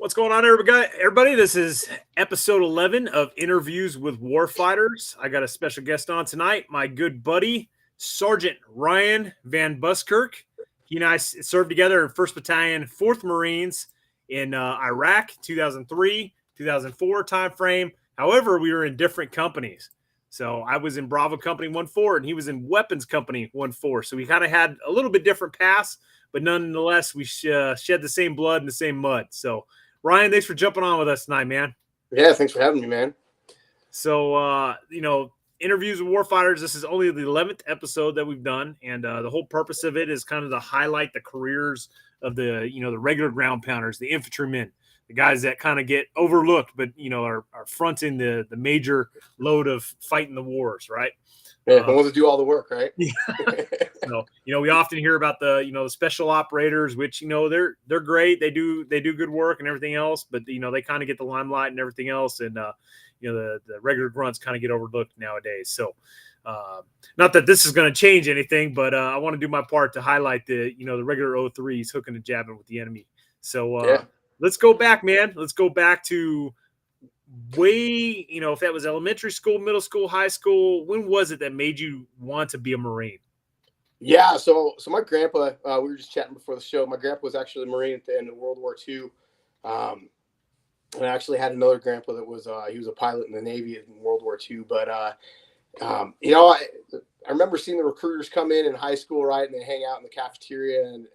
What's going on, everybody? This is episode 11 of Interviews with Warfighters. I got a special guest on tonight, my good buddy, Sergeant Ryan VanBuskirk. He and I served together in 1st Battalion, 4th Marines in Iraq, 2003, 2004 timeframe. However, we were in different companies. So I was in Bravo Company 1-4, and he was in Weapons Company 1-4. So we kind of had a little bit different paths, but nonetheless, we shed the same blood and the same mud. So Ryan, thanks for jumping on with us tonight, man. Yeah, thanks for having me, man. So, Interviews with Warfighters, this is only the 11th episode that we've done, and the whole purpose of it is kind of to highlight the careers of the regular ground pounders, the infantrymen, the guys that kind of get overlooked, but, are fronting the major load of fighting the wars, right? Yeah, the ones that do all the work, right? So, we often hear about the special operators, which, they're great. They do good work and everything else, but, they kind of get the limelight and everything else. And, the regular grunts kind of get overlooked nowadays. So, not that this is going to change anything, but I want to do my part to highlight the regular O3s hooking and jabbing with the enemy. So, Let's go back, man. Let's go back to way, if that was elementary school, middle school, high school. When was it that made you want to be a Marine? Yeah, so my grandpa, we were just chatting before the show. My grandpa was actually a Marine at the end of World War II. And I actually had another grandpa that was, he was a pilot in the Navy in World War II. But, I remember seeing the recruiters come in high school, right? And they hang out in the cafeteria, and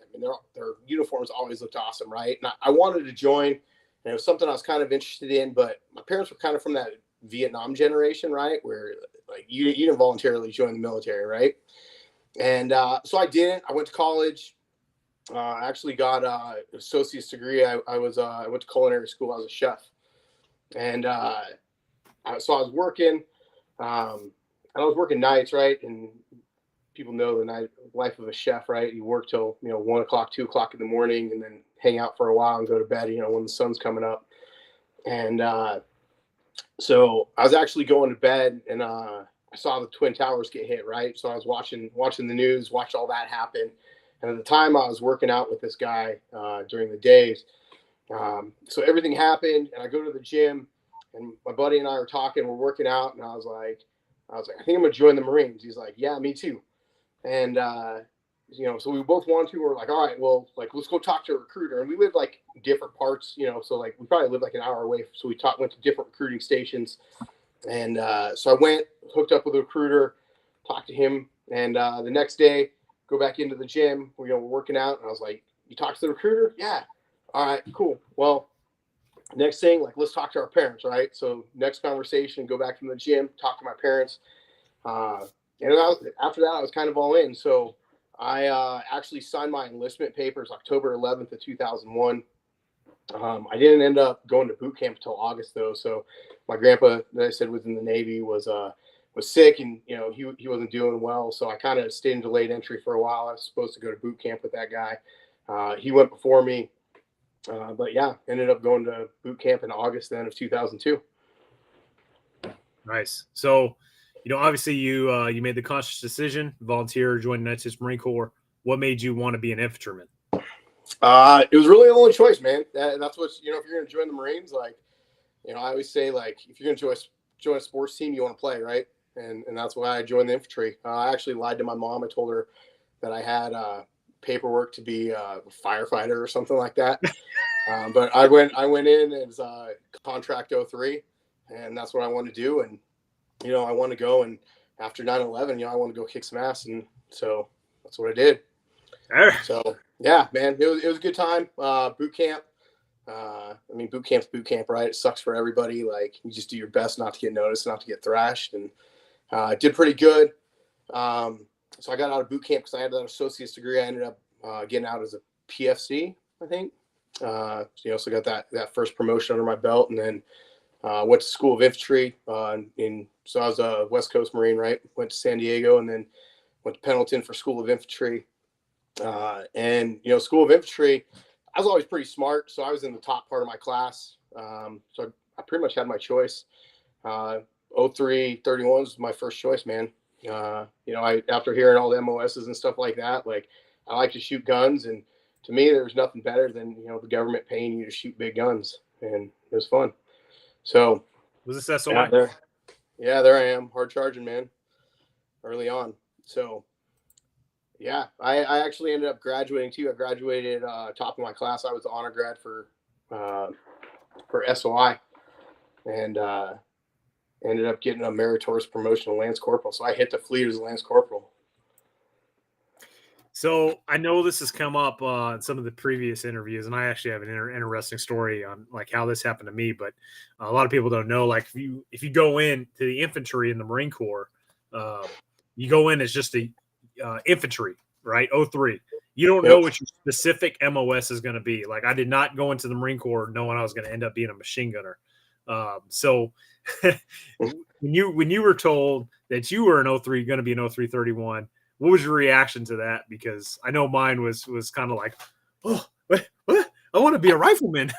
their uniforms always looked awesome, right? And I wanted to join, and it was something I was kind of interested in, but my parents were kind of from that Vietnam generation, right? Where like you didn't voluntarily join the military, right? And so I didn't. I went to college. I actually got an associate's degree. I went to culinary school. I was a chef, and so I was working. I was working nights, right? And people know the night life of a chef, right? You work till 1 o'clock, 2 o'clock in the morning, and then hang out for a while and go to bed. When the sun's coming up. And so I was actually going to bed, and I saw the Twin Towers get hit, right? So I was watching the news, watched all that happen. And at the time, I was working out with this guy during the days. So everything happened, and I go to the gym, and my buddy and I were talking. We're working out, and I was like, I think I'm gonna join the Marines. He's like, yeah, me too. And so we both wanted to. We're like, all right, well, like let's go talk to a recruiter. And we lived like different parts, so like we probably lived like an hour away. So we went to different recruiting stations. And so I went, hooked up with a recruiter, talked to him, and the next day, go back into the gym. We're working out, and I was like, "You talked to the recruiter? Yeah. All right, cool. Well, next thing, like, let's talk to our parents, right? So next conversation, go back from the gym, talk to my parents, and after that, I was kind of all in. So I actually signed my enlistment papers October 11th of 2001. I didn't end up going to boot camp until August, though. So my grandpa, that I said was in the Navy, was sick, and he wasn't doing well. So I kind of stayed in delayed entry for a while. I was supposed to go to boot camp with that guy. He went before me, but yeah, ended up going to boot camp in August then of 2002. Nice. So, obviously you made the conscious decision, volunteer, join the United States Marine Corps. What made you want to be an infantryman? It was really the only choice, man. That's what, if you're going to join the Marines, like, I always say, like, if you're going to join a sports team, you want to play, right? And that's why I joined the infantry. I actually lied to my mom. I told her that I had paperwork to be a firefighter or something like that. But I went in as contract 03, and that's what I wanted to do. And, I want to go, and after 9/11, I want to go kick some ass. And so that's what I did. So yeah, man, it was a good time. Boot camp. Boot camp's boot camp, right? It sucks for everybody. Like, you just do your best not to get noticed, not to get thrashed. And I did pretty good. So I got out of boot camp because I had that associate's degree. I ended up getting out as a PFC, I think. So got that first promotion under my belt, and then went to School of Infantry. So I was a West Coast Marine, right? Went to San Diego, and then went to Pendleton for School of Infantry. And School of Infantry, I was always pretty smart, so I was in the top part of my class. So I pretty much had my choice. 03 31 was my first choice, man. I after hearing all the MOSs and stuff like that, like, I like to shoot guns, and to me, there was nothing better than, the government paying you to shoot big guns, and it was fun. So was this SOI? There I am, hard charging, man, early on. So yeah, I actually ended up graduating too. I graduated top of my class. I was the honor grad for SOI, and ended up getting a meritorious promotion to Lance Corporal. So I hit the fleet as a Lance Corporal. So I know this has come up in some of the previous interviews, and I actually have an interesting story on like how this happened to me. But a lot of people don't know. Like if you go in to the infantry in the Marine Corps, you go in as just the infantry, right? 03. You don't know what your specific MOS is going to be. Like I did not go into the Marine Corps knowing I was going to end up being a machine gunner. So when you were told that you were an 03 going to be an 0331. What was your reaction to that? Because I know mine was kind of like, oh, what? I want to be a rifleman.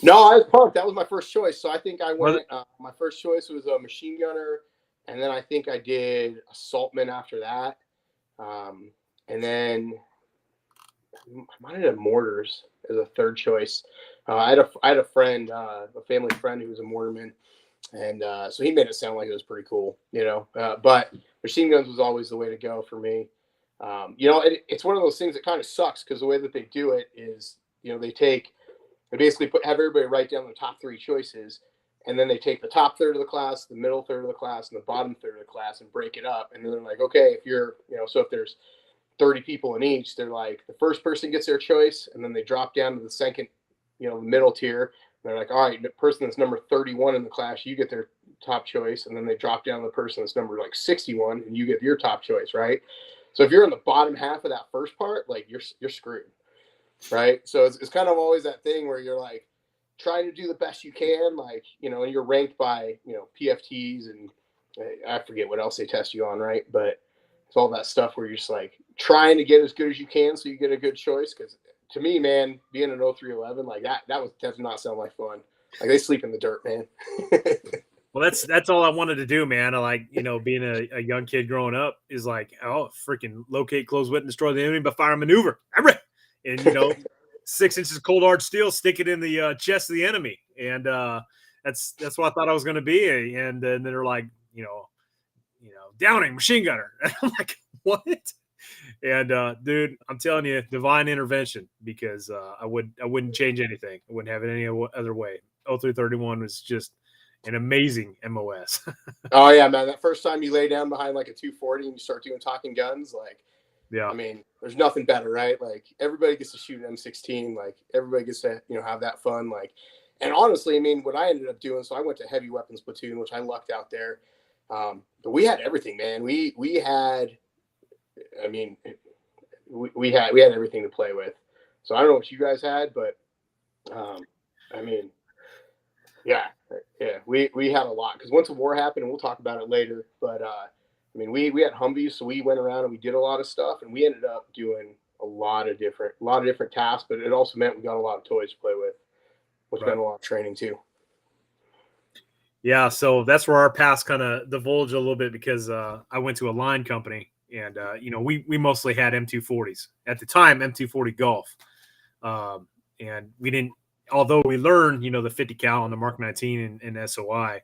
No, I was pumped. That was my first choice. So I think I went. My first choice was a machine gunner, and then I think I did assaultman after that, and then I might have done mortars as a third choice. I had a friend, a family friend who was a mortarman. And so he made it sound like it was pretty cool, but machine guns was always the way to go for me. It's one of those things that kind of sucks because the way that they do it is, they basically have everybody write down the top 3 choices, and then they take the top third of the class, the middle third of the class, and the bottom third of the class and break it up. And then they're like, okay, if you're, so if there's 30 people in each, they're like, the first person gets their choice, and then they drop down to the second, the middle tier. They're like, all right, the person that's number 31 in the class, you get their top choice. And then they drop down to the person that's number like 61 and you get your top choice, right? So if you're in the bottom half of that first part, like you're screwed, right? So it's kind of always that thing where you're like trying to do the best you can, like, and you're ranked by, PFTs and I forget what else they test you on, right? But it's all that stuff where you're just like trying to get as good as you can so you get a good choice. Because to me, man, being an 0311 like that does not sound like fun. Like they sleep in the dirt, man. Well, that's all I wanted to do, man. I like, being a young kid growing up is like, oh, freaking locate, close with, and destroy the enemy by fire and maneuver. And 6 inches of cold hard steel, stick it in the chest of the enemy. And that's what I thought I was going to be. And then they're like, Downing machine gunner. And I'm like, what? And dude, I'm telling you, divine intervention, because I wouldn't change anything. I wouldn't have it any other way. 0331 was just an amazing MOS. Oh yeah, man! That first time you lay down behind like a 240 and you start doing talking guns, like, yeah, I mean, there's nothing better, right? Like everybody gets to shoot an M16, like everybody gets to have that fun, like. And honestly, I mean, what I ended up doing, so I went to heavy weapons platoon, which I lucked out there. But we had everything, man. We had. I mean, we had everything to play with. So I don't know what you guys had, but I mean, yeah, we had a lot because once the war happened, and we'll talk about it later. But I mean, we had Humvees, so we went around and we did a lot of stuff, and we ended up doing a lot of different tasks. But it also meant we got a lot of toys to play with, which meant a lot of training too. Yeah, so that's where our paths kind of divulged a little bit because I went to a line company. And, we mostly had M240s at the time, M240 Golf. And we didn't, although we learned, the 50 cal and the Mark 19 in SOI,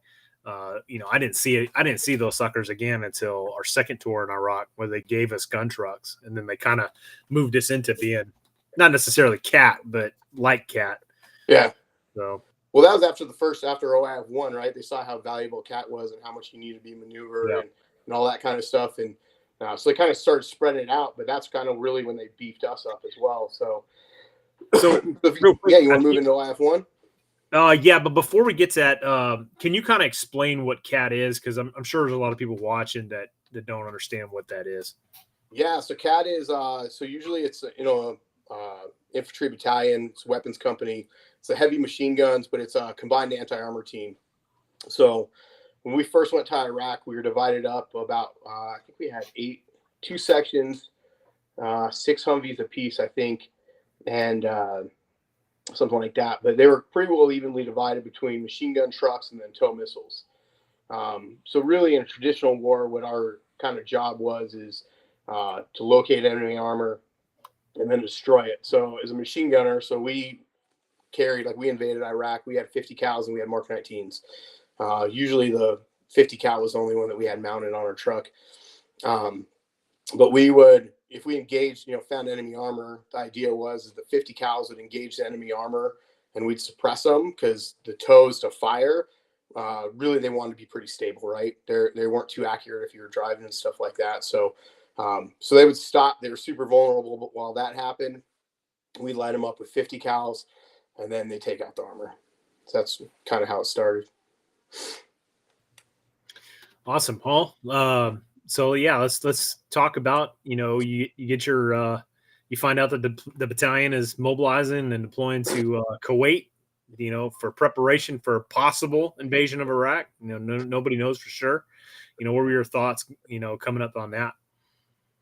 I didn't see those suckers again until our second tour in Iraq, where they gave us gun trucks. And then they kind of moved us into being not necessarily cat, but like cat. Yeah. So, well, that was after OIF I, right? They saw how valuable cat was and how much you need to be maneuver and all that kind of stuff. And, so they kind of started spreading it out, but that's kind of really when they beefed us up as well. So you want to move into OIF I? Yeah, but before we get to that, can you kind of explain what CAT is? Because I'm sure there's a lot of people watching that don't understand what that is. Yeah, so CAT is so usually it's infantry battalion, it's a weapons company, it's a heavy machine guns, but it's a combined anti-armor team. So when we first went to Iraq, we were divided up about, I think we had 2 sections, 6 Humvees apiece, I think, and something like that. But they were pretty well evenly divided between machine gun trucks and then tow missiles. So really in a traditional war, what our kind of job was is to locate enemy armor, and then destroy it. So as a machine gunner, so we carried, like we invaded Iraq, we had 50 cals and we had Mark 19s. Usually the 50 cal was the only one that we had mounted on our truck. But we would, if we engaged, found enemy armor, the idea was the 50 cals would engage the enemy armor and we'd suppress them because the toes to fire, really they wanted to be pretty stable, right? They weren't too accurate if you were driving and stuff like that. So they would stop. They were super vulnerable. But while that happened, we light them up with 50 cals and then they take out the armor. So that's kind of how it started. Awesome, Paul. So yeah, let's talk about, you get your you find out that the battalion is mobilizing and deploying to Kuwait, for preparation for a possible invasion of Iraq. Nobody knows for sure. What were your thoughts, coming up on that?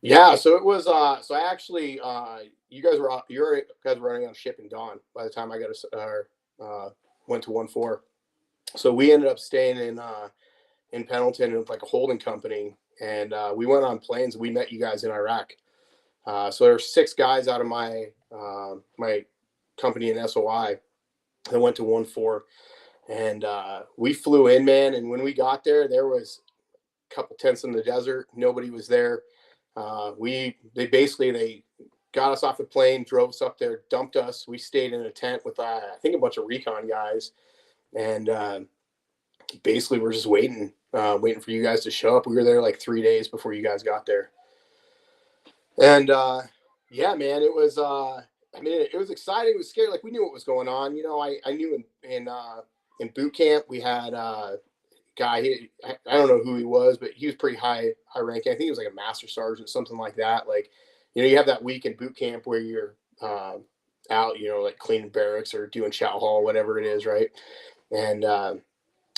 Yeah, so it was so I actually you guys were running on ship in Dawn by the time I got went to 1-4. So we ended up staying in Pendleton with like a holding company, and we went on planes. We met you guys in Iraq. So there were 6 guys out of my my company in SOI that went to 1-4, and we flew in, man. And when we got there, there was a couple tents in the desert. Nobody was there. They got us off the plane, drove us up there, dumped us. We stayed in a tent with I think a bunch of recon guys, and basically we're just waiting for you guys to show up. We were there like 3 days before you guys got there. And yeah, man, it was it was exciting. It was scary. Like we knew what was going on. I knew in boot camp we had a guy. I don't know who he was, but he was pretty high ranking. I think he was like a master sergeant, something like that. Like, you have that week in boot camp where you're out, like cleaning barracks or doing chow hall, whatever it is, right? And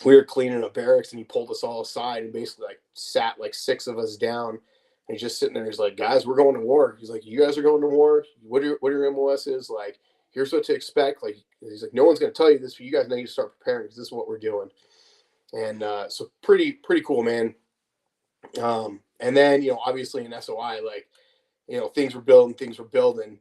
we were cleaning a barracks, and he pulled us all aside and basically like sat like 6 of us down. And he's just sitting there. He's like, guys, we're going to war. He's like, you guys are going to war. What are your MOSs? Like, here's what to expect. Like, he's like, no one's going to tell you this, but you guys need to start preparing because this is what we're doing. And so pretty cool, man. And then, obviously in SOI, like, things were building.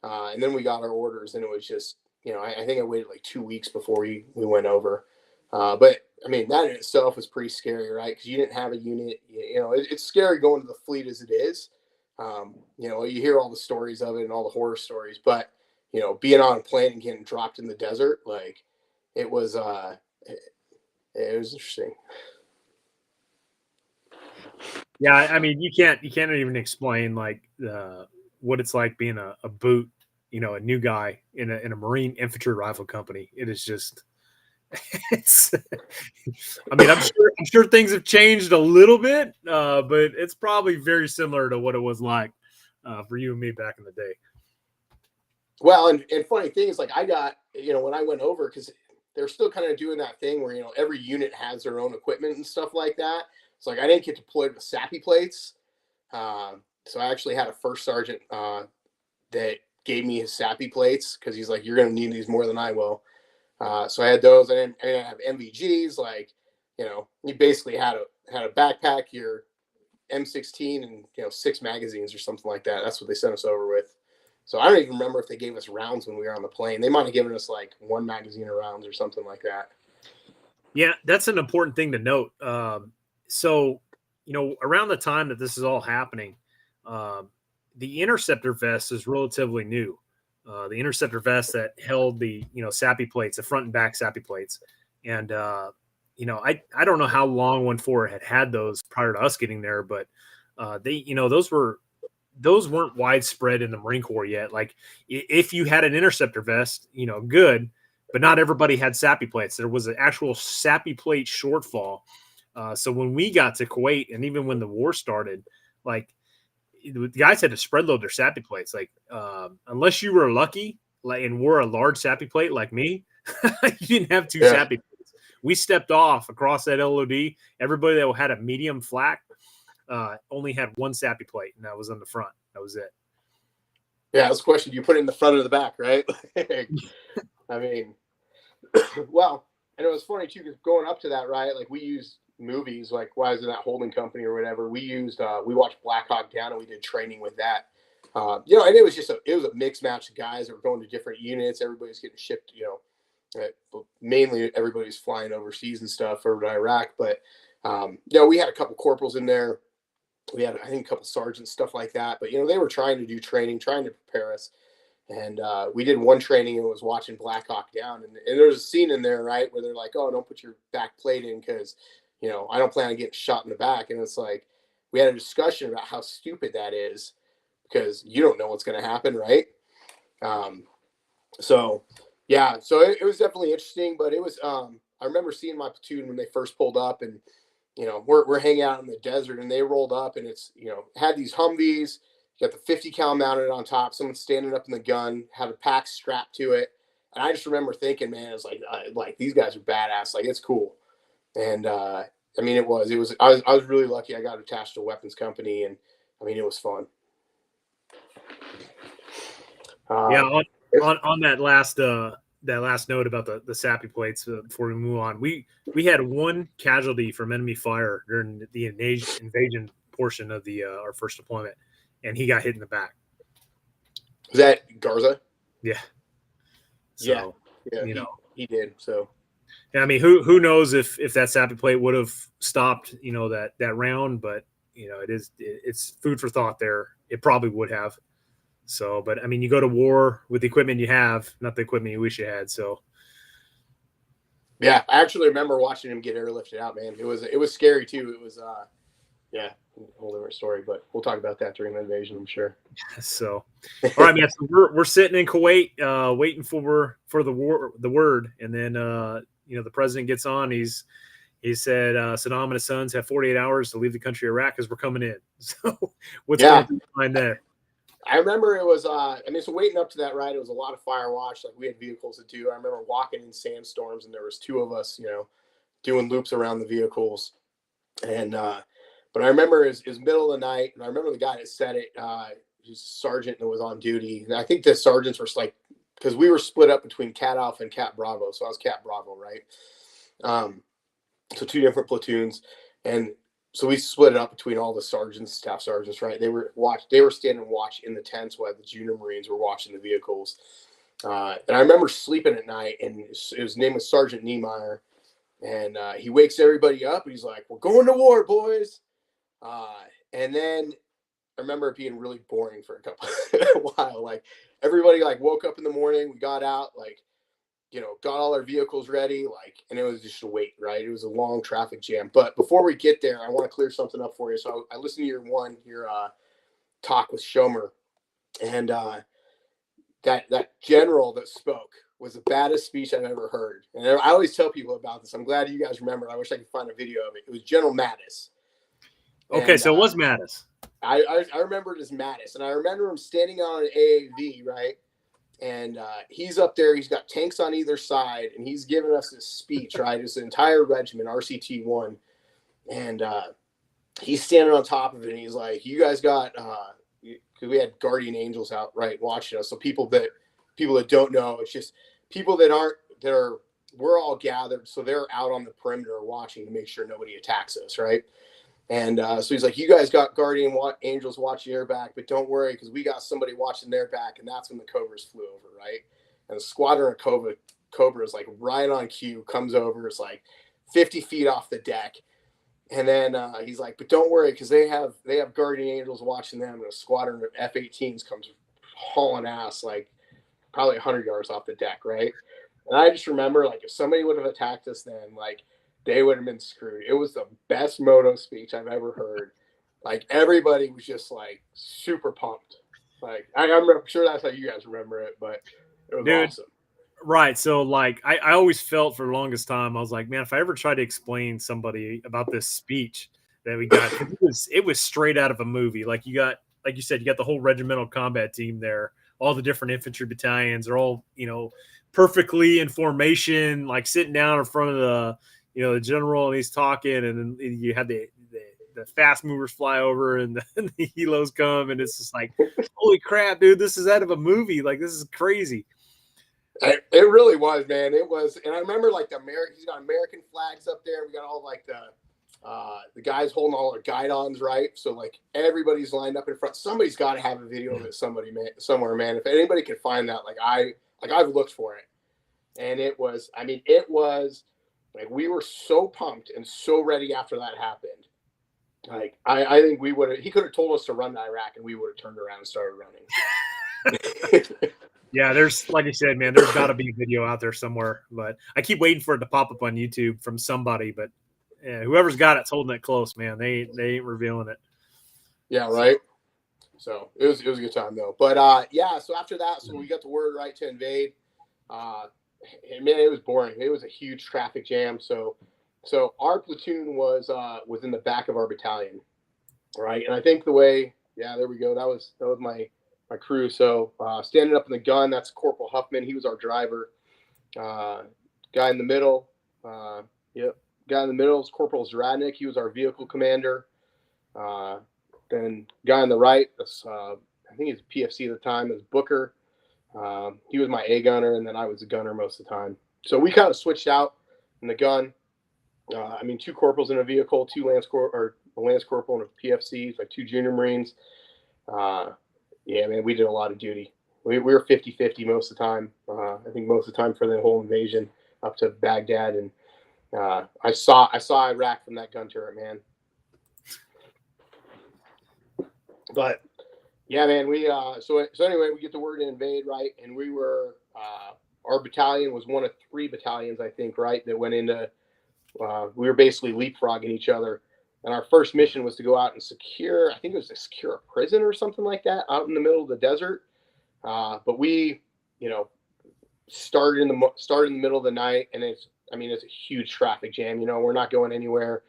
And then we got our orders, and it was just, I think I waited like 2 weeks before we went over. But I mean, that in itself was pretty scary, right? Because you didn't have a unit. It's scary going to the fleet as it is. You hear all the stories of it and all the horror stories, but being on a plane and getting dropped in the desert, like it was interesting. Yeah, I mean, you can't even explain like what it's like being a boot, a new guy in a Marine infantry rifle company. It is just, it's. I mean, I'm sure things have changed a little bit, but it's probably very similar to what it was like for you and me back in the day. Well, and funny thing is, like I got, when I went over, because they're still kind of doing that thing where, every unit has their own equipment and stuff like that. So like I didn't get deployed with SAPI plates. So I actually had a first sergeant that gave me his SAPI plates because he's like, you're going to need these more than I will. So I had those. I didn't have MVGs. Like, you basically had a backpack, your M16 and, 6 magazines or something like that. That's what they sent us over with. So I don't even remember if they gave us rounds when we were on the plane. They might have given us like 1 magazine of rounds or something like that. Yeah, that's an important thing to note. So, around the time that this is all happening, the Interceptor Vest is relatively new. The Interceptor Vest that held the, SAPI plates, the front and back SAPI plates. And, I don't know how long 1-4 had those prior to us getting there, but they, those weren't widespread in the Marine Corps yet. Like if you had an Interceptor Vest, good, but not everybody had SAPI plates. There was an actual SAPI plate shortfall. So when we got to Kuwait, and even when the war started, like the guys had to spread load their SAPI plates. Like unless you were lucky, like and wore a large SAPI plate like me, you didn't have 2 SAPI plates. We stepped off across that LOD. Everybody that had a medium flak only had 1 SAPI plate, and that was on the front. That was it. Yeah, that's a question. You put it in the front or the back, right? I mean, well, and it was funny too, because going up to that, right? Like we used movies, like why is it that holding company or whatever? We used we watched Black Hawk Down, and we did training with that. and it was a mixed match of guys that were going to different units. Everybody's getting shipped, mainly everybody's flying overseas and stuff over to Iraq. But, we had a couple corporals in there. We had, I think, a couple sergeants, stuff like that. But, they were trying to do training, trying to prepare us. And we did one training and was watching Black Hawk Down. And there's a scene in there, right, where they're like, oh, don't put your back plate in because, I don't plan on getting shot in the back. And it's like, we had a discussion about how stupid that is because you don't know what's going to happen, right? So it was definitely interesting. But it was, I remember seeing my platoon when they first pulled up and, we're hanging out in the desert and they rolled up and it's, had these Humvees. You got the 50 cal mounted on top. Someone standing up in the gun, had a pack strapped to it. And I just remember thinking, man, it's like these guys are badass. Like, it's cool. And, it was, I was really lucky. I got attached to a weapons company and it was fun. On that last note about the SAPI plates before we move on, we had one casualty from enemy fire during the invasion portion of our first deployment. And he got hit in the back. Was that Garza? Yeah. So, yeah. He did. So, yeah, who knows if that SAPI plate would have stopped, that round, but it's food for thought there. It probably would have. So, but you go to war with the equipment you have, not the equipment you wish you had. So, yeah, I actually remember watching him get airlifted out, man. It was scary too. It was, a whole different story, but we'll talk about that during the invasion, I'm sure. So, all right, man. So we're sitting in Kuwait, waiting for the word, and then the president gets on. He said Saddam and his sons have 48 hours to leave the country of Iraq because we're coming in. So, what's going through your mind there? I remember it was, so waiting up to that ride, it was a lot of fire watch. Like, we had vehicles to do. I remember walking in sandstorms, and there was two of us, doing loops around the vehicles, and. But I remember it was middle of the night, and I remember the guy that said it. He was a sergeant that was on duty, and I think the sergeants were like, because we were split up between Cat Alpha and Cat Bravo, so I was Cat Bravo, right? So two different platoons, and so we split it up between all the sergeants, staff sergeants, right? They were standing watch in the tents while the junior Marines were watching the vehicles. And I remember sleeping at night, and his name was Sergeant Niemeyer, and he wakes everybody up, and he's like, "We're going to war, boys." And then I remember it being really boring for a while. Like, everybody woke up in the morning, we got out, got all our vehicles ready, and it was just a wait, right? It was a long traffic jam. But before we get there, I want to clear something up for you. So I listened to your talk with Schomer, and that general that spoke was the baddest speech I've ever heard. And I always tell people about this. I'm glad you guys remember. I wish I could find a video of it. It was General Mattis. Okay, so it was Mattis. I remember it as Mattis, and I remember him standing on an AAV, right? And he's up there. He's got tanks on either side, and he's giving us this speech, right? It's an entire regiment, RCT-1, and he's standing on top of it, and he's like, "You guys got," because we had guardian angels out, right, watching us. So people that don't know, it's just people we're all gathered, so they're out on the perimeter watching to make sure nobody attacks us, right? And so he's like, "You guys got guardian angels watching your back, but don't worry because we got somebody watching their back." And that's when the Cobras flew over, right? And the squadron of Cobras, right on cue, comes over. It's 50 feet off the deck. And then he's like, "But don't worry because they have guardian angels watching them." And a squadron of F-18s comes hauling ass probably 100 yards off the deck, right? And I just remember if somebody would have attacked us then, they would have been screwed. It was the best moto speech I've ever heard. Everybody was just super pumped. I'm sure that's how you guys remember it, but it was awesome. Right. So I always felt for the longest time, I was like, man, if I ever tried to explain somebody about this speech that we got, it was straight out of a movie. Like you said, you got the whole regimental combat team there, all the different infantry battalions are all, perfectly in formation, sitting down in front of the general, and he's talking, and then you have the fast movers fly over, and the helos come, and it's just holy crap, dude, this is out of a movie. This is crazy. It really was, man. It was, and I remember he's got American flags up there. We got all The guy's holding all our guidons, right? So like everybody's lined up in front. Somebody's got to have a video of it. Somewhere, man. If anybody can find that, I've looked for it, and it was like we were so pumped and so ready after that happened. Like I think he could have told us to run to Iraq, and we would have turned around and started running. Yeah, there's, like I said, man, there's got to be a video out there somewhere, but I keep waiting for it to pop up on YouTube from somebody. But yeah, whoever's got it's holding it close, man. They ain't revealing it. Yeah, right. So it was a good time though. But yeah, so after that, so we got the word right to invade. And man, it was boring. It was a huge traffic jam. So our platoon was in the back of our battalion, right? And I think there we go. That was my crew. So standing up in the gun, that's Corporal Huffman. He was our driver. Guy in the middle, guy in the middle is Corporal Zradnik. He was our vehicle commander. Then guy on the right, I think he's PFC at the time, is Booker. He was my A gunner, and then I was a gunner most of the time. So we kind of switched out in the gun. 2 corporals in a vehicle, a lance corporal and a PFC, like 2 junior Marines. Yeah, man, we did a lot of duty. We were 50-50 most of the time. I think most of the time for the whole invasion up to Baghdad. And I saw Iraq from that gun turret, man. But yeah, man, we so anyway, we get the word to invade, right? And we were our battalion was one of 3 battalions, I think, right, that went into we were basically leapfrogging each other. And our first mission was to go out and secure a prison or something like that out in the middle of the desert. But we, started in the middle of the night, and it's a huge traffic jam. We're not going anywhere.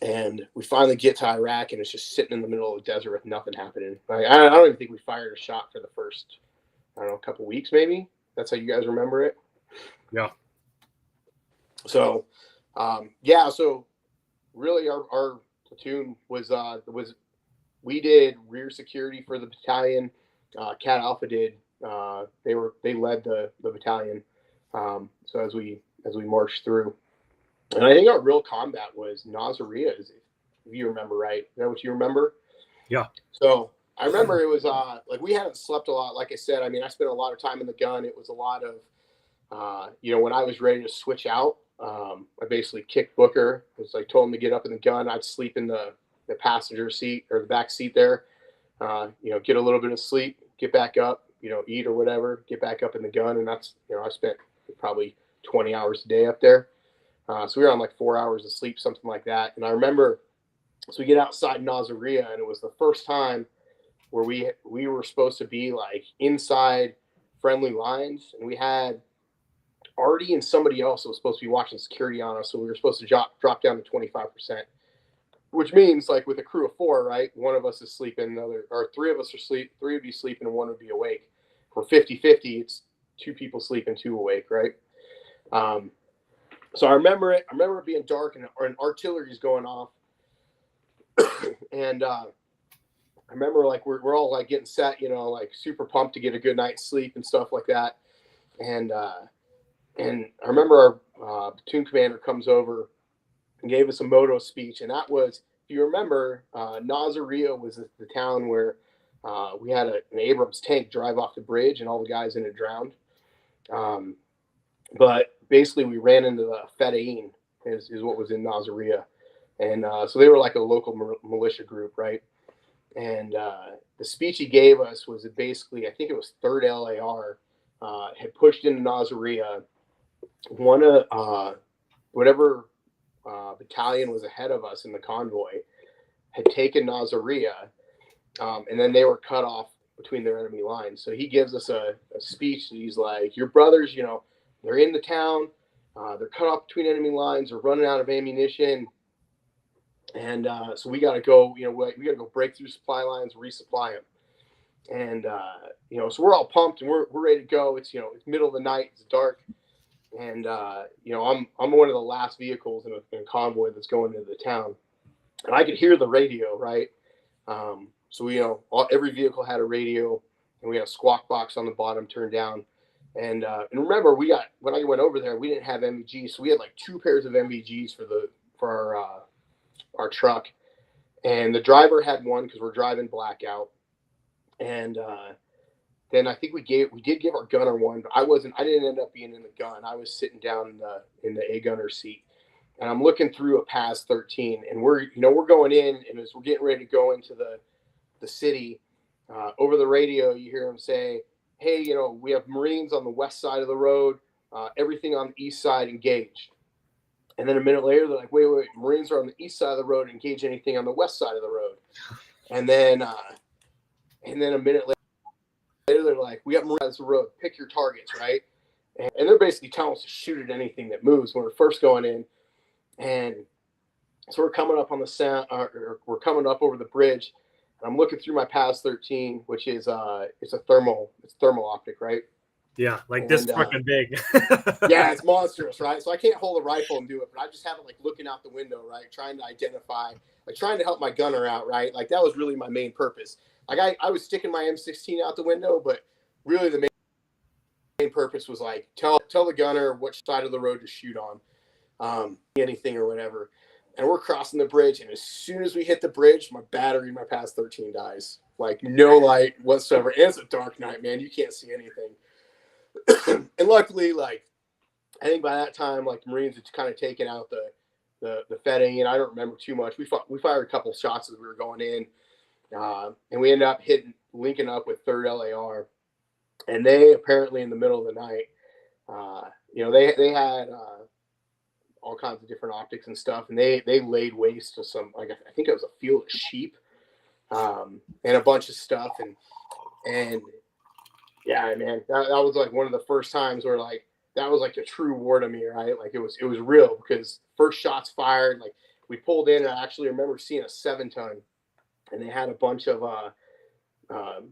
And we finally get to Iraq, and it's just sitting in the middle of the desert with nothing happening. I don't even think we fired a shot for the first, couple weeks, maybe. That's how you guys remember it. Yeah. So, so really our platoon was we did rear security for the battalion. Cat Alpha did. They led the battalion. So as we marched through, and I think our real combat was Nasiriyah, if you remember right. Is that what you remember? Yeah. So I remember it was we hadn't slept a lot. Like I said, I spent a lot of time in the gun. It was a lot of when I was ready to switch out, I basically kicked Booker. It was told him to get up in the gun. I'd sleep in the passenger seat or the back seat there. Get a little bit of sleep, get back up, eat or whatever, get back up in the gun. And that's, I spent probably 20 hours a day up there. So we were on 4 hours of sleep, something like that. And I remember, so we get outside Nasiriyah, and it was the first time where we were supposed to be inside friendly lines, and we had Artie and somebody else that was supposed to be watching security on us. So we were supposed to drop down to 25%, which means with a crew of 4, right? One of us is sleeping, or 3 of us are sleep. 3 would be sleeping and 1 would be awake. For 50-50, it's 2 people sleeping, 2 awake, right? So I remember it being dark, and artillery's going off. And I remember we're all getting set, super pumped to get a good night's sleep and stuff like that. And I remember our platoon commander comes over and gave us a moto speech. And that was, if you remember, Nasiriyah was the town where we had an Abrams tank drive off the bridge, and all the guys in it drowned. But basically, we ran into the Fedayeen, is what was in Nasiriyah. And so they were a local militia group, right? And the speech he gave us was basically, I think it was 3rd LAR, had pushed into Nasiriyah. One of whatever battalion was ahead of us in the convoy had taken Nasiriyah, and then they were cut off between their enemy lines. So he gives us a speech, and he's like, your brothers, they're in the town, they're cut off between enemy lines, they're running out of ammunition, and so we got to go, we got to go break through supply lines, resupply them. And so we're all pumped, and we're ready to go. It's it's middle of the night, it's dark. And I'm one of the last vehicles in a convoy that's going into the town, and I could hear the radio, right? So every vehicle had a radio, and we had a squawk box on the bottom turned down. And remember, when I went over there, we didn't have MVGs, so we had 2 pairs of MVGs for our truck, and the driver had one because we're driving blackout, and then I think we did give our gunner one, but I didn't end up being in the gun. I was sitting down in the A gunner seat, and I'm looking through a PAS 13, and we're going in, and as we're getting ready to go into the city, over the radio you hear them say, "Hey, we have Marines on the west side of the road, everything on the east side engaged." And then a minute later, they're like, wait, Marines are on the east side of the road, engage anything on the west side of the road. And then a minute later, they're like, we got Marines on the road, pick your targets, right? And they're basically telling us to shoot at anything that moves when we're first going in. And so we're coming up on the sound, or we're coming up over the bridge, and I'm looking through my PAS 13, which is it's thermal optic, right? Yeah, like this fucking big. Yeah, it's monstrous, right? So I can't hold a rifle and do it, but I just have it like looking out the window, right? Trying to identify, like trying to help my gunner out, right? Like that was really my main purpose. Like I was sticking my M16 out the window, but really the main purpose was like tell the gunner which side of the road to shoot on, anything or whatever. And we're crossing the bridge, and as soon as we hit the bridge, my battery in my PAS 13 dies. Like no light whatsoever. And it's a dark night, man. You can't see anything. And luckily, like I think by that time, like Marines had kind of taken out the Fetting, and I don't remember too much. We fired a couple shots as we were going in, and we ended up linking up with 3rd LAR, and they apparently in the middle of the night, they had all kinds of different optics and stuff, and they laid waste to some, like I think it was a field of sheep, and a bunch of stuff, and yeah, man, that was like one of the first times where like that was like a true war to me, right? Like it was real, because first shots fired, like we pulled in, and I actually remember seeing a 7-ton, and they had a bunch of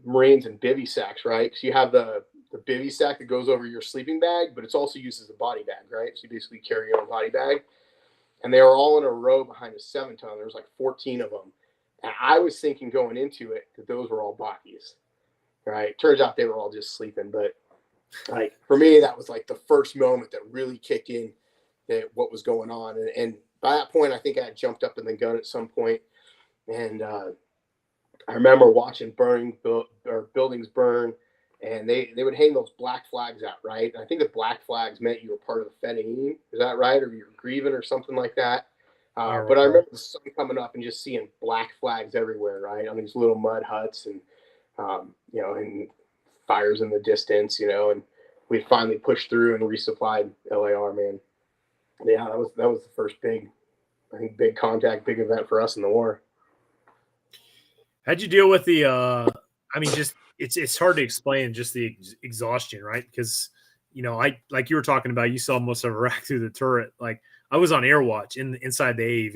Marines in bivy sacks, right? Because you have the bivy sack that goes over your sleeping bag, but it's also used as a body bag, right? So you basically carry your own body bag, and they were all in a row behind a 7-ton. There was like 14 of them, and I was thinking going into it that those were all bodies. Right. Turns out they were all just sleeping. But like for me, that was like the first moment that really kicked in that what was going on. And by that point, I think I had jumped up in the gun at some point. And I remember watching buildings burn, and they would hang those black flags out, right? And I think the black flags meant you were part of the Fetting. Is that right? Or you were grieving or something like that. But I remember the sun coming up and just seeing black flags everywhere, right? On these little mud huts, and and fires in the distance, and we finally pushed through and resupplied LAR, man. Yeah, that was the first big contact, big event for us in the war. How'd you deal with the, just, it's hard to explain just the exhaustion, right? Because, like you were talking about, you saw most of Iraq through the turret. Like I was on air watch inside the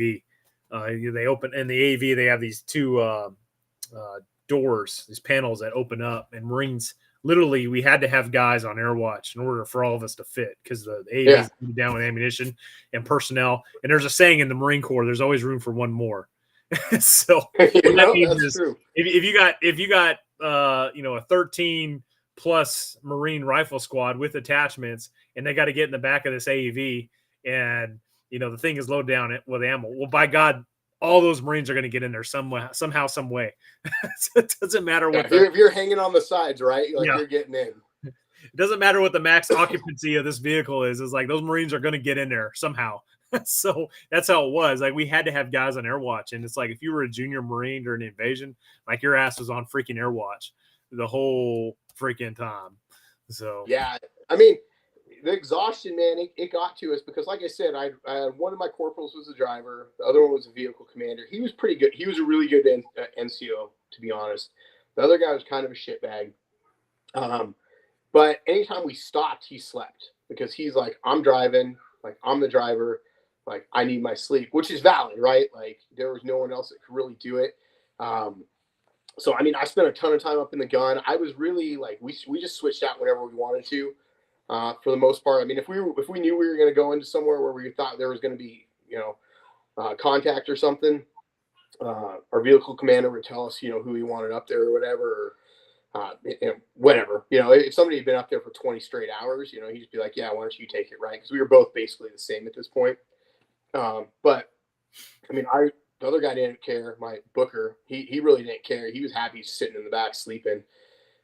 AAV. They open in the AAV, they have these two, doors, these panels that open up, and Marines literally, we had to have guys on air watch in order for all of us to fit, because the AAV is down with ammunition and personnel. And there's a saying in the Marine Corps, there's always room for one more. So what that means is if you got a 13 plus Marine rifle squad with attachments, and they got to get in the back of this AAV, and the thing is loaded down with ammo. Well, by God, all those Marines are going to get in there somehow, some way. It doesn't matter what. If you're hanging on the sides, right? You're getting in. It doesn't matter what the max occupancy of this vehicle is. It's like those Marines are going to get in there somehow. So that's how it was. Like we had to have guys on air watch, and it's like if you were a junior Marine during the invasion, like your ass was on freaking air watch the whole freaking time. So yeah, I mean, the exhaustion, man, it got to us because, like I said, I one of my corporals was a driver, the other one was a vehicle commander. He was pretty good. He was a really good NCO, to be honest. The other guy was kind of a shitbag. But anytime we stopped, he slept, because he's like, I'm driving, like I'm the driver, like I need my sleep, which is valid, right? Like there was no one else that could really do it. So I mean, I spent a ton of time up in the gun. I was really like, we just switched out whenever we wanted to. For the most part, I mean, if we knew we were going to go into somewhere where we thought there was going to be, contact or something, our vehicle commander would tell us, who he wanted up there or whatever, whatever. If somebody had been up there for 20 straight hours, he'd just be like, yeah, why don't you take it, right? Because we were both basically the same at this point. But I mean, the other guy didn't care. My Booker, he really didn't care. He was happy sitting in the back sleeping.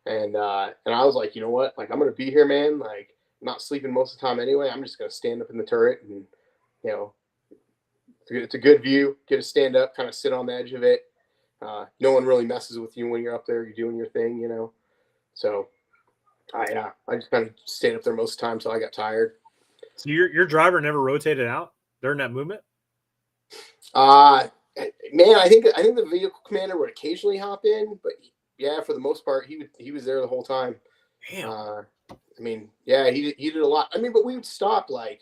And I was like, you know what? Like, I'm gonna be here, man. Like, I'm not sleeping most of the time anyway. I'm just gonna stand up in the turret, and you know, it's a good view. Get to stand up, kind of sit on the edge of it. No one really messes with you when you're up there. You're doing your thing, you know. So I just kind of stayed up there most of the time until I got tired. So your driver never rotated out during that movement? Man, I think the vehicle commander would occasionally hop in, but yeah, for the most part, he was there the whole time. Damn. I mean, yeah, he did a lot. I mean, but we would stop, like,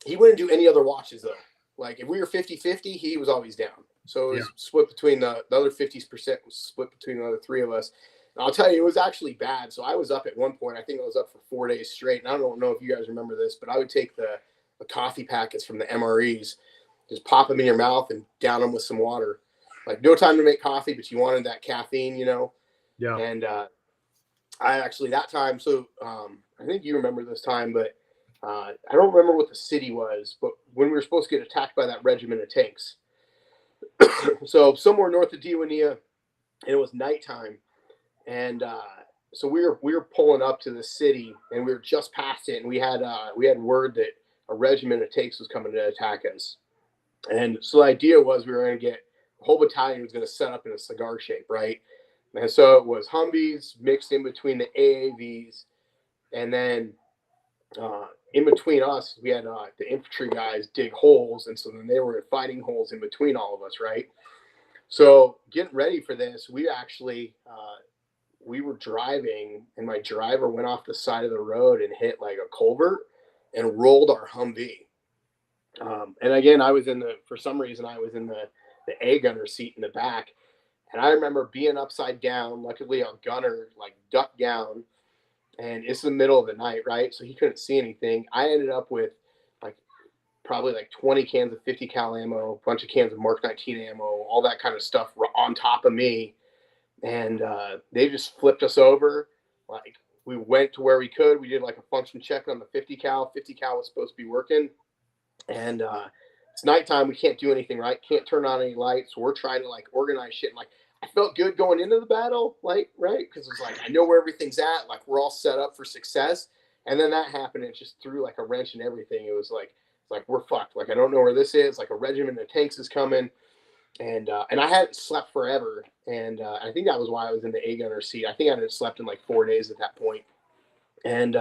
he wouldn't do any other watches though. Like, if we were 50-50, he was always down. So it was split between the other 50% was split between the other three of us. And I'll tell you, it was actually bad. So I was up at one point. I think I was up for 4 days straight. And I don't know if you guys remember this, but I would take the coffee packets from the MREs, just pop them in your mouth and down them with some water. Like, no time to make coffee, but you wanted that caffeine, you know? Yeah. And I actually, that time, so I think you remember this time, but I don't remember what the city was, but when we were supposed to get attacked by that regiment of tanks. So somewhere north of Diwania, and it was nighttime. And so we were pulling up to the city, and we were just past it, and we had word that a regiment of tanks was coming to attack us. And so the idea was we were going to get the whole battalion was going to set up in a cigar shape, right? And so it was Humvees mixed in between the AAVs, and then in between us, we had the infantry guys dig holes, and so then they were fighting holes in between all of us, right? So getting ready for this, we actually we were driving, and my driver went off the side of the road and hit like a culvert and rolled our Humvee. And again, for some reason, I was in the A gunner seat in the back. And I remember being upside down. Luckily, our gunner like ducked down, and it's the middle of the night, right? So he couldn't see anything. I ended up with like probably like 20 cans of 50 cal ammo, a bunch of cans of Mark 19 ammo, all that kind of stuff on top of me. And they just flipped us over. Like, we went to where we could. We did like a function check on the 50 cal. 50 cal was supposed to be working. And it's nighttime. We can't do anything, right? Can't turn on any lights. So we're trying to like organize shit. And, like, I felt good going into the battle, like, right? Because it's like, I know where everything's at. Like, we're all set up for success. And then that happened. And it just threw like a wrench in everything. It was like, we're fucked. Like, I don't know where this is. Like, a regiment of tanks is coming. And I hadn't slept forever. And I think that was why I was in the A gunner seat. I think I had slept in like 4 days at that point. And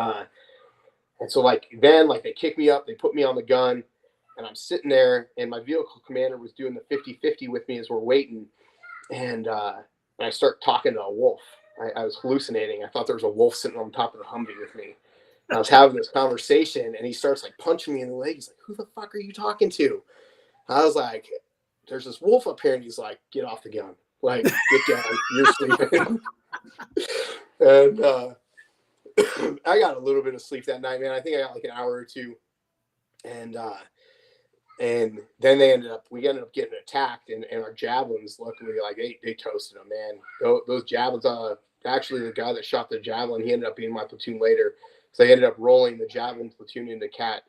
so like, then like they kicked me up, they put me on the gun, and I'm sitting there, and my vehicle commander was doing the 50-50 with me as we're waiting. And I start talking to a wolf. I was hallucinating. I thought there was a wolf sitting on top of the Humvee with me. And I was having this conversation, and he starts like punching me in the leg. He's like, "Who the fuck are you talking to?" I was like, "There's this wolf up here," and he's like, "Get off the gun. Like, get down. You're sleeping." And I got a little bit of sleep that night, man. I think I got like an hour or two. And then we ended up getting attacked, and our javelins, luckily, like they toasted them, man. Those javelins, actually the guy that shot the javelin, he ended up being my platoon later. So they ended up rolling the javelin platoon into CAT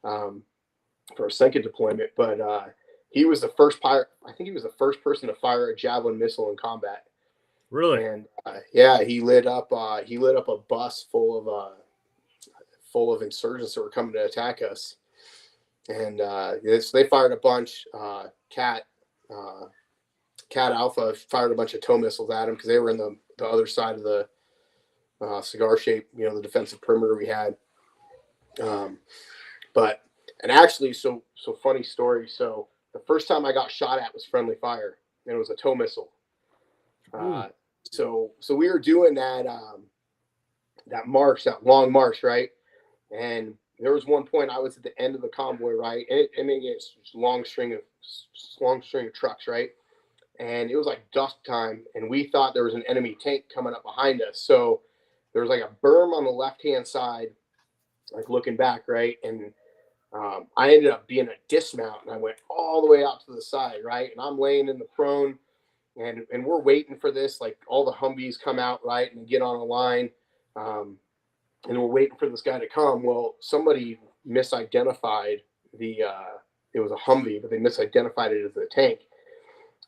for a second deployment. But he was the first pilot. I think he was the first person to fire a javelin missile in combat. Really? And yeah, he lit up a bus full of insurgents that were coming to attack us. And so they fired a bunch. Cat Alpha fired a bunch of tow missiles at him because they were in the other side of the cigar shape, you know, the defensive perimeter we had. And actually, so funny story. So the first time I got shot at was friendly fire, and it was a tow missile. So we were doing that long march, right? And there was one point I was at the end of the convoy, right? And it's a long string of trucks, right? And it was like dusk time, and we thought there was an enemy tank coming up behind us. So there was like a berm on the left-hand side, like looking back, right? And I ended up being a dismount, and I went all the way out to the side, right? And I'm laying in the prone, and we're waiting for this, like all the Humvees come out, right, and get on a line. And we're waiting for this guy to come. Well, somebody misidentified the it was a Humvee, but they misidentified it as a tank.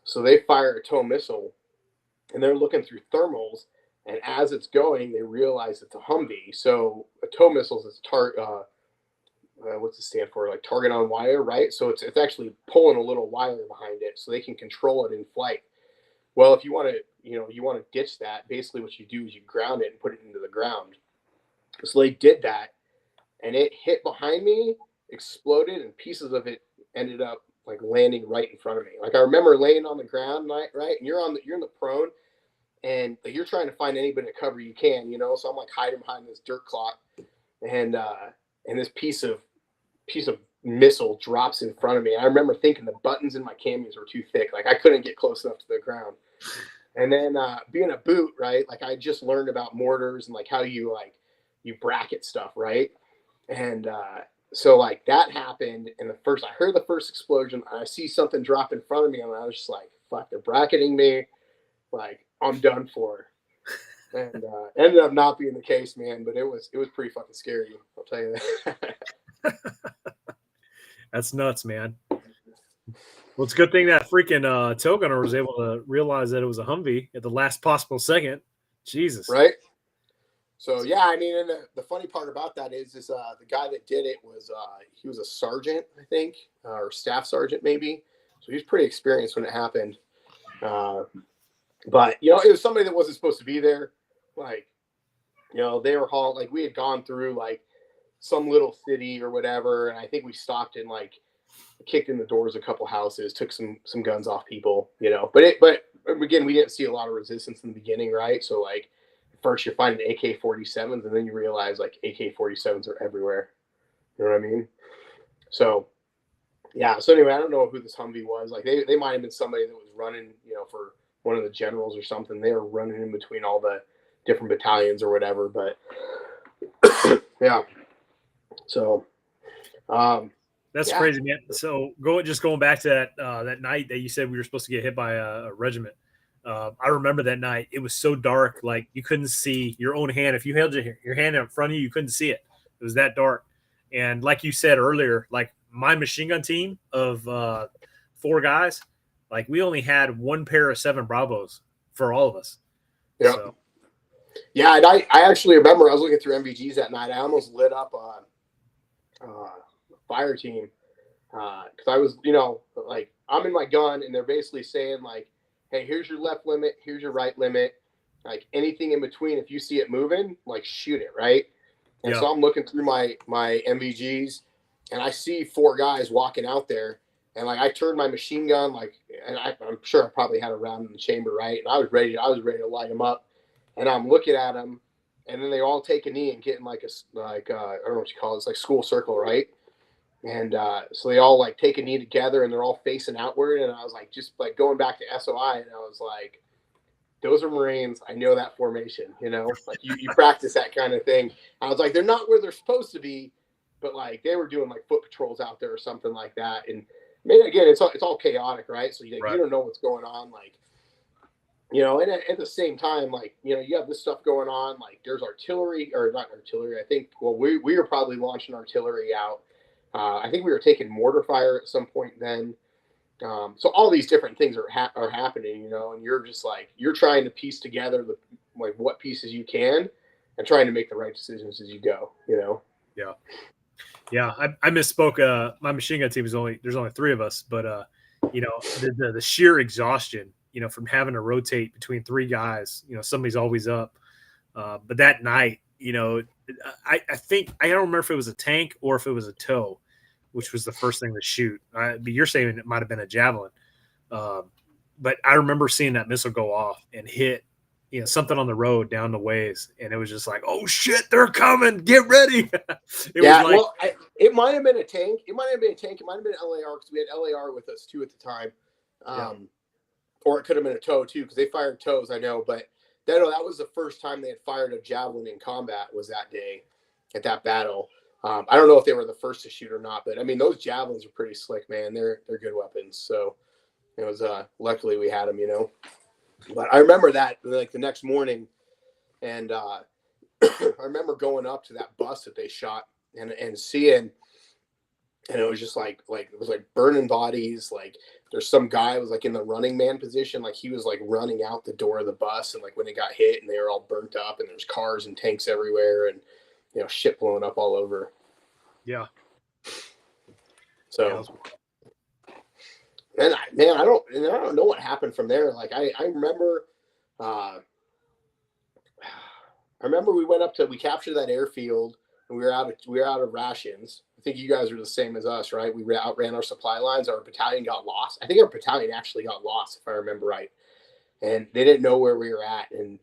So they fire a tow missile, and they're looking through thermals, and as it's going, they realize it's a Humvee. So a tow missile is what's it stand for? Like target on wire, right? So it's actually pulling a little wire behind it, so they can control it in flight. Well, if you want to ditch that, basically what you do is you ground it and put it into the ground. So they did that, and it hit behind me, exploded, and pieces of it ended up like landing right in front of me. Like I remember laying on the ground, right, and you're in the prone, and like, you're trying to find any bit of cover you can, So I'm like hiding behind this dirt clock, and this piece of missile drops in front of me. I remember thinking the buttons in my camis were too thick, like I couldn't get close enough to the ground. And then being a boot, right? Like I just learned about mortars and like how you bracket stuff, right? And so like that happened, and I heard the first explosion, and I see something drop in front of me, and I was just like, fuck, they're bracketing me, like I'm done for. And ended up not being the case, man, but it was pretty fucking scary, I'll tell you that. That's nuts, man. Well, it's a good thing that freaking tow gunner was able to realize that it was a Humvee at the last possible second. Jesus. Right? So, yeah, I mean, and the funny part about that is the guy that did it he was a sergeant, I think, or staff sergeant maybe. So he was pretty experienced when it happened. But, it was somebody that wasn't supposed to be there. Like, they were hauled, like we had gone through like some little city or whatever. And I think we stopped and like kicked in the doors of a couple houses, took some guns off people, but again, we didn't see a lot of resistance in the beginning. Right. So like first you're finding AK-47s, and then you realize like AK-47s are everywhere. You know what I mean? So yeah. So anyway, I don't know who this Humvee was. Like they might've been somebody that was running, for one of the generals or something. They were running in between all the different battalions or whatever, but yeah. So, that's crazy, man. So going back to that night that you said we were supposed to get hit by a regiment. I remember that night. It was so dark, like you couldn't see your own hand. If you held your hand in front of you, you couldn't see it. It was that dark. And like you said earlier, like my machine gun team of 4 guys, like we only had 1 pair of 7 Bravos for all of us. Yeah. So. Yeah, and I actually remember I was looking through MVGs that night. I almost lit up a fire team because I was, like I'm in my gun, and they're basically saying like, hey, here's your left limit, here's your right limit, like anything in between, if you see it moving, like shoot it, right? And so I'm looking through my MVGs, and I see 4 guys walking out there, and like I turned my machine gun, like, and I'm sure I probably had a round in the chamber, right? And I was ready to light them up, and I'm looking at them, and then they all take a knee and get in like I don't know what you call it, it's like school circle, right? And so they all like take a knee together, and they're all facing outward. And I was like, just like going back to SOI, and I was like, those are Marines. I know that formation, like you practice that kind of thing. I was like, they're not where they're supposed to be, but like they were doing like foot patrols out there or something like that. And I mean, again, it's all chaotic, right? So you don't know what's going on, like, and at the same time, like, you have this stuff going on, like there's artillery, or not artillery. I think, well, we were probably launching artillery out. I think we were taking mortar fire at some point then. So all these different things are happening, and you're just like, you're trying to piece together like what pieces you can and trying to make the right decisions as you go, Yeah. Yeah. I misspoke. My machine gun team there's only 3 of us, but the sheer exhaustion, from having to rotate between 3 guys, somebody's always up. But that night, I think, I don't remember if it was a tank or if it was a tow, which was the first thing to shoot. But you're saying it might've been a javelin. But I remember seeing that missile go off and hit, something on the road down the ways. And it was just like, oh shit, they're coming. Get ready. It might've been a tank. It might've been LAR, because we had LAR with us too at the time. Or it could have been a tow too, because they fired tows, I know. But that was the first time they had fired a javelin in combat, was that day at that battle. I don't know if they were the first to shoot or not, but I mean, those javelins are pretty slick, man. They're good weapons. So it was, luckily we had them, but I remember that like the next morning, and I remember going up to that bus that they shot and seeing and it was just like it was like burning bodies. Like there's some guy was like in the running man position, like he was like running out the door of the bus, and like when it got hit, and they were all burnt up, and there's cars and tanks everywhere, and shit blowing up all over. Yeah. So, and I don't know what happened from there. Like I remember, I remember we captured that airfield, and we were out of rations. I think you guys are the same as us, right? We outran our supply lines. Our battalion got lost. I think our battalion actually got lost, if I remember right. And they didn't know where we were at. And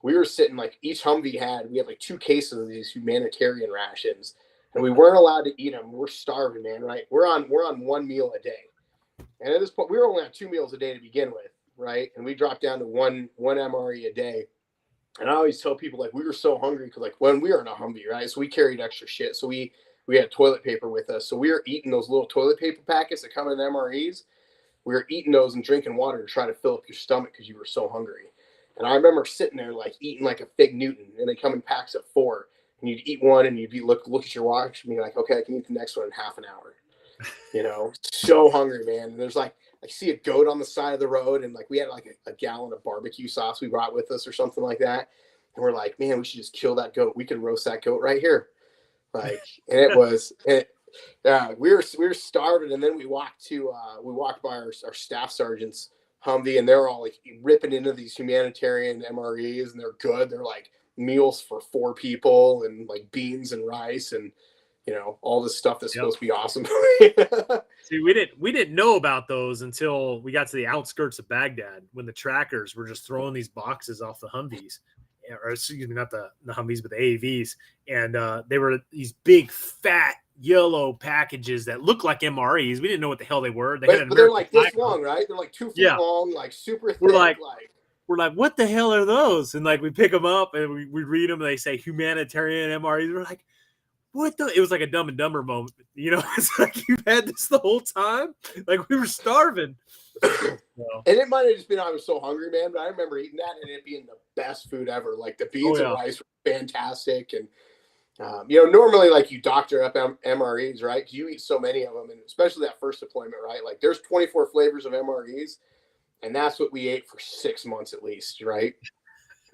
we were sitting, like, each Humvee we had like 2 cases of these humanitarian rations, and we weren't allowed to eat them. We're starving, man, right? We're on 1 meal a day. And at this point, we were only on 2 meals a day to begin with, right? And we dropped down to one MRE a day. And I always tell people, like, we were so hungry because, like, when we were in a Humvee, right? So we carried extra shit. So we had toilet paper with us. So we were eating those little toilet paper packets that come in MREs. We were eating those and drinking water to try to fill up your stomach because you were so hungry. And I remember sitting there, like, eating like a fig Newton, and they come in packs of 4. And you'd eat one, and you'd look at your watch and be like, okay, I can eat the next one in half an hour. So hungry, man. And there's like, I see a goat on the side of the road, and like we had like a gallon of barbecue sauce we brought with us or something like that. And we're like, man, we should just kill that goat. We could roast that goat right here. Like, and we were starving, and then we walked by our staff sergeant's Humvee, and they're all like ripping into these humanitarian MREs, and they're good. They're like meals for 4 people, and like beans and rice, and all this stuff that's supposed to be awesome. See, we didn't know about those until we got to the outskirts of Baghdad, when the trackers were just throwing these boxes off the Humvees, or excuse me, not the Humvees, but the AAVs. And they were these big, fat, yellow packages that looked like MREs. We didn't know what the hell they were. But they're like this long, right? They're like 2 feet long, like super thick. We're like, what the hell are those? And like, we pick them up and we read them, and they say humanitarian MREs. We're like, what the? It was like a Dumb and Dumber moment. It's like, you've had this the whole time? Like, we were starving. And it might have just been I was so hungry, man, but I remember eating that and it being the best food ever. Like, the beans and rice were fantastic. And, normally, like, you doctor up MREs, right? Because you eat so many of them, and especially that first deployment, right? Like, there's 24 flavors of MREs, and that's what we ate for 6 months at least, right?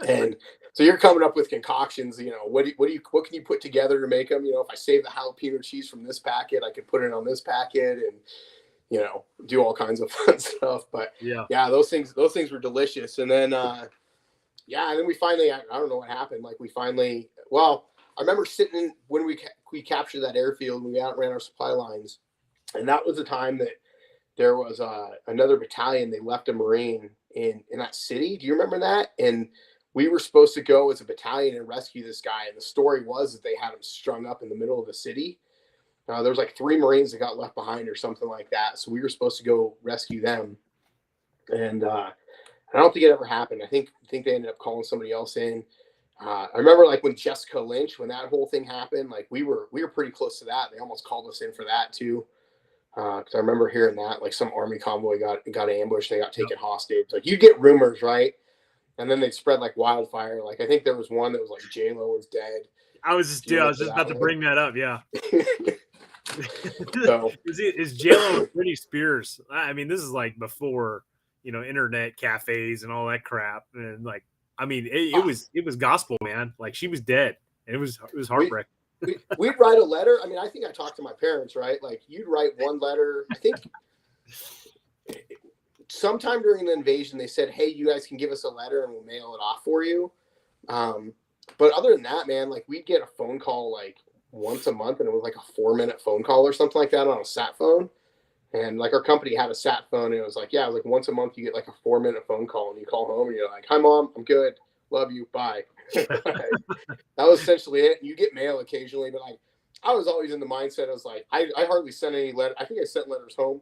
And so you're coming up with concoctions, what can you put together to make them? If I save the jalapeno cheese from this packet, I could put it on this packet and, do all kinds of fun stuff. But yeah, those things were delicious. And then, and then we finally, I don't know what happened. Like, I remember sitting when we captured that airfield and we outran our supply lines. And that was the time that there was another battalion. They left a Marine in that city. Do you remember that? And we were supposed to go as a battalion and rescue this guy. And the story was that they had him strung up in the middle of the city. There was like 3 Marines that got left behind or something like that. So we were supposed to go rescue them. And I don't think it ever happened. I think they ended up calling somebody else in. I remember, like, when Jessica Lynch, when that whole thing happened, like, we were pretty close to that. They almost called us in for that too. Because I remember hearing that, like, some army convoy got ambushed. They got taken hostage. Like, you get rumors, right? And then they'd spread like wildfire. Like, I think there was one that was like J-Lo was dead. I was just about to bring that up. Yeah. So is J-Lo Britney Spears? I mean, this is like before, internet cafes and all that crap. And like, I mean, it was gospel, man. Like, she was dead, and it was heartbreaking. We'd write a letter. I mean, I think I talked to my parents, right? Like, you'd write one letter. I think sometime during the invasion, they said, hey, you guys can give us a letter and we'll mail it off for you. But other than that, man, like, we'd get a phone call like once a month, and it was like a 4-minute phone call or something like that on a sat phone. And like, our company had a sat phone, and it was like, once a month you get like a 4-minute phone call, and you call home and you're like, hi Mom, I'm good. Love you. Bye. That was essentially it. You get mail occasionally, but like, I was always in the mindset. I was like, I hardly sent any letter. I think I sent letters home,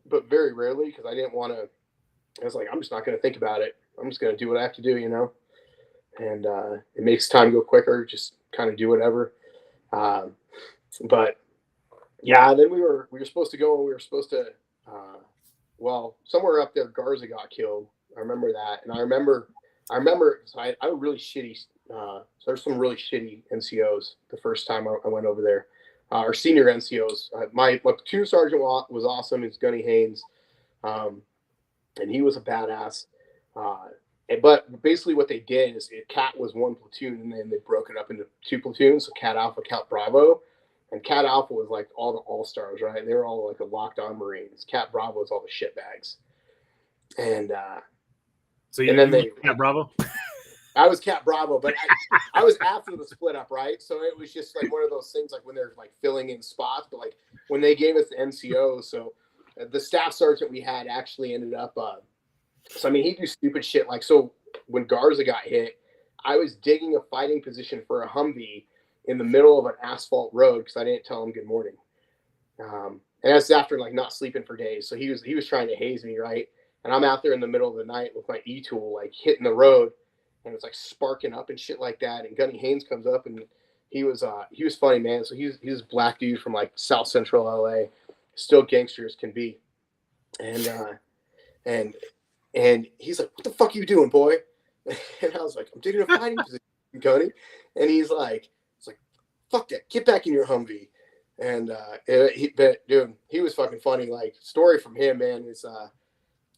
but very rarely, because I didn't want to. I was like, I'm just not going to think about it. I'm just going to do what I have to do, and it makes time go quicker. Just kind of do whatever. But yeah, then we were supposed to go, and we were supposed to, somewhere up there, Garza got killed. I remember that. And I remember, so I really shitty, so there's some really shitty NCOs the first time I went over there. our senior NCOs. My platoon sergeant was awesome. It's Gunny Haynes, and he was a badass. But basically what they did is Cat was one platoon, and then they broke it up into two platoons, so Cat Alpha, Cat Bravo. And Cat Alpha was like all the all-stars, right? They were all like the locked-on Marines. Cat Bravo was all the shitbags. And so and then they Cat Bravo? I was Cat Bravo, but I was after the split up, right? So it was just like one of those things, like when they're like filling in spots, but like when they gave us the NCO, so the staff sergeant we had actually ended up. So I mean, he do stupid shit. Like, so when Garza got hit, I was digging a fighting position for a Humvee in the middle of an asphalt road because I didn't tell him good morning. And that's after like not sleeping for days. So he was trying to haze me, right? And I'm out there in the middle of the night with my E-tool, like hitting the road. And it's like sparking up and shit like that. And Gunny Haynes comes up, and he was funny, man. So he's a black dude from like South Central LA, still gangster as can be. And he's like, "What the fuck are you doing, boy?" And I was like, "I'm digging a fighting position, Gunny." And he's like, "Fuck that, get back in your Humvee." And he was fucking funny. Like, story from him, man, is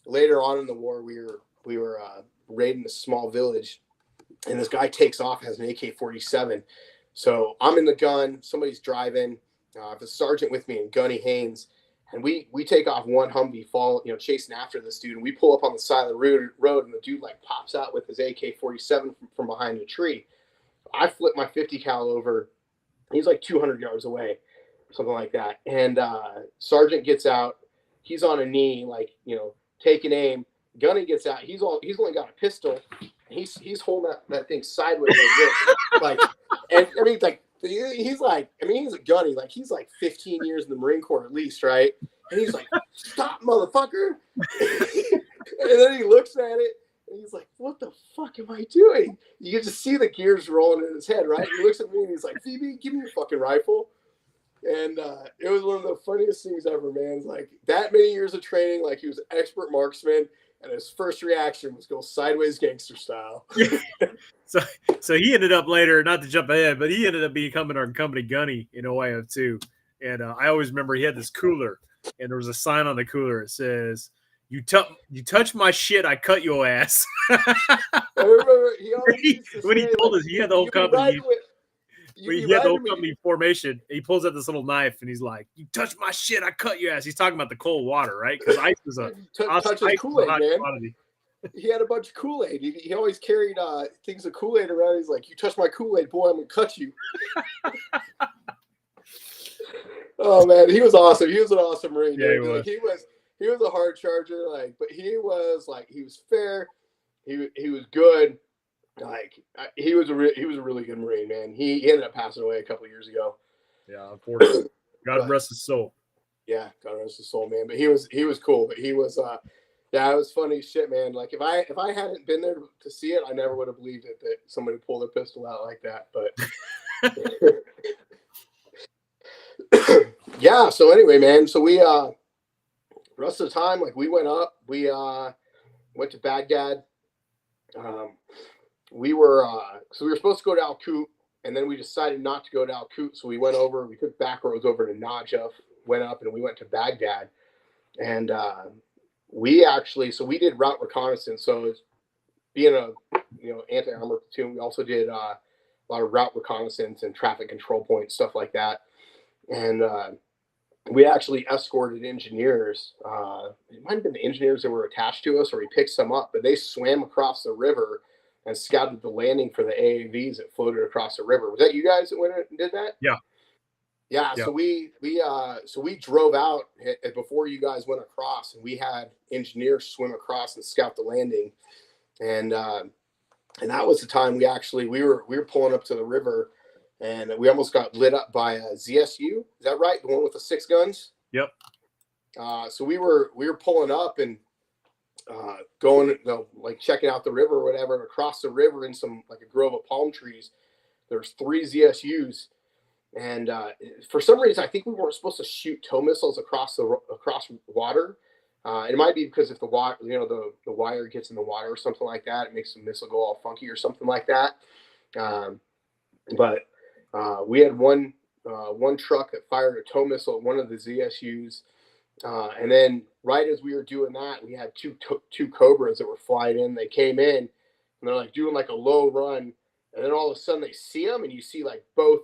later on in the war, we were raiding a small village, and this guy takes off, has an AK-47. So I'm in the gun, somebody's driving, the sergeant with me and Gunny Haynes, and we take off one Humvee, chasing after this dude, and we pull up on the side of the road, and the dude like pops out with his AK-47 from behind a tree. I flip my 50 cal over. He's like 200 yards away, something like that. And sergeant gets out. He's on a knee, like, taking aim. Gunny gets out. He's only got a pistol. He's holding that thing sideways like this. Like, and I mean, like, he's a Gunny. Like, he's like 15 years in the Marine Corps at least, right? And he's like, "Stop, motherfucker!" And then he looks at it, and he's like, "What the fuck am I doing?" You get to see the gears rolling in his head, right? He looks at me, and he's like, "Phoebe, give me your fucking rifle." And it was one of the funniest things ever, man. It's like, that many years of training, like, he was an expert marksman, and his first reaction was go sideways gangster style. So he ended up later, not to jump ahead, but he ended up becoming our company gunny in OIF I II. And I always remember he had this cooler, and there was a sign on the cooler. It says, you touch my shit, I cut your ass. I remember when he told us he had the whole company. He had the whole company formation. He pulls out this little knife, and he's like, "You touch my shit, I cut your ass." He's talking about the cold water, right? Because ice is a Kool-Aid, man. He had a bunch of Kool-Aid. He always carried things of Kool-Aid around. He's like, "You touch my Kool-Aid, boy, I'm gonna cut you." Oh man, he was awesome. He was an awesome Marine. Yeah, dude. He was a hard charger, like, but he was fair. He was good. Like, he was a really good Marine, man. He ended up passing away a couple of years ago. Yeah, unfortunately. God rest his soul. Yeah, God rest his soul, man. But he was cool. But he was it was funny as shit, man. Like, if I hadn't been there to see it, I never would have believed it that somebody pulled their pistol out like that. But yeah. So anyway, man. So we rest of the time, like, we went up. We went to Baghdad. We were supposed to go to Al Qut, and then we decided not to go to Al Qut, so we took back roads over to Najaf, went up, and we went to Baghdad. And we did route reconnaissance. So being a anti-armor platoon, we also did a lot of route reconnaissance and traffic control points, stuff like that. And we actually escorted engineers. It might have been the engineers that were attached to us, or we picked some up, but they swam across the river and scouted the landing for the AAVs that floated across the river. Was that you guys that went and did that? Yeah. So we drove out before you guys went across, and we had engineers swim across and scout the landing. And that was the time we were pulling up to the river, and we almost got lit up by a ZSU. Is that right? The one with the 6 guns? Yep. So we were pulling up and going, like, checking out the river or whatever. And across the river in a grove of palm trees, there's 3 ZSUs. And for some reason, I think we weren't supposed to shoot tow missiles across water. It might be because if the water, the wire gets in the water or something like that, it makes the missile go all funky or something like that. But we had one one truck that fired a tow missile at one of the ZSUs. And then right as we were doing that, we had two Cobras that were flying in. They came in and they're like doing like a low run. And then all of a sudden they see them, and you see like both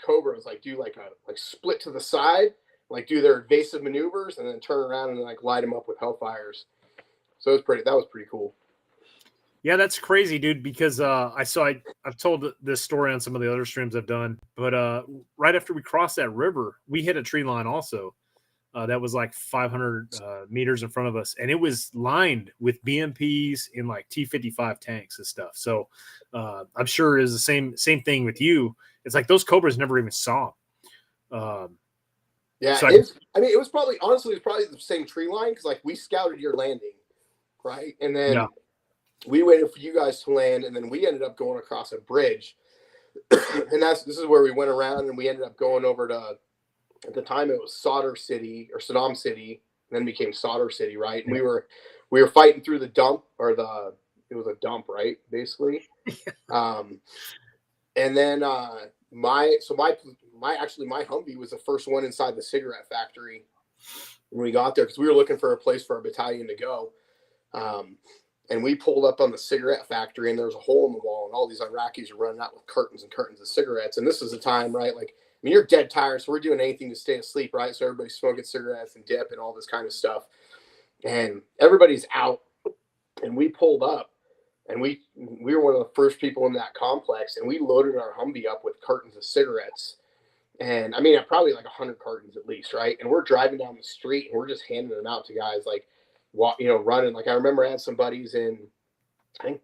Cobras like do like split to the side, like do their evasive maneuvers, and then turn around and like light them up with Hellfires. So that was pretty cool. Yeah, that's crazy, dude, because I've told this story on some of the other streams I've done, but right after we crossed that river, we hit a tree line also. That was like 500 meters in front of us, and it was lined with BMPs and like T-55 tanks and stuff. So I'm sure it is the same thing with you. It's like those Cobras never even saw them. Yeah, so it was probably the same tree line, because like we scouted your landing, right? And then we waited for you guys to land, and then we ended up going across a bridge. And this is where we went around, and we ended up going over to, at the time it was Saddam City, and then became Solder City, right? And we were fighting through the dump, it was a dump, right? Basically. And then my Humvee was the first one inside the cigarette factory when we got there, because we were looking for a place for our battalion to go. And we pulled up on the cigarette factory, and there was a hole in the wall, and all these Iraqis are running out with curtains and curtains of cigarettes. And this is the time, right? Like, I mean, you're dead tired, so we're doing anything to stay asleep, right? So everybody's smoking cigarettes and dip and all this kind of stuff. And everybody's out, and we pulled up, and we were one of the first people in that complex, and we loaded our Humvee up with cartons of cigarettes. And I mean, probably like 100 cartons at least, right? And we're driving down the street, and we're just handing them out to guys like, running. Like, I remember I had some buddies in, I think,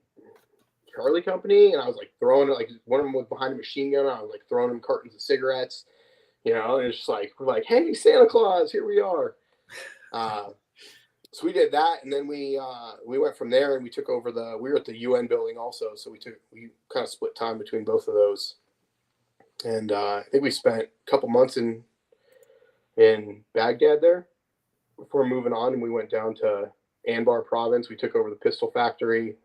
Charlie Company, and I was like throwing it, like one of them was behind a machine gun, and I was like throwing them cartons of cigarettes, and it's just like, we're like, hey, Santa Claus, here we are. So we did that, and then we went from there, and we took over we were at the UN building also, so we kind of split time between both of those. And I think we spent a couple months in Baghdad there before moving on, and we went down to Anbar province. We took over the pistol factory,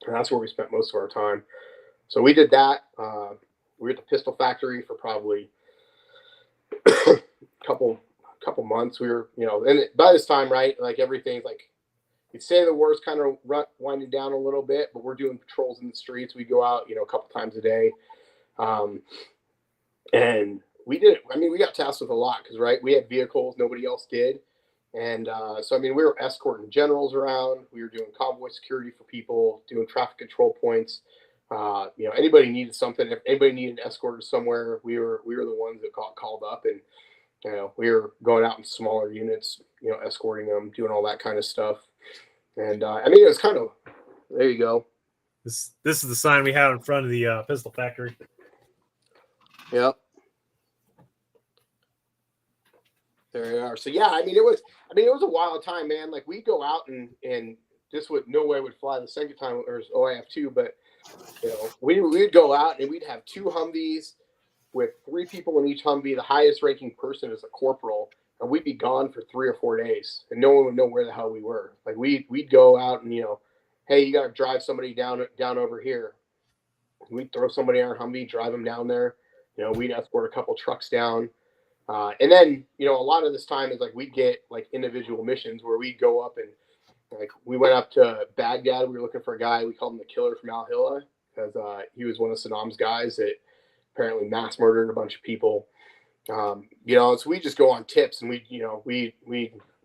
and that's where we spent most of our time. So we did that. We were at the pistol factory for probably a couple months. We were, and by this time, right, like everything's like, you'd say the war's kind of winding down a little bit, but we're doing patrols in the streets. We go out, a couple times a day. And we did, we got tasked with a lot, because, right, we had vehicles nobody else did. And so, we were escorting generals around. We were doing convoy security for people, doing traffic control points. Anybody needed something. If anybody needed escorted somewhere, we were the ones that got called up, and we were going out in smaller units, escorting them, doing all that kind of stuff. And it was kind of, there you go. This is the sign we have in front of the pistol factory. Yep. There you are. So yeah, it was a wild time, man. Like, we'd go out and this would no way would fly the second time there was OIF II, but we'd go out and we'd have two Humvees with 3 people in each Humvee. The highest ranking person is a corporal, and we'd be gone for 3 or 4 days, and no one would know where the hell we were. Like, we'd go out and hey, you got to drive somebody down over here. We'd throw somebody on our Humvee, drive them down there. We'd escort a couple trucks down. And then, a lot of this time is like we'd get like individual missions where we'd go up and like we went up to Baghdad. We were looking for a guy. We called him the Killer from Al Hilla, because he was one of Saddam's guys that apparently mass murdered a bunch of people. So we just go on tips, and we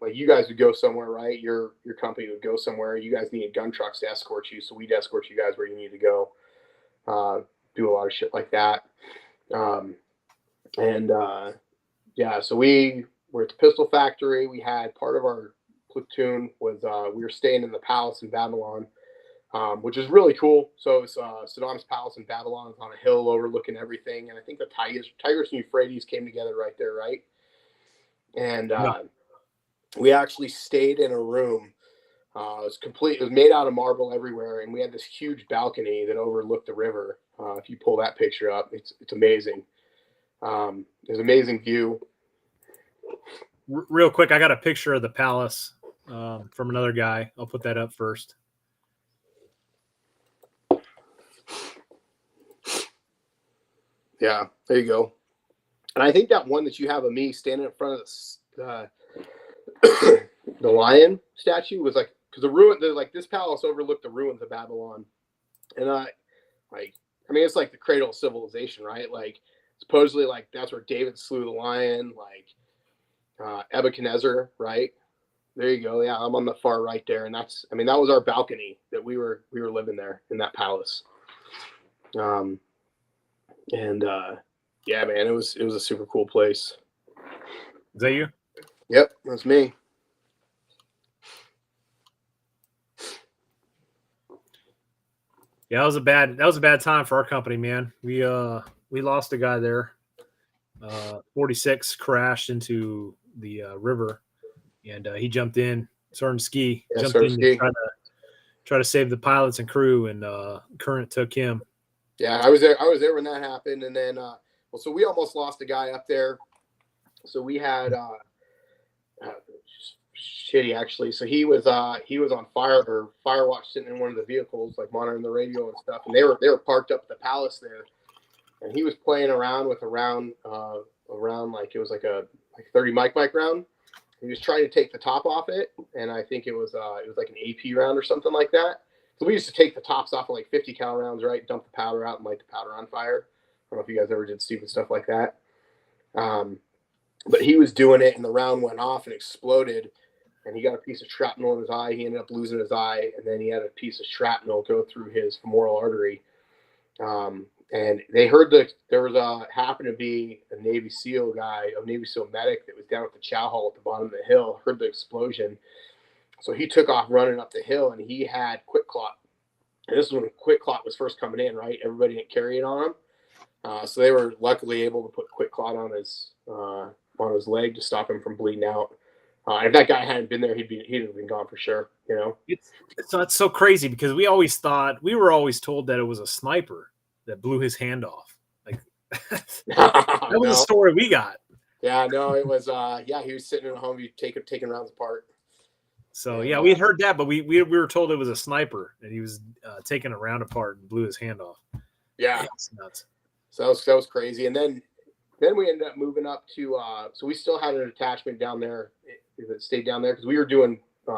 like, you guys would go somewhere, right? Your company would go somewhere. You guys needed gun trucks to escort you, so we'd escort you guys where you need to go. Do a lot of shit like that. So we were at the pistol factory. We had part of our platoon was we were staying in the palace in Babylon, which is really cool. So it's Saddam's palace in Babylon. It's on a hill overlooking everything, and I think the Tigris and Euphrates came together right there, right? And we actually stayed in a room. It was made out of marble everywhere, and we had this huge balcony that overlooked the river. If you pull that picture up, it's amazing. There's an amazing view. Real quick, I got a picture of the palace from another guy. I'll put that up first. Yeah, there you go. And I think that one that you have of me standing in front of the lion statue was like, because this palace overlooked the ruins of Babylon. And it's like the cradle of civilization, right? Like, supposedly, like, that's where David slew the lion, like, Nebuchadnezzar, right? There you go. Yeah, I'm on the far right there. And that was our balcony that we were living there in that palace. Yeah, man, it was a super cool place. Is that you? Yep, that's me. Yeah, that was a bad time for our company, man. We lost a guy there. 46 crashed into the river, and he jumped in, Sergeant Ski, jumped in to try to save the pilots and crew, and current took him. Yeah, I was there when that happened, and then so we almost lost a guy up there. So we had shitty actually. So he was on fire watch, sitting in one of the vehicles, like monitoring the radio and stuff. And they were parked up at the palace there, and he was playing around with a round like it was like a 30 mic round. He was trying to take the top off it, and I think it was like an AP round or something like that. So we used to take the tops off of like 50 cal rounds, right? Dump the powder out and light the powder on fire. I don't know if you guys ever did stupid stuff like that. But he was doing it, and the round went off and exploded, and he got a piece of shrapnel in his eye. He ended up losing his eye, and then he had a piece of shrapnel go through his femoral artery. And they heard that there was happened to be a Navy SEAL guy, a Navy SEAL medic that was down at the chow hall at the bottom of the hill, heard the explosion. So he took off running up the hill, and he had quick clot. And this is when quick clot was first coming in, right? Everybody didn't carry it on him. So they were luckily able to put quick clot on his leg to stop him from bleeding out. And if that guy hadn't been there, he'd have been gone for sure. You know, it's so crazy because we were always told that it was a sniper that blew his hand off. Like that was the story we got. Yeah, no, it was. He was sitting in a Humvee taking rounds apart. So yeah, we had heard that, but we were told it was a sniper and he was taking a round apart and blew his hand off. Yeah, that's nuts. So that was crazy. And then we ended up moving up to. So we still had an attachment down there that stayed down there because we were doing. We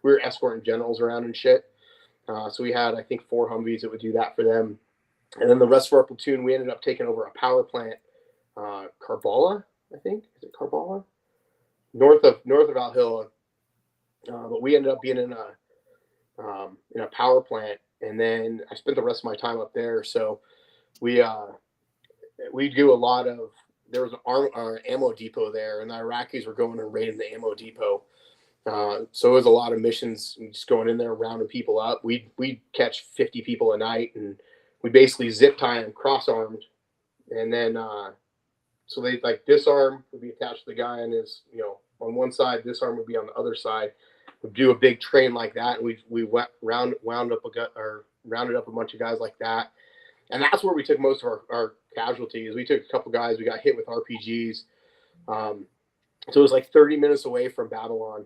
were escorting generals around and shit. So we had, I think, 4 Humvees that would do that for them. And then the rest of our platoon, we ended up taking over a power plant, Karbala, I think. Is it Karbala? North of Valhalla. But we ended up being in a power plant, and then I spent the rest of my time up there. So we do a lot of. There was an ammo depot there, and the Iraqis were going and raiding the ammo depot. So it was a lot of missions, just going in there, rounding people up. We'd catch 50 people a night, and we basically zip tie them cross-armed, and then so they like disarm would be attached to the guy on his, on one side, disarm would be on the other side. We'd do a big train like that, and we rounded up a bunch of guys like that, and that's where we took most of our casualties. We took a couple guys, we got hit with RPGs, so it was like 30 minutes away from Babylon.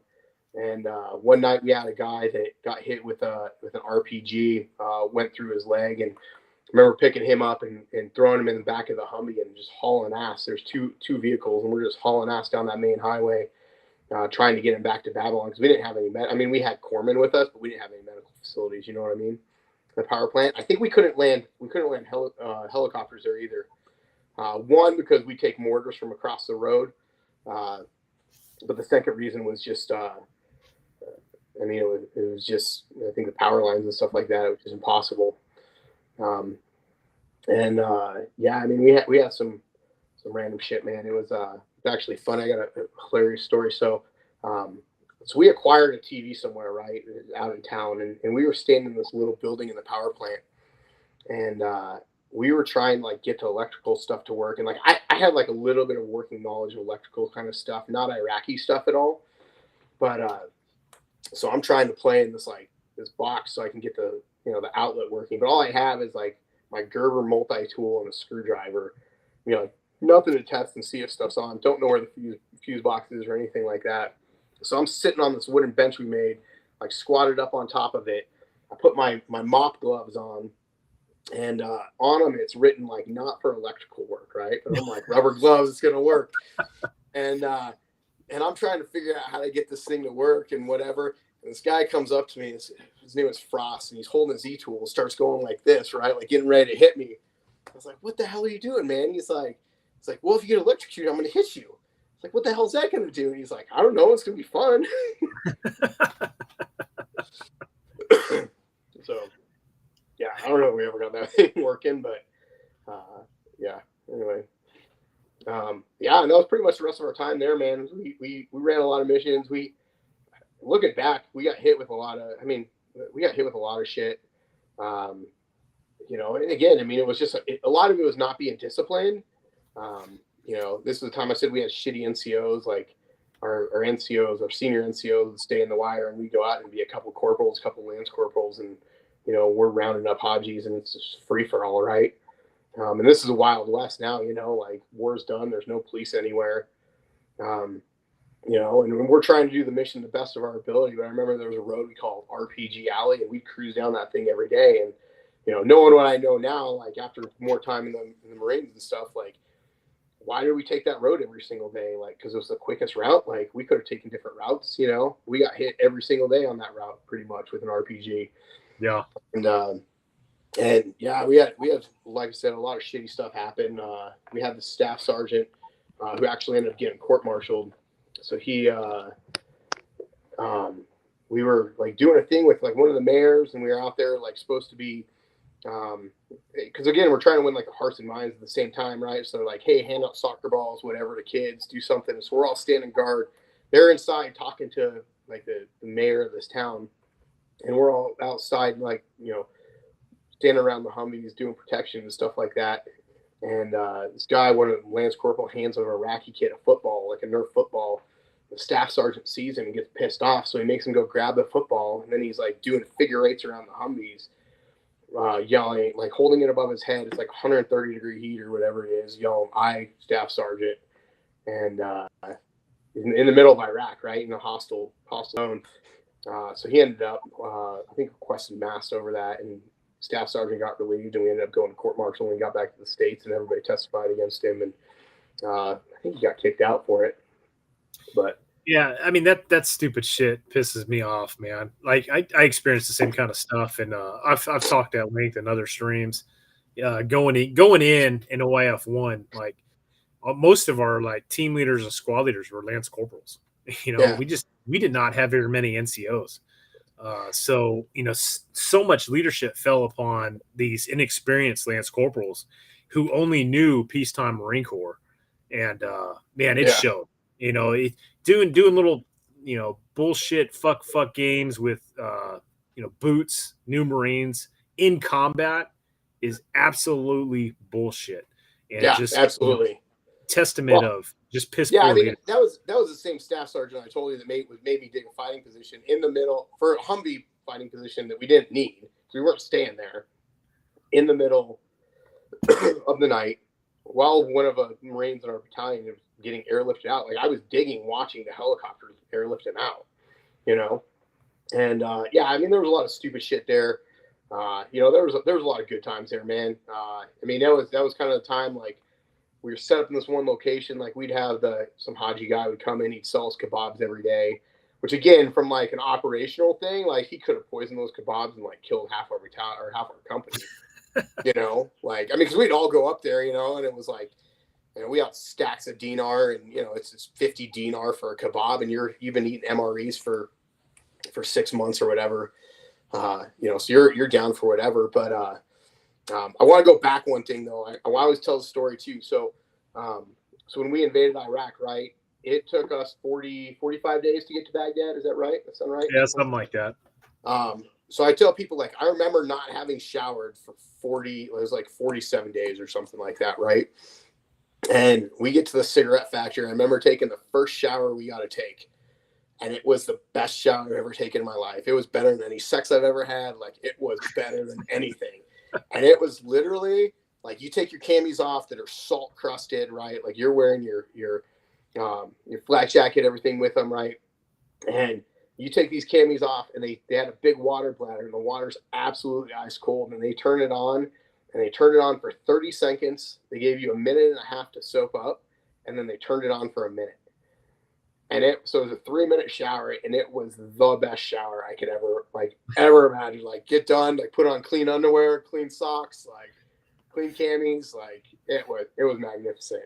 And one night we had a guy that got hit with an RPG, went through his leg, and I remember picking him up and throwing him in the back of the Humvee and just hauling ass. There's two vehicles, and we're just hauling ass down that main highway, trying to get him back to Babylon because we didn't have any we had corpsmen with us, but we didn't have any medical facilities. You know what I mean? The power plant. I think we couldn't land helicopters there either. One, because we take mortars from across the road, but the second reason was just. It was just, I think, the power lines and stuff like that, which is impossible. We had some random shit, man. It was actually fun. I got a hilarious story. So we acquired a TV somewhere, right, out in town, and we were staying in this little building in the power plant, and we were trying to get the electrical stuff to work, and I had a little bit of working knowledge of electrical kind of stuff, not Iraqi stuff at all, but so I'm trying to play in this box so I can get the outlet working. But all I have is my Gerber multi-tool and a screwdriver. Nothing to test and see if stuff's on. Don't know where the fuse box is or anything like that. So I'm sitting on this wooden bench we made, squatted up on top of it. I put my mop gloves on, And on them, it's written like not for electrical work, right? But I'm like, rubber gloves, it's gonna work. And I'm trying to figure out how to get this thing to work and whatever. And this guy comes up to me. His name is Frost, and he's holding his E-tool and starts going like this, right? Like getting ready to hit me. I was like, "What the hell are you doing, man?" He's like, "Well, if you get electrocuted, I'm going to hit you." It's like, "What the hell is that going to do?" And he's like, "I don't know. It's going to be fun." So, yeah, I don't know if we ever got that thing working, but yeah. Anyway. Yeah, and that was pretty much the rest of our time there, man. We ran a lot of missions. Looking back, we got hit with a lot of shit. And again, I mean, it was just a lot of it was not being disciplined. This is the time I said we had shitty NCOs, like our NCOs, our senior NCOs would stay in the wire, and we go out and be a couple corporals, a couple lance corporals, and we're rounding up Hajis, and it's just free for all, right? And this is a Wild West now, like war's done. There's no police anywhere. And we're trying to do the mission the best of our ability. But I remember there was a road we called RPG Alley, and we'd cruise down that thing every day. And, knowing what I know now, like after more time in the Marines and stuff, like, why did we take that road every single day? Like, because it was the quickest route. Like, we could have taken different routes, We got hit every single day on that route pretty much with an RPG. Yeah. And yeah, we had, like I said, a lot of shitty stuff happen. We had the staff sergeant who actually ended up getting court-martialed. So he, we were like doing a thing with like one of the mayors, and we were out there like supposed to be, because again, we're trying to win like the hearts and minds at the same time, right? So like, hey, hand out soccer balls, whatever, to kids, do something. So we're all standing guard. They're inside talking to like the mayor of this town, and we're all outside, like, standing around the Humvees doing protection and stuff like that. And this guy, one of the Lance Corporal, hands over a Iraqi kid a football, like a Nerf football. The staff sergeant sees him and gets pissed off, so he makes him go grab the football, and then he's like doing figure eights around the Humvees, yelling, like holding it above his head. It's like 130-degree heat or whatever it is, yelling, "I, staff sergeant," and in the middle of Iraq, right, in a hostile zone. So he ended up, I think, requesting mass over that, and staff sergeant got relieved, and we ended up going to court-martial when we got back to the States, and everybody testified against him, and I think he got kicked out for it. But yeah, I mean, that stupid shit pisses me off, man. Like I experienced the same kind of stuff, and I've talked at length in other streams. Going in OIF I, like most of our like team leaders and squad leaders were lance corporals. Yeah. We did not have very many NCOs. So so much leadership fell upon these inexperienced lance corporals who only knew peacetime Marine Corps, and man, it showed. Doing little bullshit fuck games with boots, new Marines in combat is absolutely bullshit. And yeah, just absolutely. Testament of just piss Yeah, poor I mean, leadership. that was the same staff sergeant I told you that made me dig a fighting position in the middle for a Humvee fighting position that we didn't need. We weren't staying there in the middle of the night while one of the Marines in our battalion was getting airlifted out. Like, I was digging, watching the helicopters airlift him out, And yeah, I mean, there was a lot of stupid shit there. There was a lot of good times there, man. I mean, that was kind of the time, like, we were set up in this one location. Like, we'd have some Haji guy would come in, he'd sell us kebabs every day, which again, from like an operational thing, like he could have poisoned those kebabs and like killed half our battalion or half our company. Like, I mean, because we'd all go up there, and it was like, we got stacks of dinar, and it's 50 dinar for a kebab, and you've been eating MREs for 6 months or whatever, so you're down for whatever. But I want to go back one thing though. I always tell the story too. So when we invaded Iraq, right, it took us 45 days to get to Baghdad. Is that right? That sound right? Yeah, something like that. So I tell people, like, I remember not having showered for 47 days or something like that, right? And we get to the cigarette factory. I remember taking the first shower we got to take, and it was the best shower I've ever taken in my life. It was better than any sex I've ever had. Like, it was better than anything. And it was literally like, you take your camis off that are salt crusted, right? Like, you're wearing your flak jacket, everything with them, right? And you take these camis off, and they had a big water bladder, and the water's absolutely ice cold, and they turn it on, and they turned it on for 30 seconds. They gave you a minute and a half to soap up, and then they turned it on for a minute. And so it was a 3-minute shower, and it was the best shower I could ever imagine. Like, get done, like put on clean underwear, clean socks, like clean camis. Like, it was magnificent.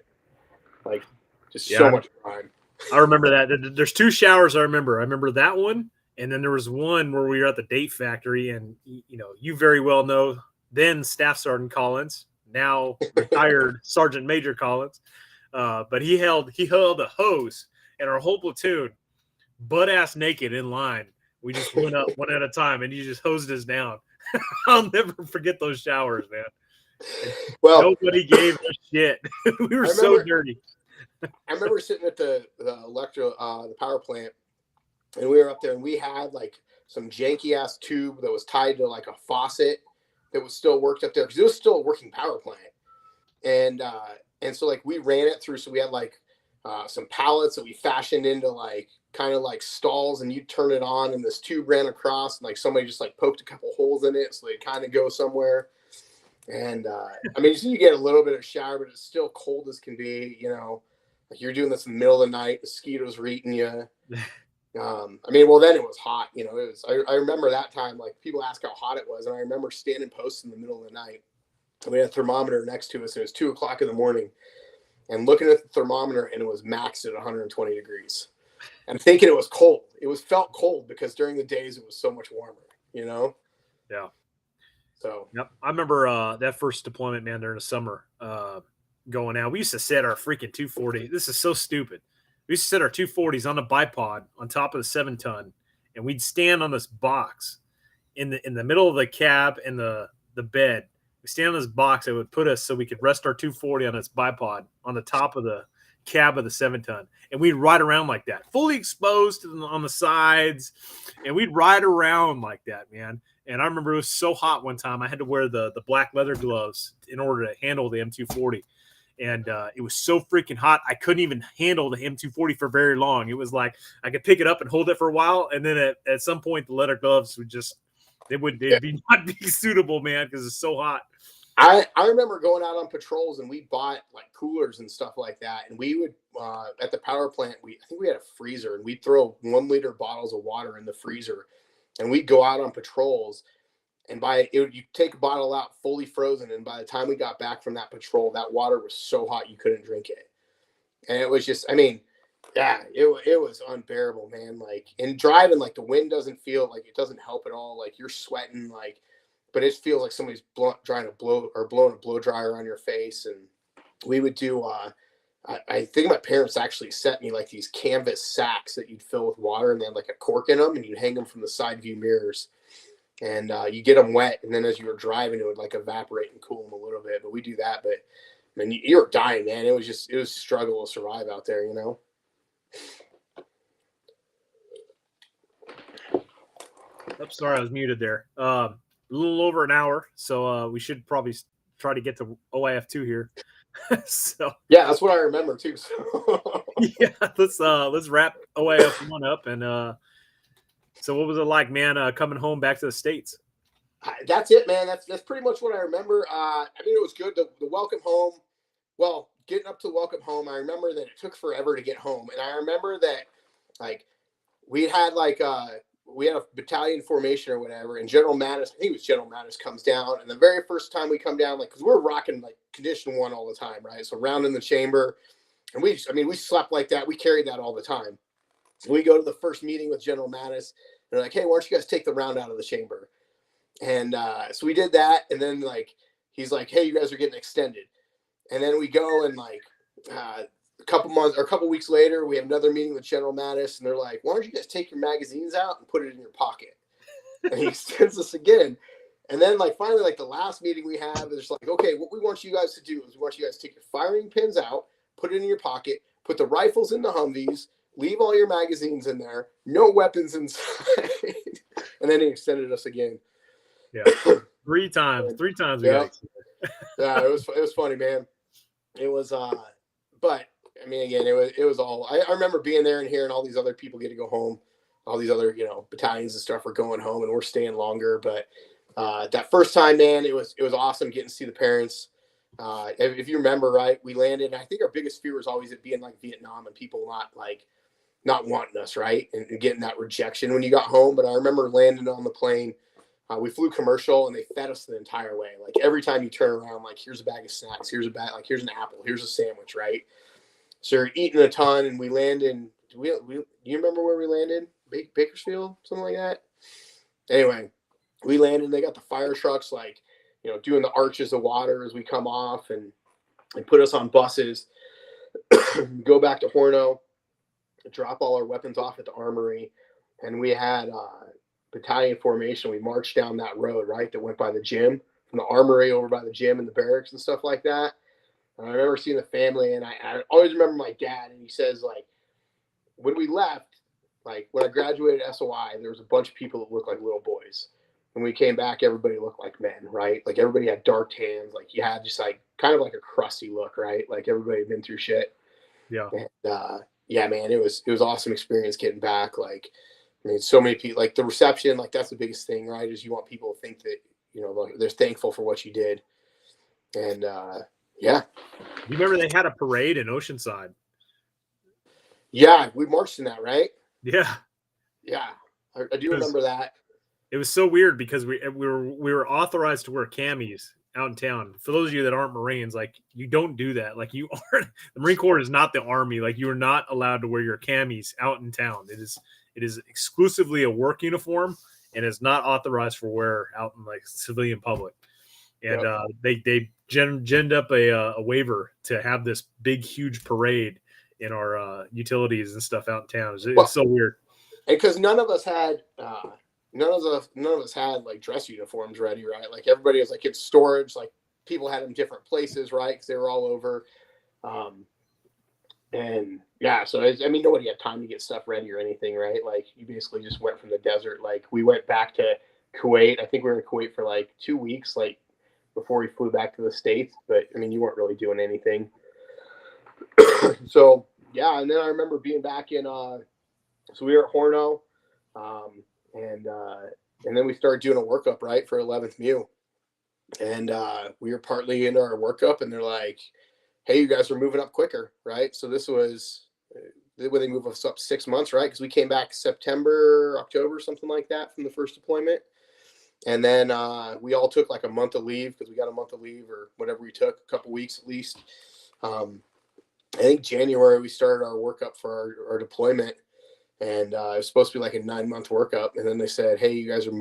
Like, just so much fun. I remember that. There's 2 showers I remember. I remember that one, and then there was one where we were at the date factory, and you very well know then Staff Sergeant Collins, now retired Sergeant Major Collins, but he held a hose, and our whole platoon, butt ass naked in line. We just went up one at a time, and he just hosed us down. I'll never forget those showers, man. Well, nobody gave a shit. We were so dirty. I remember sitting at the power plant, and we were up there, and we had like some janky ass tube that was tied to like a faucet that was still worked up there because it was still a working power plant, and so like we ran it through. So we had like some pallets that we fashioned into like kind of like stalls, and you turn it on, and this tube ran across, and like somebody just like poked a couple holes in it so they kind of go somewhere. And I mean, so you get a little bit of shower, but it's still cold as can be, Like you're doing this in the middle of the night, mosquitoes are eating you. I mean, well, then it was hot, It was. I remember that time, like people ask how hot it was, and I remember standing post in the middle of the night. And we had a thermometer next to us, and it was 2:00 in the morning, and looking at the thermometer, and it was maxed at 120 degrees. And thinking it was cold. It felt cold because during the days it was so much warmer, Yeah. So yep. I remember that first deployment, man, during the summer. Going out, we used to set our freaking 240. This is so stupid. We used to set our 240s on the bipod on top of the 7-ton, and we'd stand on this box in the middle of the cab and the bed. We stand on this box that would put us so we could rest our 240 on its bipod on the top of the cab of the 7-ton, and we'd ride around like that, fully exposed on the sides, and we'd ride around like that, man. And I remember it was so hot one time I had to wear the black leather gloves in order to handle the M240. And it was so freaking hot, I couldn't even handle the M240 for very long. It was like I could pick it up and hold it for a while, and then at some point the leather gloves would not be suitable, man, because it's so hot. I remember going out on patrols, and we bought like coolers and stuff like that, and we would at the power plant, I think we had a freezer, and we'd throw 1-liter bottles of water in the freezer, and we'd go out on patrols. And you take a bottle out fully frozen, and by the time we got back from that patrol, that water was so hot you couldn't drink it. And it was just, I mean, yeah, it was unbearable, man. Like, in driving, like the wind doesn't feel like it doesn't help at all. Like you're sweating, like, but it feels like somebody's blowing a blow dryer on your face. And we would do. I think my parents actually sent me like these canvas sacks that you'd fill with water, and they had like a cork in them, and you'd hang them from the side view mirrors. And you get them wet, and then as you were driving, it would like evaporate and cool them a little bit. But we do that. But I mean, you were dying, man. It was a struggle to survive out there, Oops, sorry, I was muted there. A little over an hour, so we should probably try to get to OIF II here. So yeah, that's what I remember too. So. Yeah, let's wrap OIF I up and. So what was it like, man, coming home back to the States? That's it, man. That's pretty much what I remember. I mean, it was good. The welcome home. Well, getting up to welcome home, I remember that it took forever to get home. And I remember that, like, we had a battalion formation or whatever, and General Mattis, I think it was General Mattis, comes down. And the very first time we come down, like, because we're rocking, like, condition 1 all the time, right? So round in the chamber. And we slept like that. We carried that all the time. So we go to the first meeting with General Mattis. They're like, hey, why don't you guys take the round out of the chamber? And so we did that. And then like, he's like, hey, you guys are getting extended. And then we go and like a couple weeks later, we have another meeting with General Mattis. And they're like, why don't you guys take your magazines out and put it in your pocket? And he extends us again. And then like finally, like the last meeting we have is like, okay, what we want you guys to do is we want you guys to take your firing pins out, put it in your pocket, put the rifles in the Humvees, leave all your magazines in there, no weapons inside. And then he extended us again. Yeah. Three times we got extended. Yeah, it was funny, man. It was but I mean, again, it was all I remember being there and hearing all these other people get to go home. All these other, battalions and stuff are going home, and we're staying longer. But that first time, man, it was awesome getting to see the parents. If you remember, right, we landed, and I think our biggest fear was always it being like Vietnam and people not wanting us, right, and getting that rejection when you got home. But I remember landing on the plane. We flew commercial, and they fed us the entire way. Like every time you turn around, like here's a bag of snacks, here's an apple, here's a sandwich, right? So you're eating a ton, and we landed in. Do you remember where we landed? Bakersfield, something like that. Anyway, we landed. And they got the fire trucks, like doing the arches of water as we come off, and they put us on buses. Go back to Horno, drop all our weapons off at the armory, and we had battalion formation. We marched down that road, right, that went by the gym, from the armory over by the gym and the barracks and stuff like that. And I remember seeing the family, and I always remember my dad, and he says, like, when we left, like when I graduated SOI, there was a bunch of people that looked like little boys. When we came back, everybody looked like men, right? Like everybody had dark tans, like you had just like kind of like a crusty look, right? Like everybody had been through shit. Yeah. And yeah, man, it was awesome experience getting back. Like, I mean, so many people, like the reception, like that's the biggest thing, right? Is you want people to think that, like, they're thankful for what you did. And yeah. You remember they had a parade in Oceanside? Yeah, we marched in that, right? Yeah. Yeah. I do remember that. It was so weird because we were authorized to wear camis out in town. For those of you that aren't Marines, like you don't do that. Like you aren't. The Marine Corps is not the Army. Like you are not allowed to wear your camis out in town. It is exclusively a work uniform and is not authorized for wear out in like civilian public. And they ginned up a waiver to have this big huge parade in our utilities and stuff out in town. It's so weird. Because none of us had. None of us had like dress uniforms ready, right? Like everybody was like in storage, like people had them different places, right? Because they were all over. And yeah, so I mean, nobody had time to get stuff ready or anything, right? Like you basically just went from the desert. Like we went back to Kuwait. I think we were in Kuwait for like 2 weeks, like before we flew back to the States. But I mean, you weren't really doing anything. So yeah, and then I remember being back in. So we were at Horno. And then we started doing a workup, right, for 11th MEU. And we were partly into our workup, and they're like, hey, you guys are moving up quicker, right? So this was when they move us up 6 months, right? Because we came back September, October, something like that from the first deployment. And then we all took like a month of leave because we got a month of leave or whatever we took, a couple weeks at least. I think January we started our workup for our deployment. And it was supposed to be like a 9-month workup. And then they said, hey, you guys are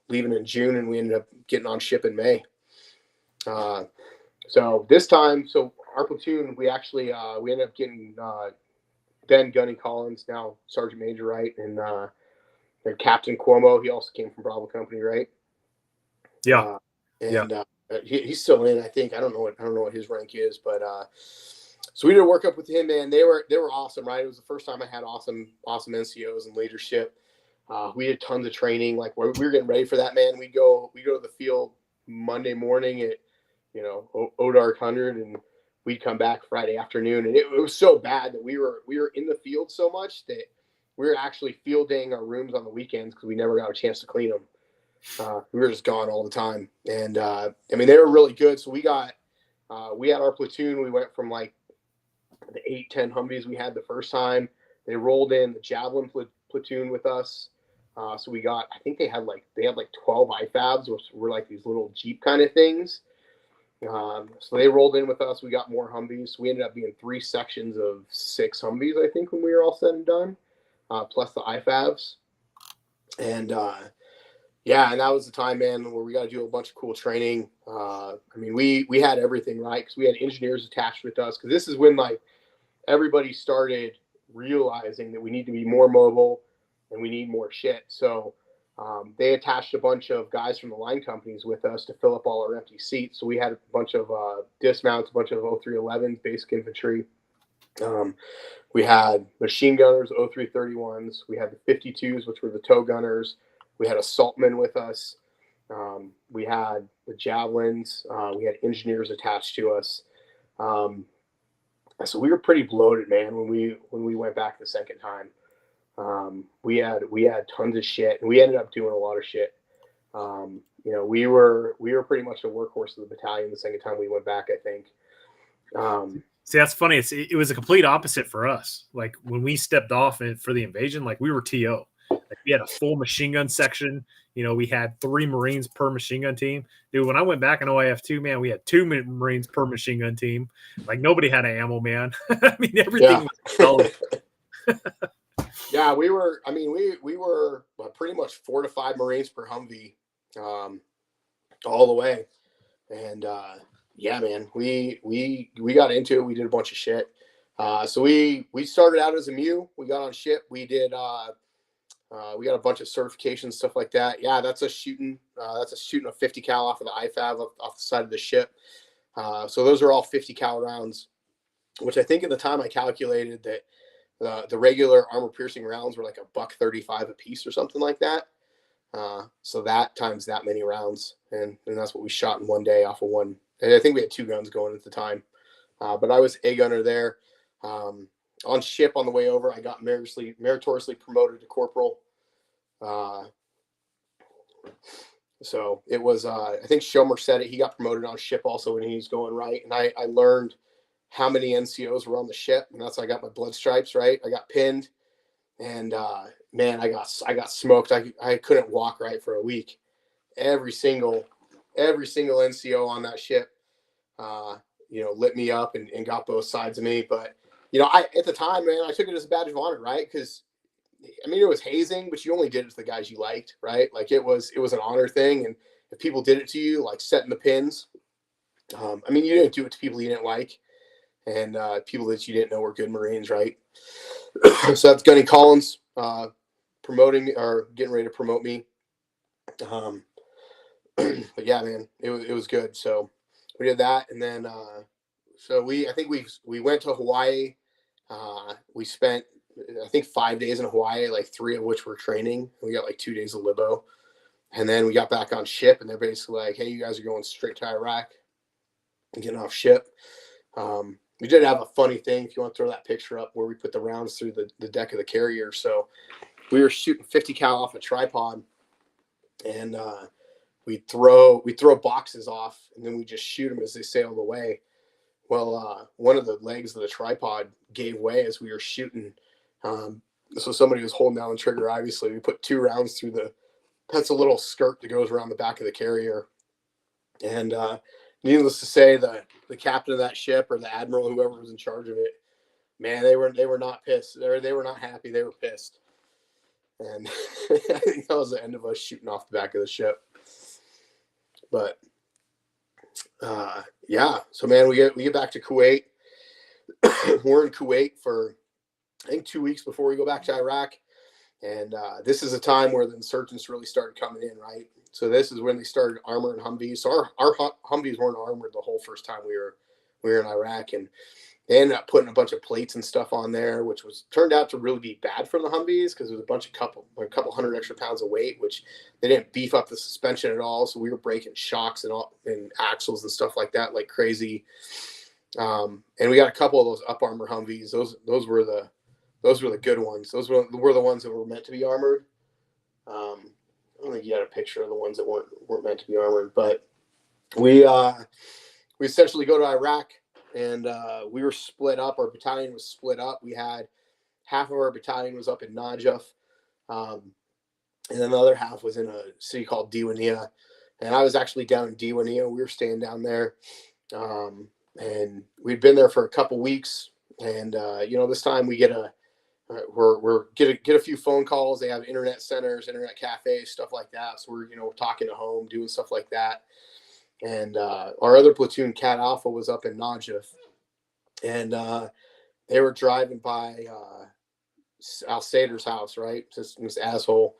leaving in June. And we ended up getting on ship in May. So this time, our platoon, we actually, we ended up getting then Gunny Collins, now Sergeant Major, right? And Captain Cuomo, he also came from Bravo Company, right? Yeah. He's still in, I think. I don't know what his rank is, but so we did a workup with him, man. They were awesome, right? It was the first time I had awesome NCOs and leadership. We had tons of training. Like we were getting ready for that, man. We go to the field Monday morning at ODARC 100, and we'd come back Friday afternoon. And it was so bad that we were in the field so much that we were actually field daying our rooms on the weekends because we never got a chance to clean them. We were just gone all the time. And I mean, they were really good. So we had our platoon. We went from like the 8-10 Humvees we had the first time. They rolled in the Javelin platoon with us. So we got, I think they had like 12 IFABs, which were like these little Jeep kind of things. So they rolled in with us. We got more Humvees. So we ended up being 3 sections of 6 Humvees, I think, when we were all said and done, plus the IFABs. And yeah, and that was the time, man, where we got to do a bunch of cool training. I mean, we had everything, right? Because we had engineers attached with us. Because this is when like everybody started realizing that we need to be more mobile and we need more shit. So they attached a bunch of guys from the line companies with us to fill up all our empty seats. So we had a bunch of dismounts, a bunch of 0311s, basic infantry. We had machine gunners, 0331s. We had the 52s, which were the tow gunners. We had assaultmen with us. We had the javelins. We had engineers attached to us. So we were pretty bloated, man, when we went back the second time. We had tons of shit, and we ended up doing a lot of shit. you know, we were pretty much the workhorse of the battalion the second time we went back, I think. See, that's funny. It was a complete opposite for us. Like when we stepped off for the invasion, like we were TO. Like we had a full machine gun section. You know, we had 3 Marines per machine gun team. Dude, when I went back in OIF II, man, we had 2 Marines per machine gun team. Like nobody had ammo, man. I mean, everything was solid. Yeah, we were pretty much 4 to 5 Marines per Humvee, all the way. And yeah, man, we got into it. We did a bunch of shit. So we started out as a MEU. We got on ship. We did we got a bunch of certifications, stuff like that. Yeah, that's a shooting a 50 cal off of the IFAV off the side of the ship. So those are all 50 cal rounds, which I think at the time I calculated that the regular armor piercing rounds were like $1.35 a piece or something like that. So that times that many rounds, and that's what we shot in one day off of one. And I think we had 2 guns going at the time, but I was a gunner there. On ship on the way over, I got meritoriously promoted to corporal. So it was, I think Shomer said it. He got promoted on ship also when he was going right, and I learned how many NCOs were on the ship, and that's how I got my blood stripes. Right, I got pinned, and man, I got smoked. I couldn't walk right for a week. Every single NCO on that ship, you know, lit me up and got both sides of me. But you know, at the time, man, I took it as a badge of honor, right? Because I mean, it was hazing, but you only did it to the guys you liked, right? Like it was an honor thing, and if people did it to you, like setting the pins, I mean, you didn't do it to people you didn't like, and people that you didn't know were good Marines, right? So that's Gunny Collins promoting me, or getting ready to promote me. But yeah, man, it was good. So we did that, and then so I think we went to Hawaii. We spent, I think, 5 days in Hawaii, like 3 of which were training. We got like 2 days of libo, and then we got back on ship, and they're basically like, "Hey, you guys are going straight to Iraq and getting off ship." We did have a funny thing, if you want to throw that picture up, where we put the rounds through the deck of the carrier. So we were shooting 50 cal off a tripod, and we throw boxes off, and then we just shoot them as they sailed away. Well, one of the legs of the tripod gave way as we were shooting. So somebody was holding down the trigger. Obviously, we put 2 rounds through that's a little skirt that goes around the back of the carrier. And needless to say, the captain of that ship, or the admiral, whoever was in charge of it, man, they were not pissed. They were not happy. They were pissed. And I think that was the end of us shooting off the back of the ship. But yeah, so man, we get back to Kuwait. We're in Kuwait for, I think, 2 weeks before we go back to Iraq. And this is a time where the insurgents really started coming in, right? So this is when they started armoring Humvees. So our Humvees weren't armored the whole first time we were in Iraq, and they ended up putting a bunch of plates and stuff on there, which turned out to really be bad for the Humvees, because there was a couple hundred extra pounds of weight, which they didn't beef up the suspension at all. So we were breaking shocks and axles and stuff like that like crazy. And we got a couple of those up armor Humvees. Those were the good ones. Those were the ones that were meant to be armored. I don't think you had a picture of the ones that weren't meant to be armored, but we essentially go to Iraq, and we were split up. Our battalion was split up. We had half of our battalion was up in Najaf, and then the other half was in a city called Diwania. And I was actually down in Diwania. We were staying down there, and we'd been there for a couple weeks. And you know, this time we get get a few phone calls. They have internet centers, internet cafes, stuff like that. So we're talking to home, doing stuff like that. And our other platoon, Cat Alpha, was up in Najaf, and they were driving by Al Sader's house, right? Just this asshole.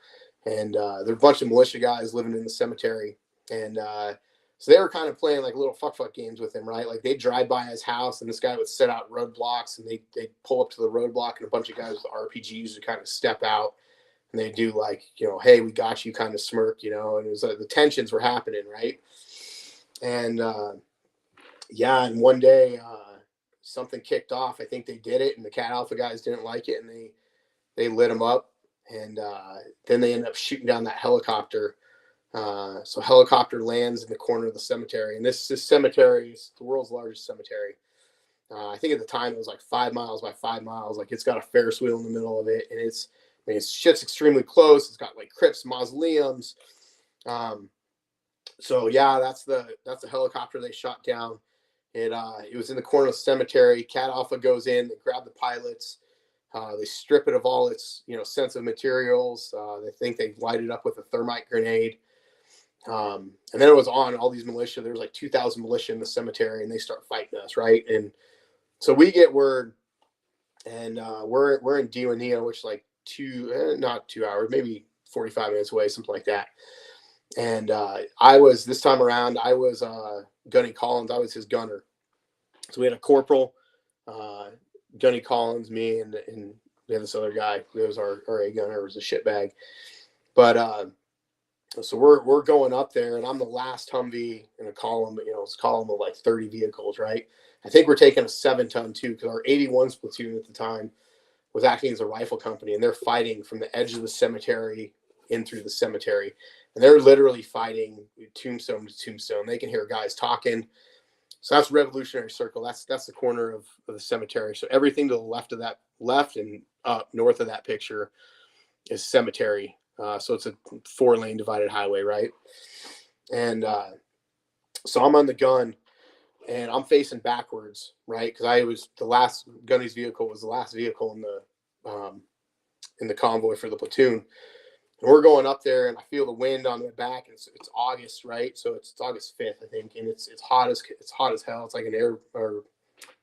And there are a bunch of militia guys living in the cemetery, and so they were kind of playing like little fuck games with him, right? Like they'd drive by his house, and this guy would set out roadblocks, and they'd pull up to the roadblock, and a bunch of guys with RPGs would kind of step out, and they'd do like, "Hey, we got you," kind of smirk, and it was like the tensions were happening, right? And yeah, and one day something kicked off. I think they did it, and the Cat Alpha guys didn't like it, and they lit them up, and then they ended up shooting down that helicopter So helicopter lands in the corner of the cemetery, and this cemetery is the world's largest cemetery. I think at the time it was like 5 miles by 5 miles. Like it's got a Ferris wheel in the middle of it, and it's shit's extremely close. It's got like crypts, mausoleums. So yeah, that's the helicopter they shot down. It was in the corner of the cemetery. Cat Alpha goes in, they grab the pilots, they strip it of all its sensitive materials. They think they light it up with a thermite grenade. And then it was on all these militia. There was like 2,000 militia in the cemetery, and they start fighting us, right? And so we get word, and we're in Dioneo, which is like not 2 hours, maybe 45 minutes away, something like that. And this time around, I was Gunny Collins. I was his gunner. So we had a corporal, Gunny Collins, me, and we had this other guy who was our A gunner. It was a shitbag. But so we're going up there, and I'm the last Humvee in a column. It's a column of like 30 vehicles, right? I think we're taking a 7-ton too, because our 81 platoon at the time was acting as a rifle company, and they're fighting from the edge of the cemetery in through the cemetery, and they're literally fighting tombstone to tombstone. They can hear guys talking. So that's Revolutionary Circle. That's the corner of the cemetery. So everything to the left and up north of that picture is cemetery. So it's a 4-lane divided highway, right? And so I'm on the gun, and I'm facing backwards, right? Because I was the last. Gunny's vehicle was the last vehicle in the convoy for the platoon. And we're going up there, and I feel the wind on my back. And it's August, right? So it's August 5th, I think, and it's hot as hell. It's like an air or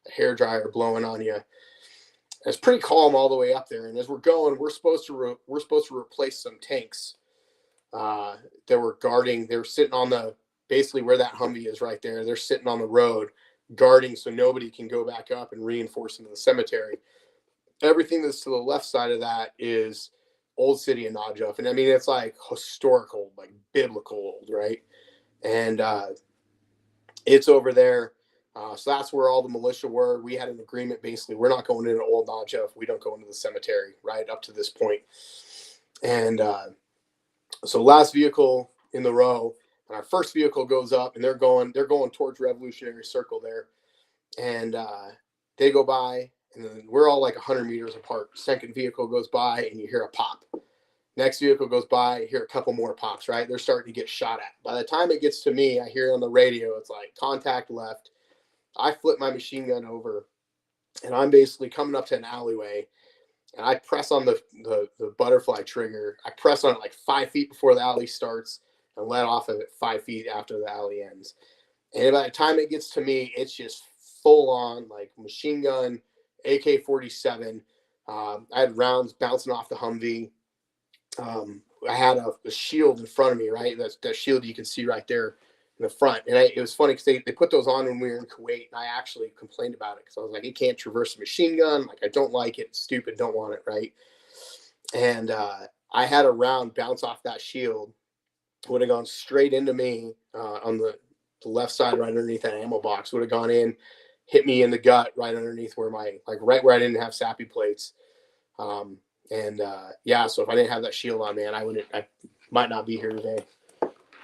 a hair dryer blowing on you. It's pretty calm all the way up there. And as we're going, we're supposed to replace some tanks that were guarding. They were sitting on basically where that Humvee is right there. They're sitting on the road guarding so nobody can go back up and reinforce into the cemetery. Everything that's to the left side of that is Old City and Najaf. And I mean, it's like historical, like biblical old, right? And it's over there. So that's where all the militia were. We had an agreement, basically, we're not going into Old Najaf. We don't go into the cemetery, right, up to this point. And so last vehicle in the row, and our first vehicle goes up, and they're going towards Revolutionary Circle there. And they go by, and then we're all like 100 meters apart. Second vehicle goes by, and you hear a pop. Next vehicle goes by, you hear a couple more pops, right? They're starting to get shot at. By the time it gets to me, I hear on the radio, it's like contact left. I flip my machine gun over, and I'm basically coming up to an alleyway, and I press on the butterfly trigger. I press on it like 5 feet before the alley starts and let off of it 5 feet after the alley ends. And by the time it gets to me, it's just full on like machine gun, AK-47. I had rounds bouncing off the Humvee. I had a shield in front of me, right? That shield you can see right there in the front. And it was funny because they put those on when we were in Kuwait, and I actually complained about it because I was like, it can't traverse a machine gun. Like, I don't like it. It's stupid. Don't want it, right? And I had a round bounce off that shield. Would have gone straight into me on the left side, right underneath that ammo box. Would have gone in, hit me in the gut right underneath where right where I didn't have sappy plates. Yeah, so if I didn't have that shield on, man, I might not be here today.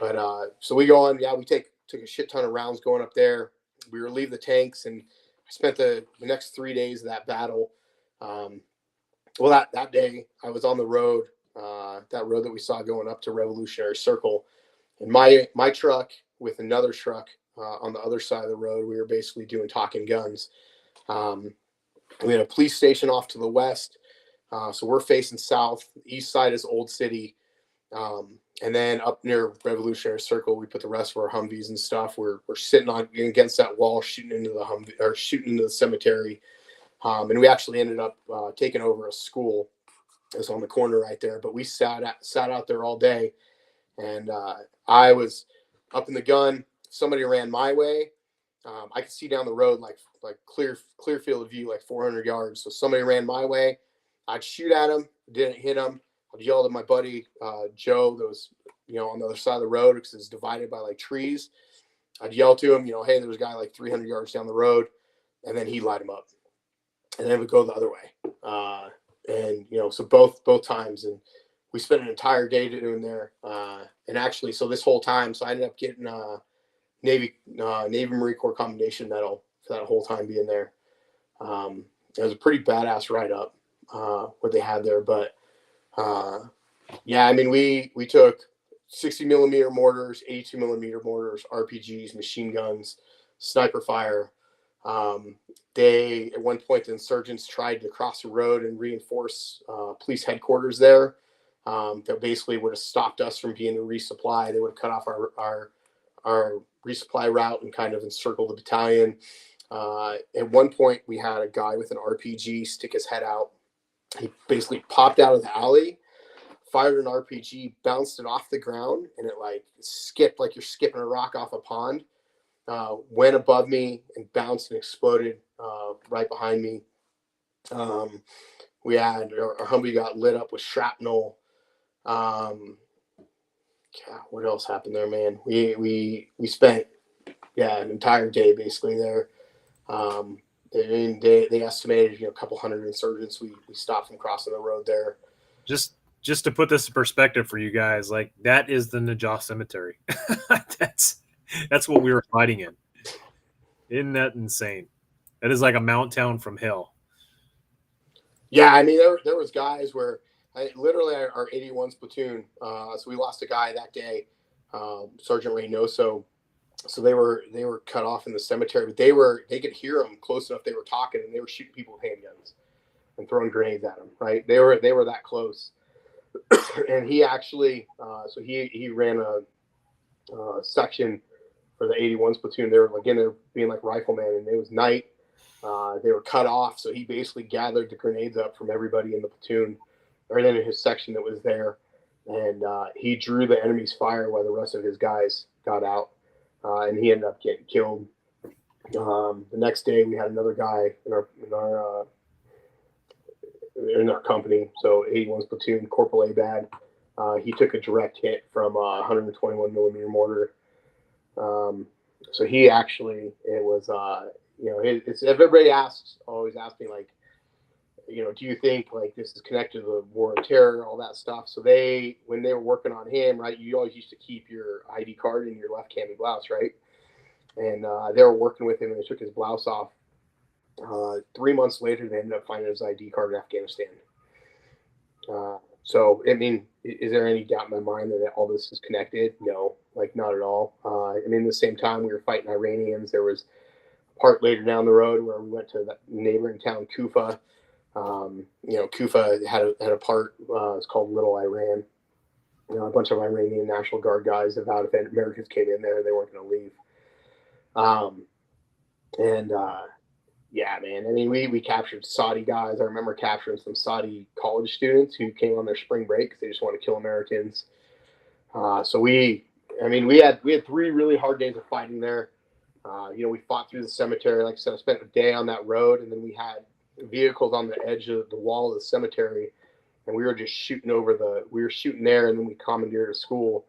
But so we go on. Yeah, we took a shit ton of rounds going up there. We relieved the tanks, and I spent the next 3 days of that battle. Well, that day I was on the road, that road that we saw going up to Revolutionary Circle, and my truck with another truck on the other side of the road. We were basically doing talking guns. We had a police station off to the west. So we're facing south. The east side is Old City. And then up near Revolutionary Circle, we put the rest of our Humvees and stuff. We're sitting against that wall, shooting into the Humvee, or shooting into the cemetery. And we actually ended up taking over a school. It's on the corner right there. But we sat out there all day. And I was up in the gun. Somebody ran my way. I could see down the road like clear field of view, like 400 yards. So somebody ran my way. I'd shoot at him, didn't hit him. I'd yell at my buddy Joe that was, on the other side of the road because it's divided by like trees. I'd yell to him, hey, there was a guy like 300 yards down the road, and then he'd light him up, and then it would go the other way. So both times, and we spent an entire day doing there. And actually, so this whole time, so I ended up getting Navy Marine Corps Commendation Medal for that whole time being there. It was a pretty badass write up what they had there, but yeah, I mean, we took 60 millimeter mortars, 82 millimeter mortars, RPGs, machine guns, sniper fire. They, at one point, the insurgents tried to cross the road and reinforce police headquarters there. That basically would have stopped us from being able to resupply. They would have cut off our resupply route and kind of encircled the battalion. At one point, we had a guy with an RPG stick his head out. He basically popped out of the alley, fired an RPG, bounced it off the ground, and it like skipped like you're skipping a rock off a pond. Went above me and bounced and exploded right behind me. We had our Humvee got lit up with shrapnel. What else happened there, man? We spent an entire day basically there. They estimated a couple hundred insurgents we stopped from crossing the road there. Just to put this in perspective for you guys, like that is the Najah Cemetery. That's what we were fighting in. Isn't that insane? That is like a mount town from hell. Yeah, I mean there was guys where literally our 81's platoon. So we lost a guy that day, Sergeant Reynoso. So they were cut off in the cemetery, but they could hear them close enough. They were talking and they were shooting people with handguns and throwing grenades at them. Right? They were that close. And he actually, so he ran a section for the 81's platoon. They were being like riflemen, and it was night. They were cut off, so he basically gathered the grenades up from everybody in the platoon, or in his section that was there, and he drew the enemy's fire while the rest of his guys got out, and he ended up getting killed. The next day, we had another guy in our company, so 81's platoon, Corporal Abad. He took a direct hit from a 121 millimeter mortar. So he actually, it was, it's everybody always asks me like, do you think like this is connected to the war on terror, all that stuff? So when they were working on him, right, you always used to keep your ID card in your left cami blouse, right? And they were working with him and they took his blouse off. 3 months later, they ended up finding his ID card in Afghanistan. So, I mean, is there any doubt in my mind that all this is connected? No, like not at all. I mean, at the same time, we were fighting Iranians. There was a part later down the road where we went to the neighboring town, Kufa. Kufa had a part, it's called Little Iran. A bunch of Iranian National Guard guys about if Americans came in there, they weren't going to leave. Yeah, man. I mean, we captured Saudi guys. I remember capturing some Saudi college students who came on their spring break because they just want to kill Americans. So we had 3 really hard days of fighting there. We fought through the cemetery. Like I said, I spent a day on that road, and then we had vehicles on the edge of the wall of the cemetery, and we were just shooting there, and then we commandeered a school,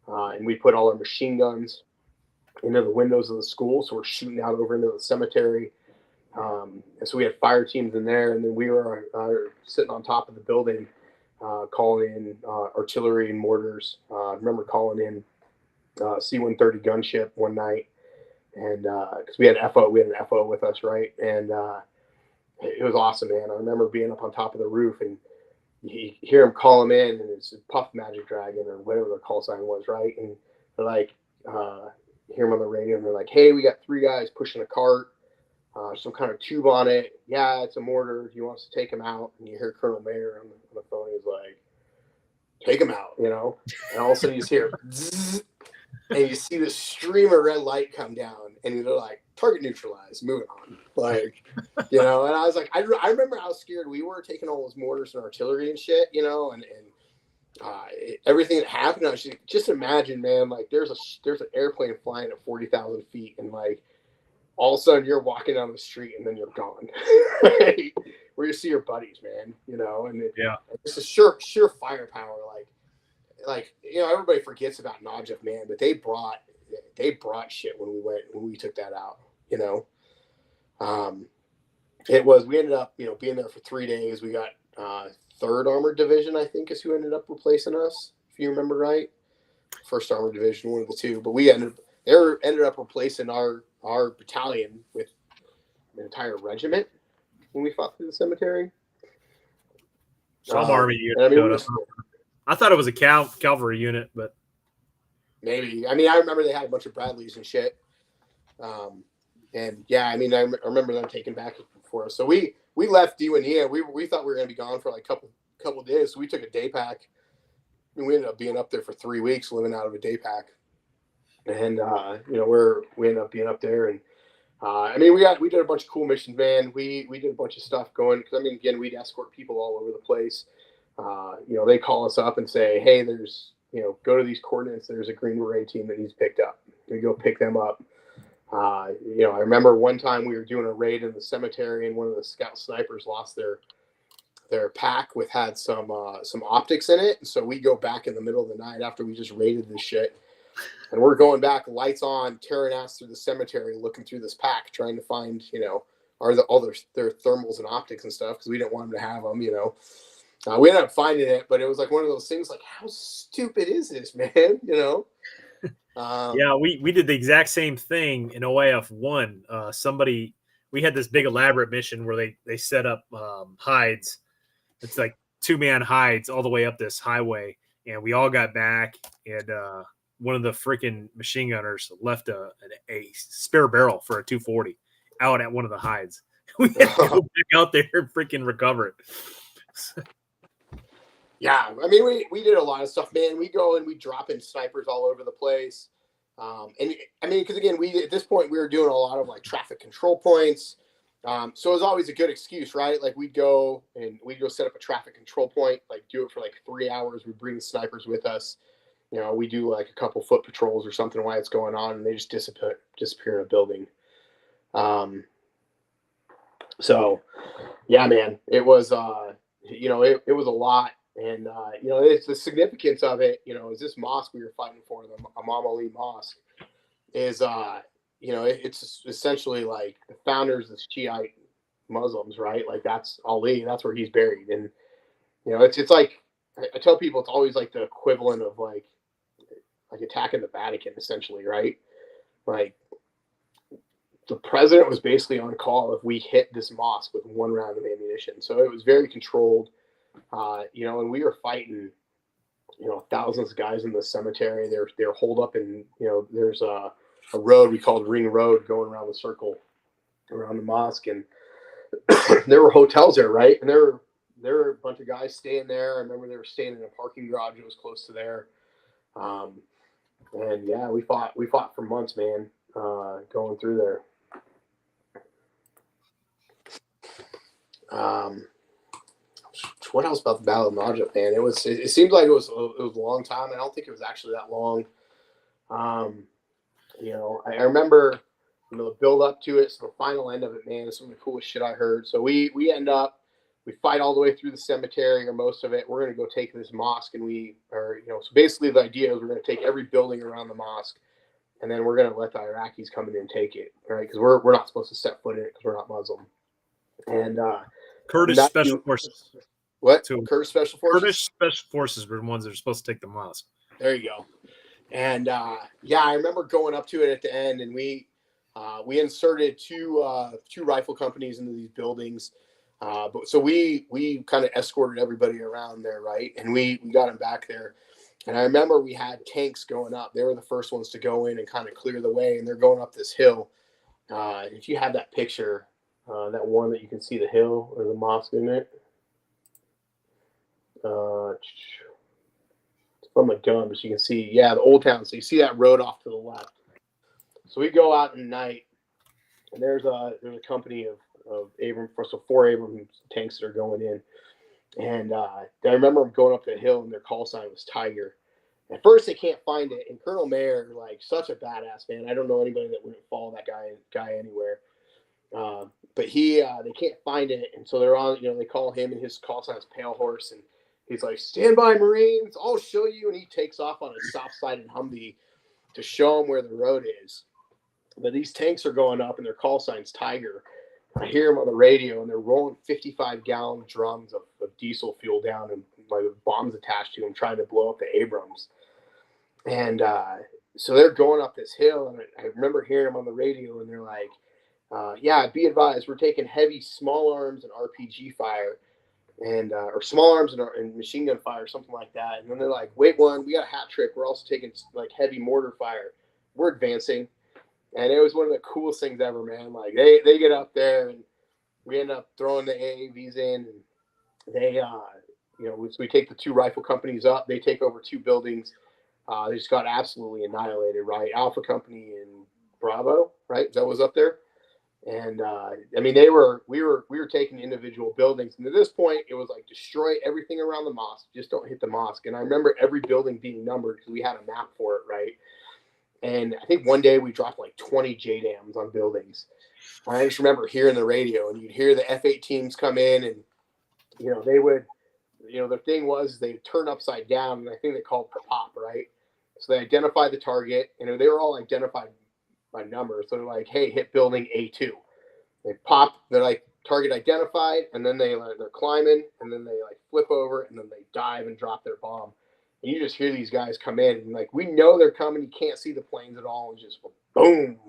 and we put all our machine guns into the windows of the school, so we're shooting out over into the cemetery. And so we had fire teams in there, and then we were sitting on top of the building, calling in artillery and mortars. I remember calling in C-130 gunship one night, and because we had an FO with us, right? And it was awesome, man. I remember being up on top of the roof, and you hear them call them in, and it's Puff Magic Dragon or whatever their call sign was, right? And they're like, hear them on the radio, and they're like, "Hey, we got 3 guys pushing a cart. Some kind of tube on it. Yeah, it's a mortar. He wants to take him out." And you hear Colonel Mayer on the phone. He's like, "Take him out," And all of a sudden you just hear, zzz, and you see this stream of red light come down, and they're like, "Target neutralized, moving on." Like, and I was like, I remember how scared we were taking all those mortars and artillery and shit, and everything that happened. I was just imagine, man, like there's an airplane flying at 40,000 feet, and like, all of a sudden you're walking down the street and then you're gone. Right? Where you see your buddies, man, and it's a sure firepower. Like everybody forgets about Najaf, man, but they brought shit when we took that out. We ended up being there for 3 days. We got 3rd Armored Division, I think, is who ended up replacing us, if you remember right. 1st Armored Division, one of the two. But they ended up replacing our battalion with an entire regiment when we fought through the cemetery. Some army unit. I mean, I thought it was a cavalry unit, but maybe. I mean, I remember they had a bunch of Bradleys and shit. And yeah, I mean, I remember them taking back for us. So we left Diwania. We thought we were going to be gone for like a couple of days. So we took a day pack, and we ended up being up there for 3 weeks, living out of a day pack. And we ended up being up there, and I mean, we did a bunch of cool missions, man. We did a bunch of stuff going, because I mean, again, we'd escort people all over the place. They call us up and say, hey, there's, go to these coordinates. There's a Green Beret team that needs picked up. We go pick them up. I remember one time we were doing a raid in the cemetery, and one of the scout snipers lost their pack had some optics in it. And so we go back in the middle of the night after we just raided this shit. And we're going back, lights on, tearing ass through the cemetery, looking through this pack, trying to find, all their thermals and optics and stuff, because we didn't want them to have them, we ended up finding it, but it was like one of those things like, how stupid is this, man? Yeah, we did the exact same thing in OIF I. We had this big elaborate mission where they set up hides. It's like 2-man hides all the way up this highway, and we all got back, and one of the freaking machine gunners left a spare barrel for a 240 out at one of the hides. We had to go back out there and freaking recover it. Yeah, I mean, we did a lot of stuff, man. We go and we drop in snipers all over the place. And I mean, because again, at this point we were doing a lot of like traffic control points. So it was always a good excuse, right? Like we'd go set up a traffic control point, like do it for like 3 hours. We'd bring the snipers with us. We do like a couple foot patrols or something while it's going on, and they just disappear in a building. So yeah, man, it was, it was a lot. And, it's the significance of it, is this mosque we were fighting for, the Imam Ali Mosque, is, it's essentially like the founders of Shiite Muslims, right? Like that's Ali, that's where he's buried. And, it's like, I tell people it's always like the equivalent of like attacking the Vatican, essentially, right? Like the president was basically on call if we hit this mosque with 1 round of ammunition. So it was very controlled. And we were fighting, thousands of guys in the cemetery. They're holed up in, there's a road we called Ring Road going around the circle around the mosque, and there were hotels there, right? And there were a bunch of guys staying there. I remember they were staying in a parking garage that was close to there. And yeah, we fought for months, man, going through there. What else about the Battle of Najaf, man? It seems like it was a long time. I don't think it was actually that long. I remember, the build up to it. So the final end of it, man, is some of the coolest shit I heard. So we fight all the way through the cemetery, or most of it. We're going to go take this mosque, and so basically the idea is we're going to take every building around the mosque, and then we're going to let the Iraqis come in and take it, right? Because we're not supposed to set foot in it because we're not Muslim. And Kurdish Special Forces. What? Kurdish Special Forces? Kurdish Special Forces were the ones that are supposed to take the mosque. There you go. And I remember going up to it at the end, and we inserted two rifle companies into these buildings. But so we kind of escorted everybody around there, right? And we got them back there. And I remember we had tanks going up. They were the first ones to go in and kind of clear the way, and they're going up this hill. If you have that picture, that one that you can see the hill or the mosque in it. It's from a gun, but you can see, the old town. So you see that road off to the left. So we go out at night, and there's a company of Abrams, so 4 Abrams tanks that are going in. And I remember them going up the hill, and their call sign was Tiger. At first, they can't find it, and Colonel Mayer, like, such a badass, man. I don't know anybody that wouldn't follow that guy anywhere. But they can't find it, and so they're on. They call him, and his call sign is Pale Horse, and he's like, "Stand by, Marines! I'll show you." And he takes off on a soft-sided Humvee to show them where the road is. But these tanks are going up, and their call sign's Tiger. I hear them on the radio, and they're rolling 55-gallon drums of diesel fuel down and like bombs attached to them, trying to blow up the Abrams. And so they're going up this hill, and I remember hearing them on the radio, and they're like, yeah, be advised, we're taking heavy small arms and RPG fire, and or small arms and machine gun fire, something like that. And then they're like, wait, we got a hat trick. We're also taking like heavy mortar fire. We're advancing. And it was one of the coolest things ever, man. Like they get up there, and we end up throwing the AAVs in, and they, we take the 2 rifle companies up. They take over 2 buildings. They just got absolutely annihilated, right? Alpha Company and Bravo, right? That was up there. And I mean, we were taking individual buildings, and at this point, it was like destroy everything around the mosque, just don't hit the mosque. And I remember every building being numbered because we had a map for it, right? And I think one day we dropped like 20 JDAMs on buildings. I just remember hearing the radio, and you'd hear the F8 teams come in, and they would, the thing was they'd turn upside down, and I think they called for pop, right? So they identified the target, and they were all identified by number. So they're like, hey, hit building A2. They pop, they're like target identified, and then they're climbing, and then they like flip over, and then they dive and drop their bomb. And you just hear these guys come in, and like, we know they're coming. You can't see the planes at all, and just boom,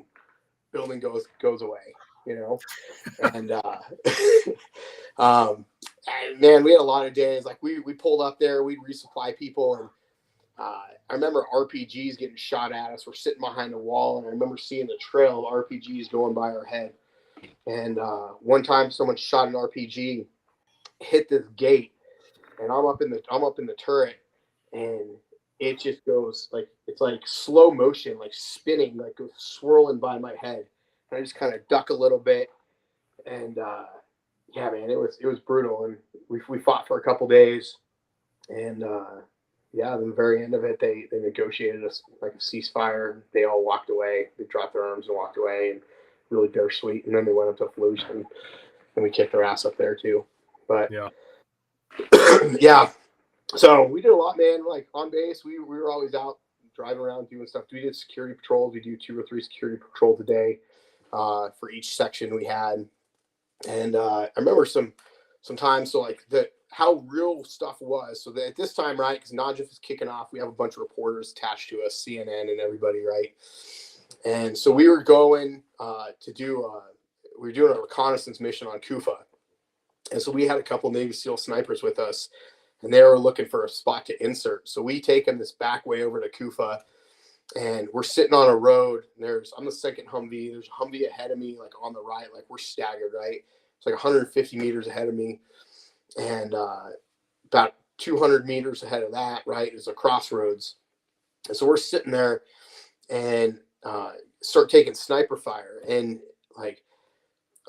building goes away, And man, we had a lot of days. Like we pulled up there, we'd resupply people, and I remember RPGs getting shot at us. We're sitting behind a wall, and I remember seeing the trail of RPGs going by our head. And one time, someone shot an RPG, hit this gate, and I'm up in the turret, and it just goes like, it's like slow motion, like spinning, like goes swirling by my head. And I just kind of duck a little bit, and yeah, man, it was brutal. And we fought for a couple days, and yeah, at the very end of it, they negotiated us like a ceasefire. They all walked away. They dropped their arms and walked away, and really bittersweet. And then they went up to Fallujah, and we kicked their ass up there too. But yeah, yeah. So we did a lot, man. Like on base, we were always out driving around doing stuff. We did security patrols. We do 2 or 3 security patrols a day for each section we had. And I remember sometimes, so like how real stuff was. So that at this time, right, because Najaf is kicking off, we have a bunch of reporters attached to us, CNN and everybody, right? And so we were going to do, we were doing a reconnaissance mission on Kufa. And so we had a couple Navy SEAL snipers with us, and they were looking for a spot to insert. So we take them this back way over to Kufa, and we're sitting on a road. I'm the second Humvee. There's a Humvee ahead of me, like on the right, like we're staggered, right? It's like 150 meters ahead of me. And about 200 meters ahead of that, right, is a crossroads. And so we're sitting there and start taking sniper fire. And like,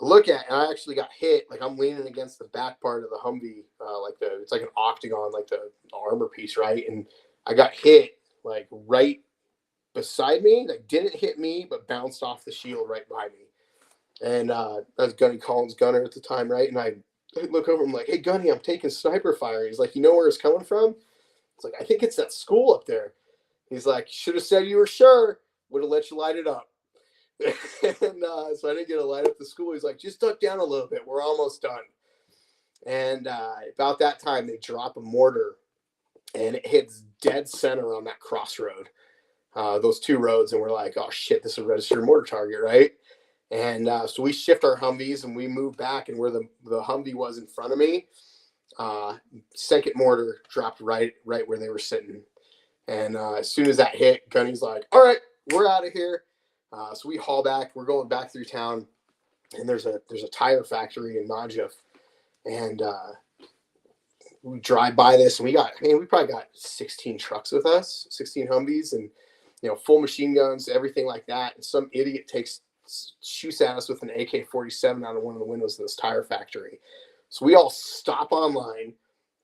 and I actually got hit. Like I'm leaning against the back part of the Humvee, it's like an octagon, like the armor piece, right? And I got hit like right beside me. Like didn't hit me, but bounced off the shield right by me. And that was Gunny Collins' gunner at the time, right? And I look over, I'm like, hey Gunny, I'm taking sniper fire. He's like, you know where it's coming from? It's like, I think it's that school up there. He's like, should have said you were sure. Would have let you light it up. And so I didn't get to light up the school. He's like, just duck down a little bit. We're almost done. And about that time, they drop a mortar, and it hits dead center on that crossroad, those 2 roads. And we're like, oh, shit, this is a registered mortar target, right? And so we shift our Humvees, and we move back, and where the Humvee was in front of me, second mortar dropped right where they were sitting. And as soon as that hit, Gunny's like, all right, we're out of here. So we haul back. We're going back through town, and there's a tire factory in Najaf, and we drive by this, and we probably got 16 trucks with us, 16 Humvees, and full machine guns, everything like that. And some idiot shoots at us with an AK-47 out of one of the windows of this tire factory. So we all stop on line,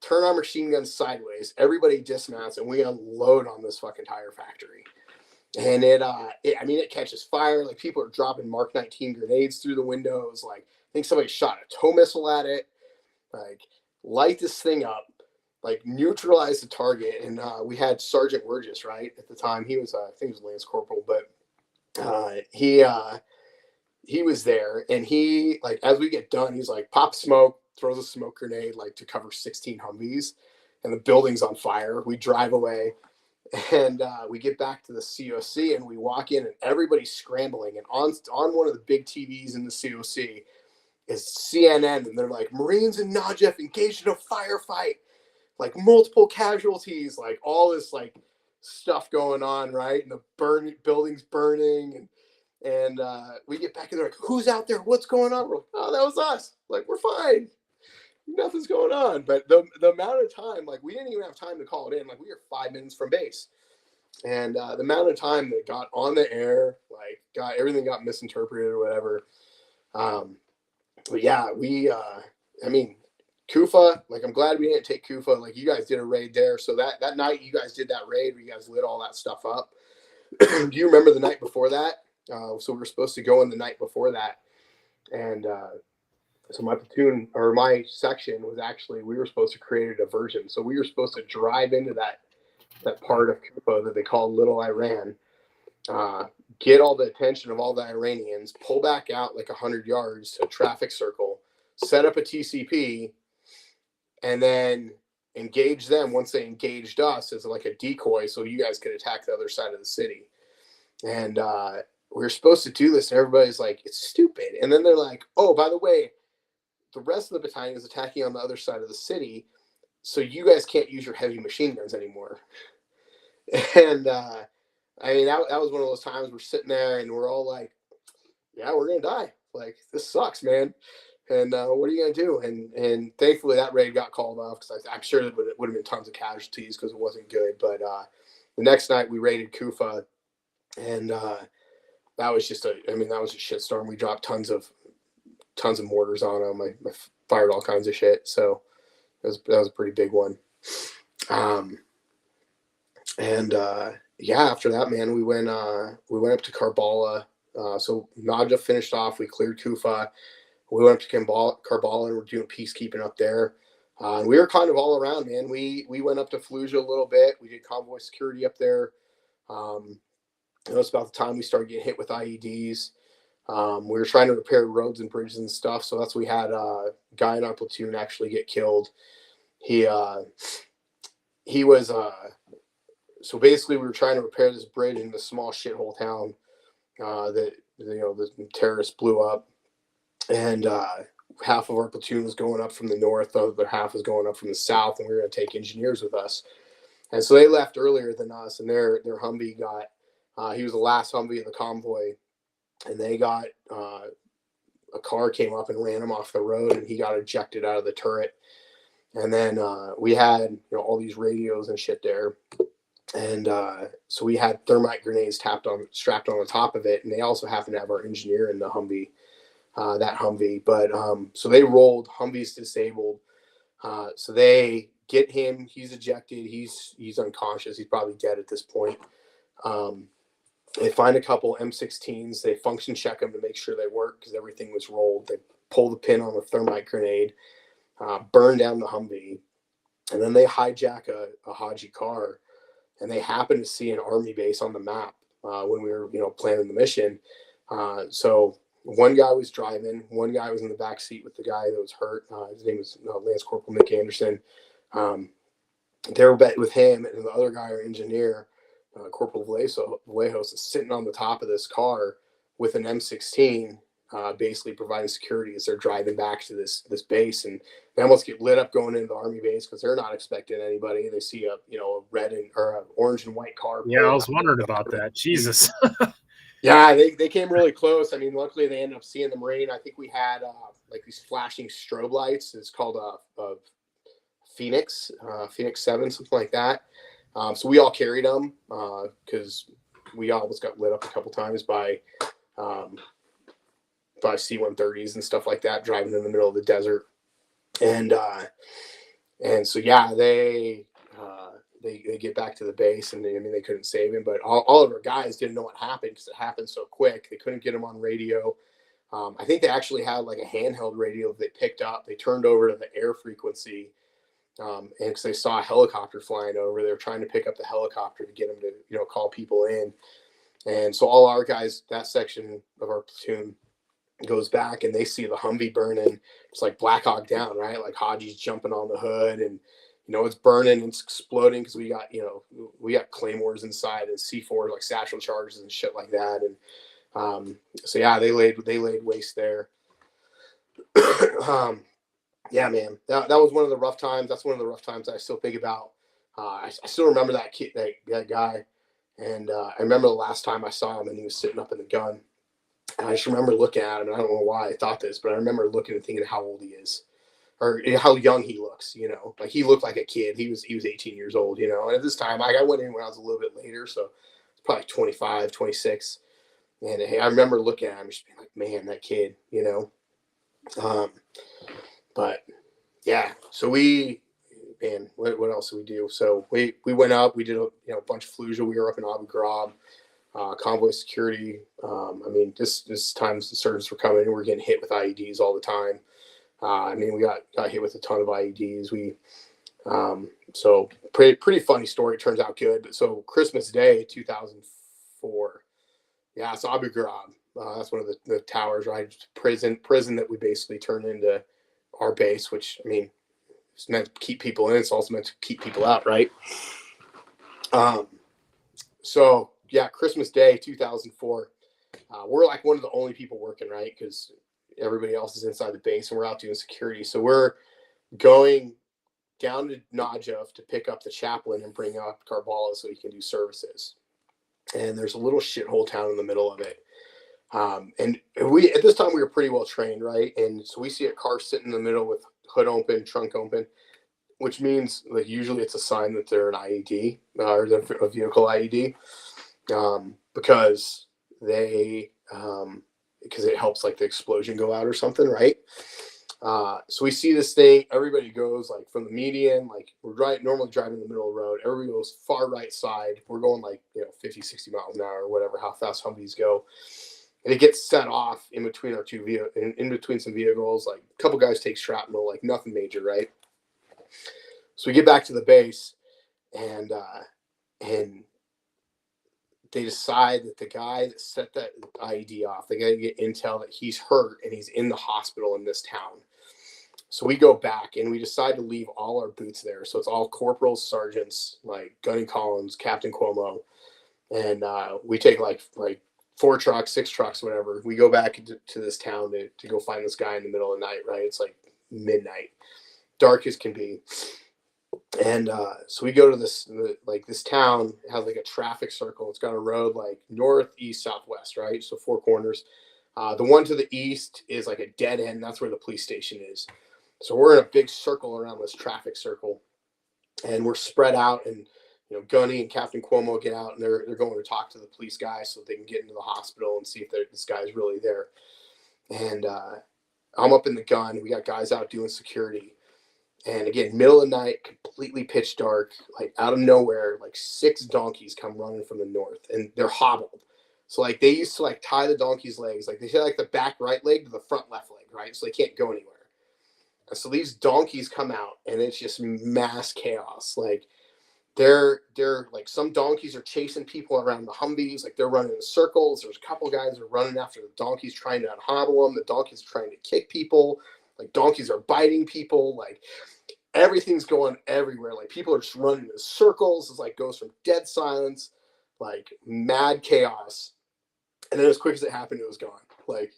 turn our machine guns sideways, everybody dismounts, and we unload on this fucking tire factory. And it catches fire. Like people are dropping Mark 19 grenades through the windows. Like I think somebody shot a tow missile at it. Like light this thing up, like neutralize the target. And we had Sergeant Burgess, right, at the time. He was I think he was Lance Corporal, but he was there. And he, like, as we get done, he's like, pop smoke, throws a smoke grenade like to cover 16 Humvees, and the building's on fire. We drive away, and we get back to the COC, and we walk in, and everybody's scrambling. And on one of the big TVs in the COC is CNN, and they're like, Marines in Najaf engaged in a firefight, like multiple casualties, like all this like stuff going on, right? And the building's burning, and we get back and they're like, who's out there? What's going on? We're like, oh, that was us. Like, we're fine. Nothing's going on. But the amount of time, like, we didn't even have time to call it in. Like, we were 5 minutes from base. And the amount of time that got on the air, like, everything got misinterpreted or whatever. But yeah, I mean, Kufa, like, I'm glad we didn't take Kufa. Like, you guys did a raid there. So that night you guys did that raid where you guys lit all that stuff up. Do you remember the night before that? So we were supposed to go in the night before that. And so my platoon or my section was actually, we were supposed to create a diversion. So we were supposed to drive into that part of Kufa that they call Little Iran, get all the attention of all the Iranians, pull back out like 100 yards to a traffic circle, set up a TCP, and then engage them once they engaged us as like a decoy so you guys could attack the other side of the city. And we were supposed to do this, and everybody's like, it's stupid. And then they're like, oh, by the way, the rest of the battalion is attacking on the other side of the city, so you guys can't use your heavy machine guns anymore. And I mean, that was one of those times we're sitting there and we're all like, yeah, we're going to die. Like, this sucks, man. And what are you going to do? And thankfully that raid got called off, because I'm sure it would have been tons of casualties because it wasn't good. But the next night we raided Kufa, and that was just a shitstorm. We dropped tons of mortars on them. I fired all kinds of shit. So that was a pretty big one. Yeah, after that, man, we went up to Karbala. So Najaf finished off. We cleared Kufa. We went up to Karbala, and we're doing peacekeeping up there. And we were kind of all around, man. We went up to Fallujah a little bit. We did convoy security up there. It was about the time we started getting hit with IEDs. We were trying to repair roads and bridges and stuff. So that's, we had a guy in our platoon actually get killed. He was, so basically we were trying to repair this bridge in this small shithole town that, the terrorists blew up. And half of our platoon was going up from the north, the other half was going up from the south, and we were going to take engineers with us. And so they left earlier than us, and their Humvee got, he was the last Humvee of the convoy, and they got, a car came up and ran him off the road, and he got ejected out of the turret. And then we had, all these radios and shit there. And so we had thermite grenades strapped on the top of it, and they also happened to have our engineer in the Humvee, that Humvee. But so they rolled, Humvee's disabled. So they get him, he's ejected, he's unconscious, he's probably dead at this point. They find a couple M16s, they function check them to make sure they work because everything was rolled. They pull the pin on the thermite grenade, burn down the Humvee, and then they hijack a Haji car. And they happened to see an army base on the map when we were, planning the mission. So one guy was driving, one guy was in the back seat with the guy that was hurt. His name was Lance Corporal Nick Anderson. They were with him, and the other guy, our engineer, Corporal Vallejos, is sitting on the top of this car with an M16, basically providing security as they're driving back to this base. And they almost get lit up going into the army base because they're not expecting anybody. They see a red or an orange and white car. Yeah, I was wondering about that. Jesus. Yeah, they came really close. I mean, luckily they ended up seeing the Marine. I think we had like these flashing strobe lights. It's called a Phoenix 7, something like that. So we all carried them because we almost got lit up a couple times by C-130s and stuff like that, driving in the middle of the desert. And so yeah, they get back to the base, and they couldn't save him, but all of our guys didn't know what happened because it happened so quick. They couldn't get him on radio. I think they actually had like a handheld radio that they picked up. They turned over to the air frequency, and because they saw a helicopter flying over, they were trying to pick up the helicopter to get him to call people in. And so all our guys, that section of our platoon, goes back and they see the Humvee burning. It's like Black Hawk Down, right? Like Haji's jumping on the hood and, it's burning and it's exploding because we got claymores inside and C4 like satchel charges and shit like that. And so yeah, they laid waste there. Yeah, man, that was one of the rough times. That's one of the rough times I still think about. I still remember that kid, that guy, and I remember the last time I saw him and he was sitting up in the gun. And I just remember looking at him, and I don't know why I thought this, but I remember looking and thinking how old he is, or how young he looks. Like he looked like a kid. He was 18 years old. And at this time, I went in when I was a little bit later, so it's probably 25, 26. And I remember looking at him, just being like, man, that kid. But yeah, so what else did we do? So we went up, we did a bunch of Fallujah. We were up in Abu Ghraib, convoy security. This times the surgeons were coming and we're getting hit with IEDs all the time. We got hit with a ton of IEDs. So pretty funny story. Turns out good. So Christmas Day, 2004. Yeah. So Abu Ghraib, that's one of the towers, right? Prison that we basically turned into our base, which it's meant to keep people in. It's also meant to keep people out, right? So yeah, Christmas Day, 2004. We're like one of the only people working, right? Because everybody else is inside the base and we're out doing security. So we're going down to Najaf to pick up the chaplain and bring up Karbala so he can do services. And there's a little shithole town in the middle of it. And we, at this time, we were pretty well trained, right? And so we see a car sitting in the middle with hood open, trunk open, which means like usually it's a sign that they're an IED or they're a vehicle IED, because it helps like the explosion go out or something, right? So we see this thing. Everybody goes like from the median, like we're normally driving in the middle of the road. Everybody goes far right side. We're going like 50, 60 miles an hour or whatever, how fast Humvees go. And it gets set off in between in between some vehicles. Like a couple guys take shrapnel, like nothing major, right? So we get back to the base, and they decide that the guy that set that IED off, they got to get intel that he's hurt and he's in the hospital in this town. So we go back and we decide to leave all our boots there. So it's all corporals, sergeants, like Gunny Collins, Captain Cuomo, and we take like 4 trucks, 6 trucks, whatever. We go back to this town to go find this guy in the middle of the night, right? It's like midnight, dark as can be. And so we go to this town. It has like a traffic circle. It's got a road like north, east, southwest, right? So 4 corners. The one to the east is like a dead end. That's where the police station is. So we're in a big circle around this traffic circle, and we're spread out. And Gunny and Captain Cuomo get out, and they're going to talk to the police guy so they can get into the hospital and see if this guy's really there. And I'm up in the gun. We got guys out doing security. And again, middle of the night, completely pitch dark, like out of nowhere, like 6 donkeys come running from the north, and they're hobbled. So like they used to like tie the donkey's legs, like they tie like the back right leg to the front left leg, right? So they can't go anywhere. And so these donkeys come out, and it's just mass chaos. Like they're like some donkeys are chasing people around the Humvees, like they're running in circles. There's a couple guys that are running after the donkeys, trying to unhobble them. The donkeys are trying to kick people. Like donkeys are biting people. Like everything's going everywhere. Like people are just running in circles. It's like goes from dead silence, like mad chaos. And then as quick as it happened, it was gone. Like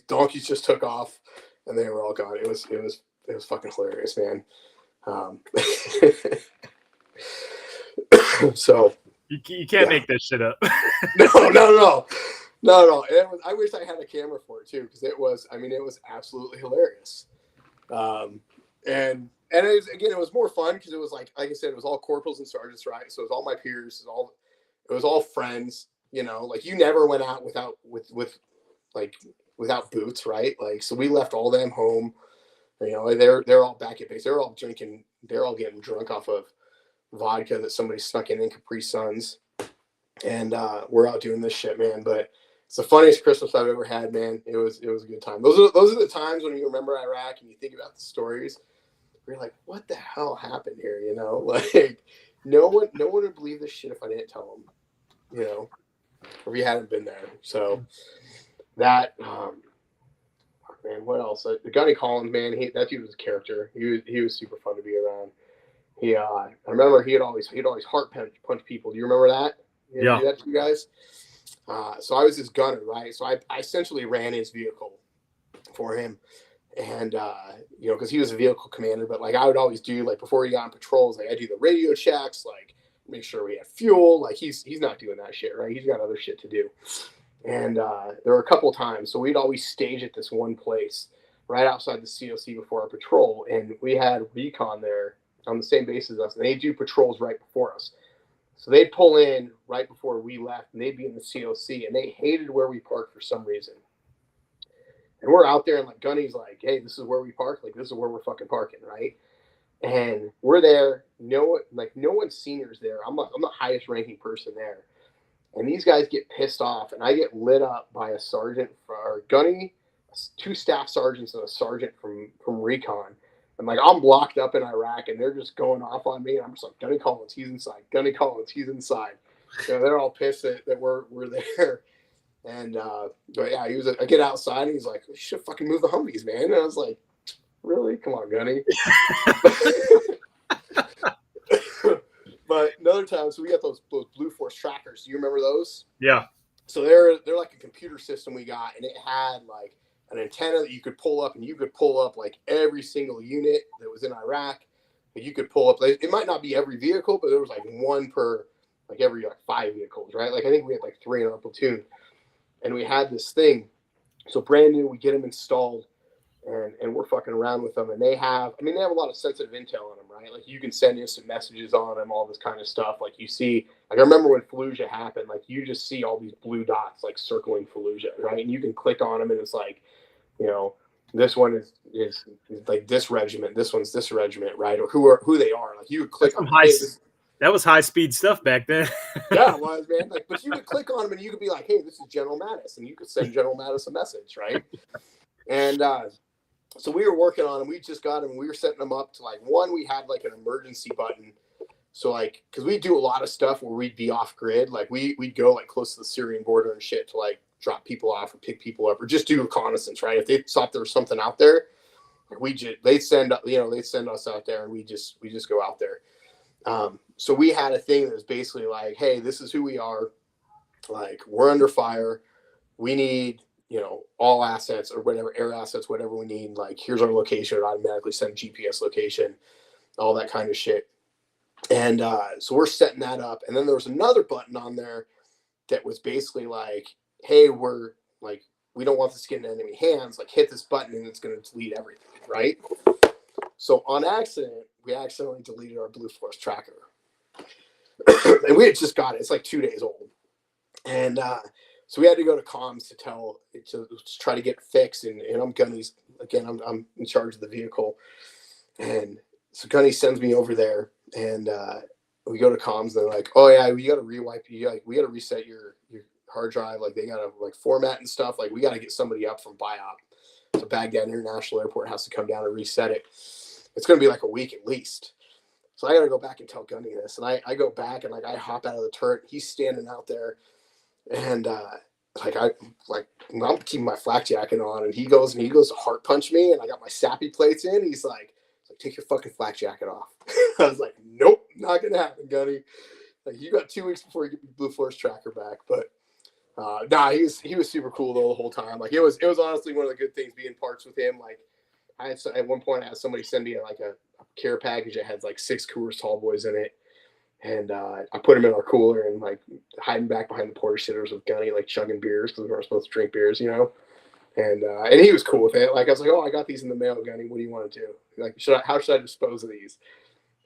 donkeys just took off and they were all gone. It was fucking hilarious, man. So you can't make this shit up. No. I wish I had a camera for it too, because it was absolutely hilarious. And it was more fun because it was like I said, it was all corporals and sergeants, right? So it was all my peers, it was all friends, like you never went out without boots, right? Like, so we left all them home, they're all back at base. They're all drinking. They're all getting drunk off of vodka that somebody snuck in Capri Suns. And we're out doing this shit, man. But it's the funniest Christmas I've ever had, man. It was a good time. Those are the times when you remember Iraq and you think about the stories. You're like, what the hell happened here? Like no one would believe this shit if I didn't tell them, or if you hadn't been there. So that, man, what else? The Gunny Collins, man, that dude was a character. He was super fun to be around. I remember he'd always heart punch people. Do you remember that? He ever do that to you guys? So I was his gunner, right? So I essentially ran his vehicle for him, and because he was a vehicle commander. But like I would always do, like before he got on patrols, like I do the radio checks, like make sure we have fuel. Like he's not doing that shit, right? He's got other shit to do. And there were a couple times, so we'd always stage at this one place right outside the COC before our patrol, and we had recon there on the same base as us, and they do patrols right before us. So they'd pull in right before we left, and they'd be in the COC, and they hated where we parked for some reason. And we're out there, and like Gunny's like, "Hey, this is where we park. Like this is where we're fucking parking, right?" And we're there. No one's seniors there. I'm the highest ranking person there. And these guys get pissed off, and I get lit up by a sergeant or Gunny, 2 staff sergeants and a sergeant from recon. And like I'm blocked up in Iraq, and they're just going off on me. And I'm just like, Gunny Collins, he's inside. Gunny Collins, he's inside. They're all pissed that we're there. And but yeah, I get outside, and he's like, "You should fucking move the Humvees, man." And I was like, "Really? Come on, Gunny." But another time, so we got those Blue Force trackers. Do you remember those? Yeah. So they're like a computer system we got, and it had like an antenna that you could pull up, and you could pull up like every single unit that was in Iraq. But you could pull up. It might not be every vehicle, but there was like one per like every like 5 vehicles, right? Like I think we had like 3 in our platoon, and we had this thing. So brand new, we get them installed. And we're fucking around with them, and they have a lot of sensitive intel on them, right? Like you can send instant messages on them, all this kind of stuff. Like you see, like I remember when Fallujah happened, like you just see all these blue dots like circling Fallujah, right? And you can click on them, and it's like, this one is like this regiment, this one's this regiment, right? Or who they are. Like you would click on that was high speed stuff back then. Yeah, it was, man. Like, but you could click on them, and you could be like, "Hey, this is General Mattis," and you could send General Mattis a message, right? And so we were working on them. We just got them. And we were setting them up to like we had like an emergency button. So like, because we do a lot of stuff where we'd be off grid. Like we'd go like close to the Syrian border and shit to like drop people off or pick people up or just do reconnaissance, right? If they thought there was something out there, they'd send us out there, and we just go out there. So we had a thing that was basically like, "Hey, this is who we are. Like we're under fire. We need." All assets or whatever, air assets, whatever we need. Like, here's our location. It automatically send GPS location, all that kind of shit. And so we're setting that up. And then there was another button on there that was basically like, "Hey, we don't want this to get in enemy hands. Like, hit this button and it's going to delete everything," right? So on accident, we accidentally deleted our Blue Force tracker. And we had just got it. It's like 2 days old. And so we had to go to comms to try to get fixed, and I'm Gunny's again. I'm in charge of the vehicle, and so Gunny sends me over there, and we go to comms. They're like, "Oh yeah, we got to rewipe you. Like we got to reset your hard drive. Like they got to like format and stuff. Like we got to get somebody up from BIOP. So Baghdad International Airport has to come down and reset it. It's going to be like a week at least. So I got to go back and tell Gunny this, and I go back and like I hop out of the turret. He's standing out there. And I'm keeping my flak jacket on, and he goes to heart punch me, and I got my sappy plates in. He's like, "Take your fucking flak jacket off." I was like, "Nope, not gonna happen, Gunny. Like you got 2 weeks before you get your Blue Force tracker back." But he was super cool though the whole time. Like it was honestly one of the good things being parts with him. Like at one point I had somebody send me like a care package that had like 6 Coors Tall Boys in it. And I put him in our cooler and like hiding back behind the porta shitters with Gunny, like chugging beers because we weren't supposed to drink beers, And he was cool with it. Like I was like, "Oh, I got these in the mail, Gunny. What do you want to do? Like, how should I dispose of these?"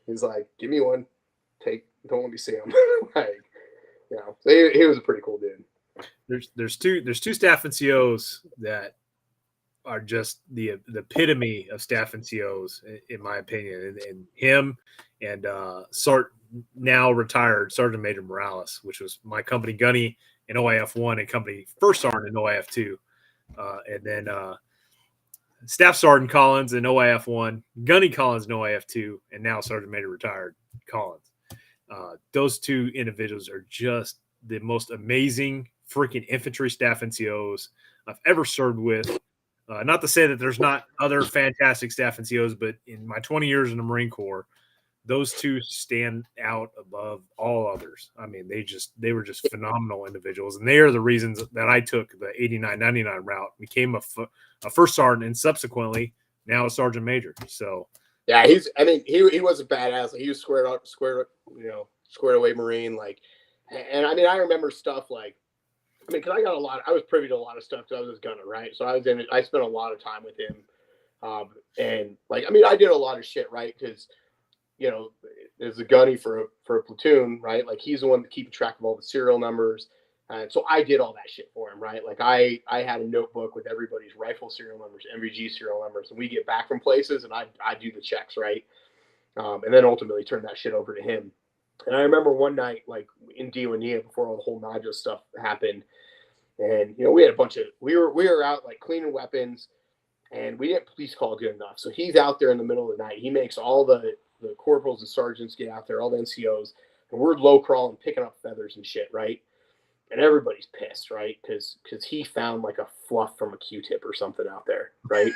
He's like, "Give me one. Don't let me see them." Like, So he was a pretty cool dude. There's two staff NCOs that are just the epitome of staff NCOs in my opinion, and him and now retired Sergeant Major Morales, which was my company Gunny in OIF I and company First Sergeant in OIF II, and then Staff Sergeant Collins in OIF I, Gunny Collins in OIF II, and now Sergeant Major retired Collins. Those two individuals are just the most amazing freaking infantry staff NCOs I've ever served with. Not to say that there's not other fantastic staff NCOs, but in my 20 years in the Marine Corps, those two stand out above all others. I mean, they were just phenomenal individuals, and they are the reasons that I took the 8999 route, became a first sergeant, and subsequently now a sergeant major. So yeah, he was a badass. Like, he was squared away Marine. Like, and I mean, I remember stuff like, I mean, because I was privy to a lot of stuff because I was his gunner, right? So I spent a lot of time with him, and like, I mean, I did a lot of shit, right? Because, you know, as a gunny for a platoon, right? Like, he's the one keeping track of all the serial numbers. And so I did all that shit for him, right? Like, I had a notebook with everybody's rifle serial numbers, MVG serial numbers, and we get back from places, and I do the checks, right? And then ultimately turn that shit over to him. And I remember one night, like, in Diwania, before all the whole Naja stuff happened, and, you know, we had a bunch of, we were out, like, cleaning weapons, and we didn't police call good enough. So he's out there in the middle of the night. He makes all the corporals and sergeants get out there, all the NCOs, and we're low crawling, picking up feathers and shit, right? And everybody's pissed, right? Because he found like a fluff from a Q-tip or something out there, right?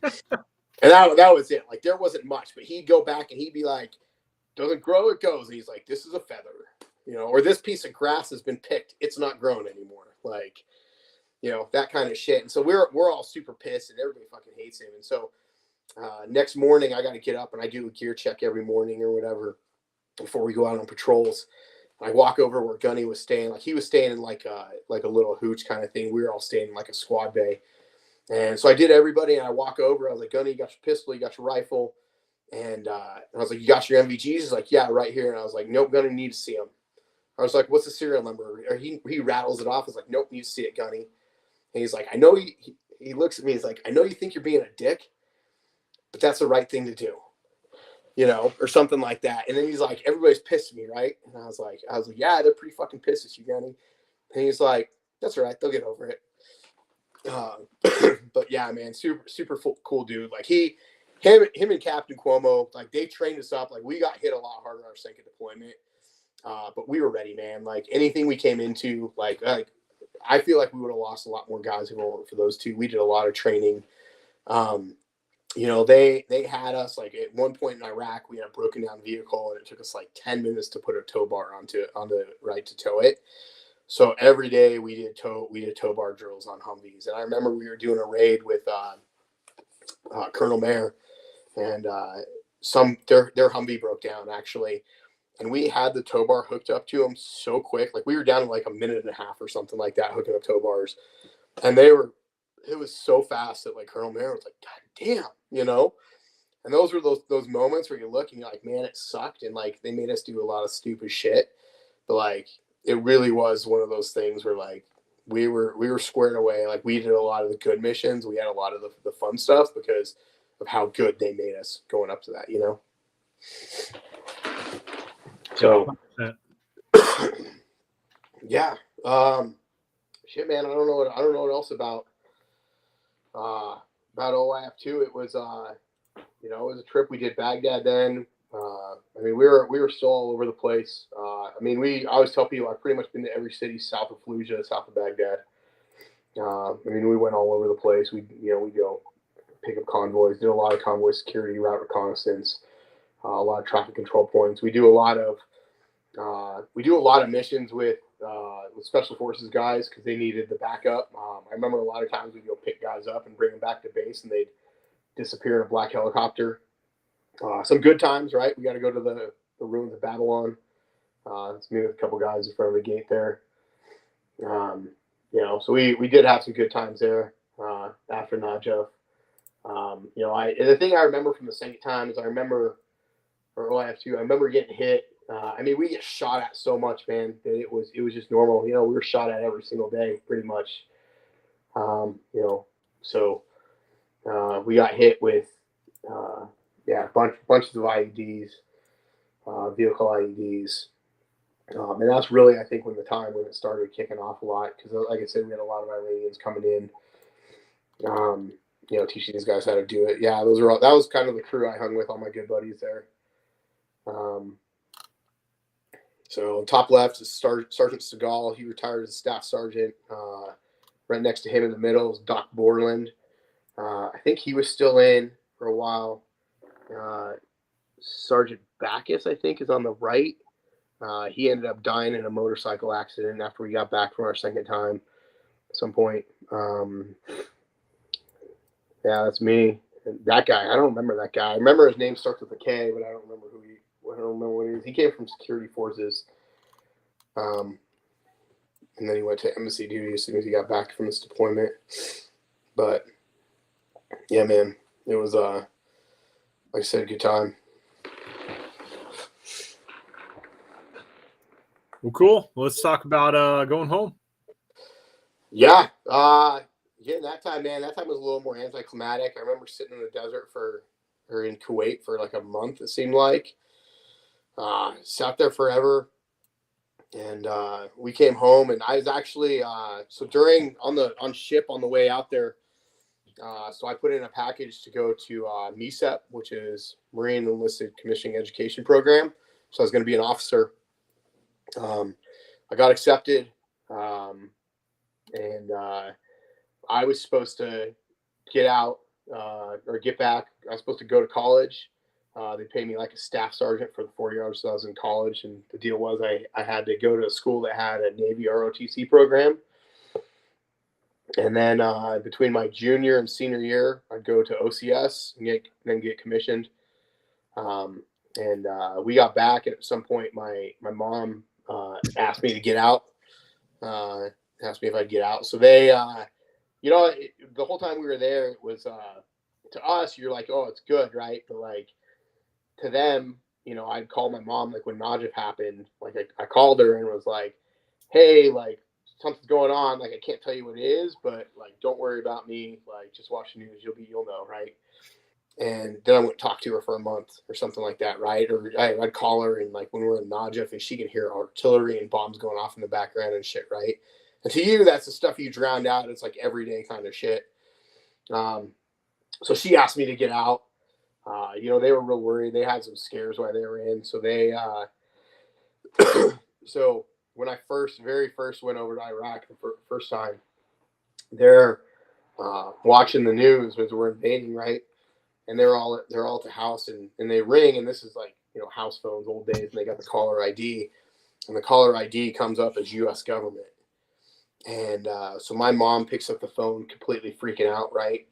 And that was it. Like, there wasn't much, but he'd go back and he'd be like, doesn't grow, it goes. And he's like, this is a feather, you know, or this piece of grass has been picked, it's not grown anymore. Like, you know, that kind of shit. And so we're all super pissed, and everybody fucking hates him. And so next morning, I got to get up and I do a gear check every morning or whatever before we go out on patrols. I walk over where Gunny was staying. Like, he was staying in like a little hooch kind of thing. We were all staying in like a squad bay. And so I did everybody, and I walk over. I was like, Gunny, you got your pistol, you got your rifle. And I was like, you got your MVGs? He's like, yeah, right here. And I was like, nope, Gunny, need to see him. I was like, what's the serial number? Or he rattles it off. I was like, nope, need to see it, Gunny. And he's like, I know he looks at me. He's like, I know you think you're being a dick, but that's the right thing to do, you know, or something like that. And then he's like, everybody's pissed at me, right? And I was like, yeah, they're pretty fucking pissed at you, Gunny. And he's like, that's all right, they'll get over it. But yeah, man, super cool dude. Like, him and Captain Cuomo, like, they trained us up. Like, we got hit a lot harder on our second deployment, but we were ready, man. Like, anything we came into, like I feel like we would have lost a lot more guys if it weren't for those two. We did a lot of training. You know, they had us, like, at one point in Iraq, we had a broken down vehicle, and it took us like 10 minutes to put a tow bar on the right to tow it. So every day we did tow bar drills on Humvees. And I remember we were doing a raid with Colonel Mayer, and their Humvee broke down, actually. And we had the tow bar hooked up to them so quick. Like, we were down in like a minute and a half or something like that, hooking up tow bars. And it was so fast that, like, Colonel Mayer was like, God damn, you know? And those were those moments where you look and you're like, man, it sucked. And, like, they made us do a lot of stupid shit. But, like, it really was one of those things where, like, we were squared away. Like, we did a lot of the good missions. We had a lot of the fun stuff because of how good they made us going up to that, you know? So, yeah. Shit, man, I don't know what else about OIF II. It was, you know, it was a trip. We did Baghdad then. I mean, we were still all over the place. I mean, I always tell people I've pretty much been to every city south of Fallujah, south of Baghdad. I mean, we went all over the place. We go pick up convoys, did a lot of convoy security, route reconnaissance, a lot of traffic control points. We do a lot of missions with special forces guys because they needed the backup. I remember a lot of times we'd go pick guys up and bring them back to base, and they'd disappear in a black helicopter. Some good times, right? We got to go to the ruins of Babylon. It's me with a couple guys in front of the gate there. You know, so we did have some good times there after Najaf. You know, the thing I remember from the second time is I remember getting hit. I mean, we get shot at so much, man, that it was just normal. You know, we were shot at every single day, pretty much. You know, so we got hit with bunches of IEDs, vehicle IEDs. And that's really, I think, when it started kicking off a lot, because, like I said, we had a lot of Iranians coming in, you know, teaching these guys how to do it. Yeah, that was kind of the crew I hung with, all my good buddies there. So top left is Sergeant Seagal. He retired as a staff sergeant. Right next to him in the middle is Doc Borland. I think he was still in for a while. Sergeant Backus, I think, is on the right. He ended up dying in a motorcycle accident after we got back from our second time at some point. Yeah, that's me. And that guy, I don't remember that guy. I remember his name starts with a K, but I don't remember I don't remember what he is. He came from security forces. And then he went to embassy duty as soon as he got back from his deployment. But yeah, man, it was like I said, a good time. Well, cool. Let's talk about going home. Yeah. That time, man, that time was a little more anticlimactic. I remember sitting in the desert or in Kuwait for like a month, it seemed like. Sat there forever. And we came home, and I was actually on ship on the way out there. So I put in a package to go to MESEP, which is Marine Enlisted Commissioning Education Program. So I was going to be an officer. I got accepted, and I was supposed to get out or get back. I was supposed to go to college. They paid me like a staff sergeant for the 4 years I was in college. And the deal was I had to go to a school that had a Navy ROTC program. And then between my junior and senior year, I'd go to OCS and get commissioned. And we got back, and at some point, my mom asked me to get out, asked me if I'd get out. So they, the whole time we were there, it was to us, you're like, oh, it's good, right? But like to them, I'd call my mom, like when Najaf happened, like I called her and was like, hey, like something's going on. Like, I can't tell you what it is, but like, don't worry about me. Like, just watch the news. You'll know. Right. And then I wouldn't talk to her for a month or something like that. Right. Or I'd call her, and like when we were in Najaf, and she could hear artillery and bombs going off in the background and shit. Right. And to you, that's the stuff you drowned out. It's like everyday kind of shit. So she asked me to get out. They were real worried. They had some scares while they were in. So they, so when I very first went over to Iraq the first time, they're watching the news as we're invading, right? And they're all at the house, and they ring, and this is like, house phones, old days, and they got the caller ID, and the caller ID comes up as U.S. government. And so my mom picks up the phone, completely freaking out, right?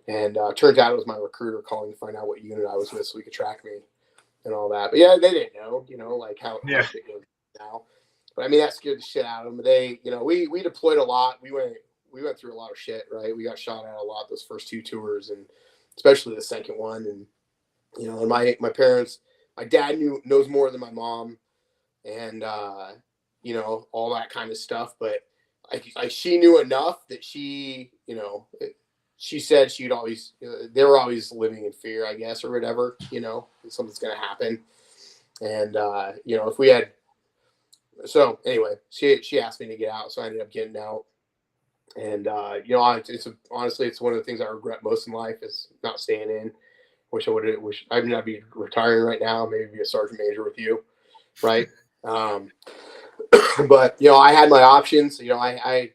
And turns out it was my recruiter calling to find out what unit I was with so he could track me and all that. But yeah, they didn't know, like how shit goes now. But I mean, that scared the shit out of them. They, we deployed a lot. We went through a lot of shit, right? We got shot at a lot those first two tours, and especially the second one. And, and my parents, my dad knows more than my mom, and, all that kind of stuff. But she knew enough that she, she said she'd always, they were always living in fear, I guess, or whatever, something's going to happen. And, if we had, so anyway, she asked me to get out. So I ended up getting out. And, honestly, it's one of the things I regret most in life is not staying in. Wish I'd not be retiring right now, maybe be a sergeant major with you. Right. But, I had my options. I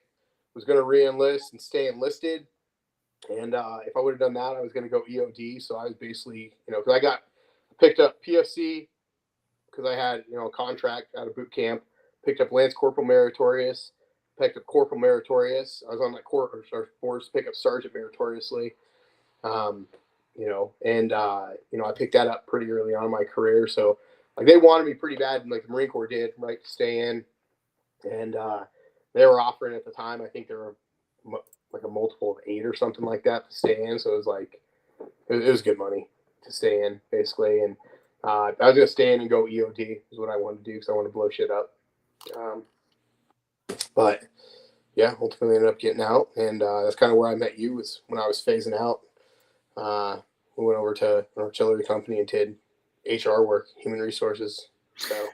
was going to re-enlist and stay enlisted. And if I would have done that, I was going to go EOD. So I was basically, because I picked up PFC because I had, a contract out of boot camp, picked up Lance Corporal Meritorious, picked up Corporal Meritorious. I was on my force to pick up Sergeant Meritoriously, I picked that up pretty early on in my career. So like they wanted me pretty bad, like the Marine Corps did, right, to stay in. And they were offering at the time, I think they were like a multiple of 8 or something like that to stay in. So it was like, it was good money to stay in basically. And I was going to stay in and go EOD is what I wanted to do because I wanted to blow shit up. But yeah, ultimately ended up getting out. And that's kind of where I met you, was when I was phasing out. We went over to an artillery company and did HR work, human resources. So.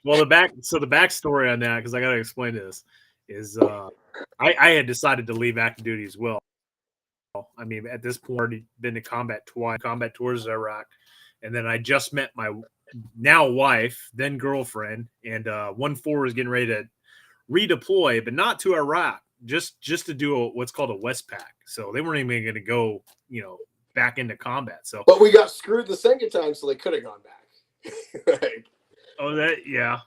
Well, the backstory on that, because I got to explain this, is I had decided to leave active duty as well. I mean, at this point, I'd been to combat tours in Iraq, and then I just met my now wife, then girlfriend, and 1-4 was getting ready to redeploy, but not to Iraq, just to do what's called a Westpac. So they weren't even going to go, back into combat. So, but we got screwed the second time, so they could have gone back. Like, oh, that, yeah.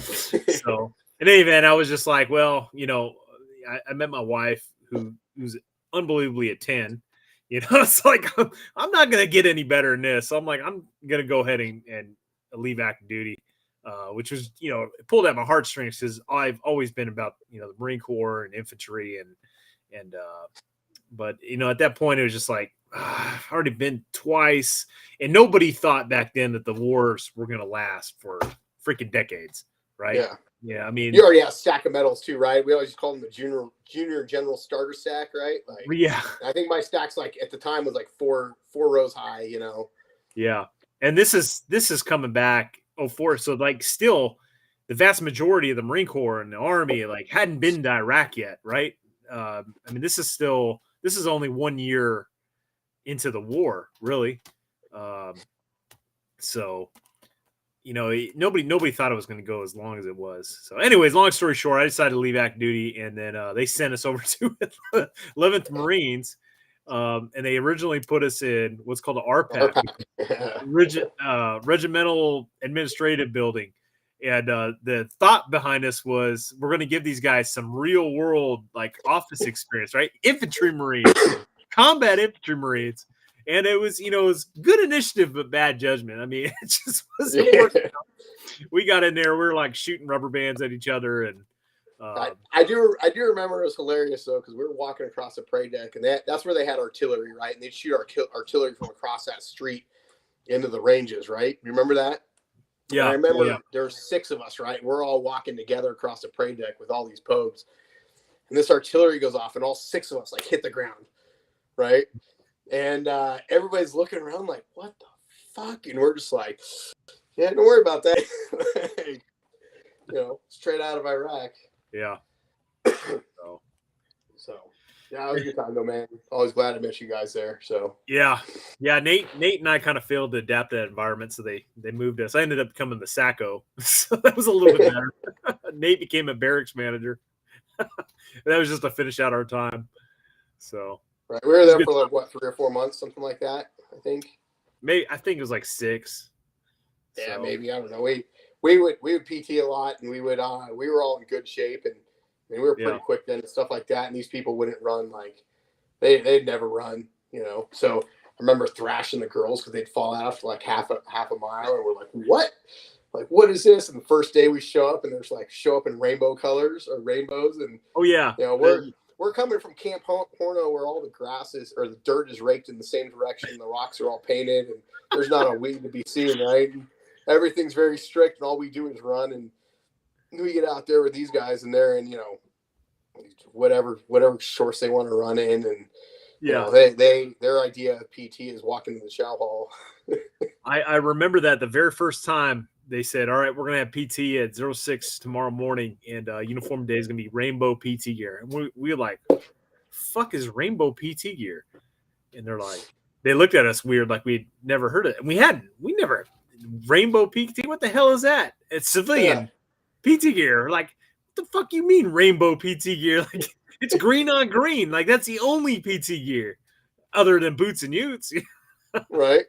So, in any event, I was just like, well, I met my wife who's unbelievably a 10. It's like I'm not gonna get any better than this. So I'm like, I'm gonna go ahead and leave active duty, which was it pulled at my heartstrings because I've always been about the Marine Corps and infantry and but at that point it was just like I've already been twice, and nobody thought back then that the wars were gonna last for freaking decades, right? yeah. Yeah, I mean, You already have a stack of medals too, right? We always call them the junior general starter stack, right? Like, yeah. I think my stack's like at the time was like four rows high, Yeah, and this is coming back 04. So like still, the vast majority of the Marine Corps and the Army like hadn't been to Iraq yet, right? I mean, this is only 1 year into the war, really. So. Nobody thought it was going to go as long as it was. So, anyways, long story short, I decided to leave active duty, and then they sent us over to 11th Marines, and they originally put us in what's called the RPAC, Regimental Administrative Building, and the thought behind us was we're going to give these guys some real world like office experience, right? Infantry Marines, combat infantry Marines. And it was, it was good initiative, but bad judgment. I mean, it just wasn't working out. We got in there, we were like shooting rubber bands at each other, and I do remember it was hilarious though because we were walking across a parade deck, and that's where they had artillery, right? And they'd shoot artillery from across that street into the ranges, right? You remember that? Yeah. And I remember there were 6 of us, right? We're all walking together across the parade deck with all these pogues, and this artillery goes off, and all 6 of us like hit the ground, right? And everybody's looking around like, what the fuck? And we're just like, yeah, don't worry about that. Like, straight out of Iraq. Yeah. So yeah, it was a good time though, man. Always glad I met you guys there. So yeah. Nate and I kind of failed to adapt to that environment, so they moved us. I ended up becoming the SACO, so that was a little bit better. Nate became a barracks manager. That was just to finish out our time. So. Right, we were there for like what 3 or 4 months, something like that. I think. I think it was like 6. Yeah, so. Maybe, I don't know. We would PT a lot, and we were all in good shape, and we were pretty quick then and stuff like that. And these people wouldn't run like they'd never run, So I remember thrashing the girls because they'd fall out after like half a mile, and we're like, what? Like, what is this? And the first day we show up, and there's like show up in rainbow colors or rainbows, and we're coming from Camp Horno where all the grass is or the dirt is raked in the same direction. The rocks are all painted, and there's not a weed to be seen, right? And everything's very strict, and all we do is run. And we get out there with these guys, and they're in, whatever shorts they want to run in, and their idea of PT is walking to the chow hall. I remember that the very first time they said, all right, we're going to have PT at 06 tomorrow morning, and uniform day is going to be rainbow PT gear. And we were like, fuck is rainbow PT gear? And they're like, they looked at us weird, like we'd never heard of it. And we never, rainbow PT? What the hell is that? It's civilian PT gear. Like, what the fuck you mean rainbow PT gear? Like, it's green on green. Like, that's the only PT gear other than boots and utes. Right.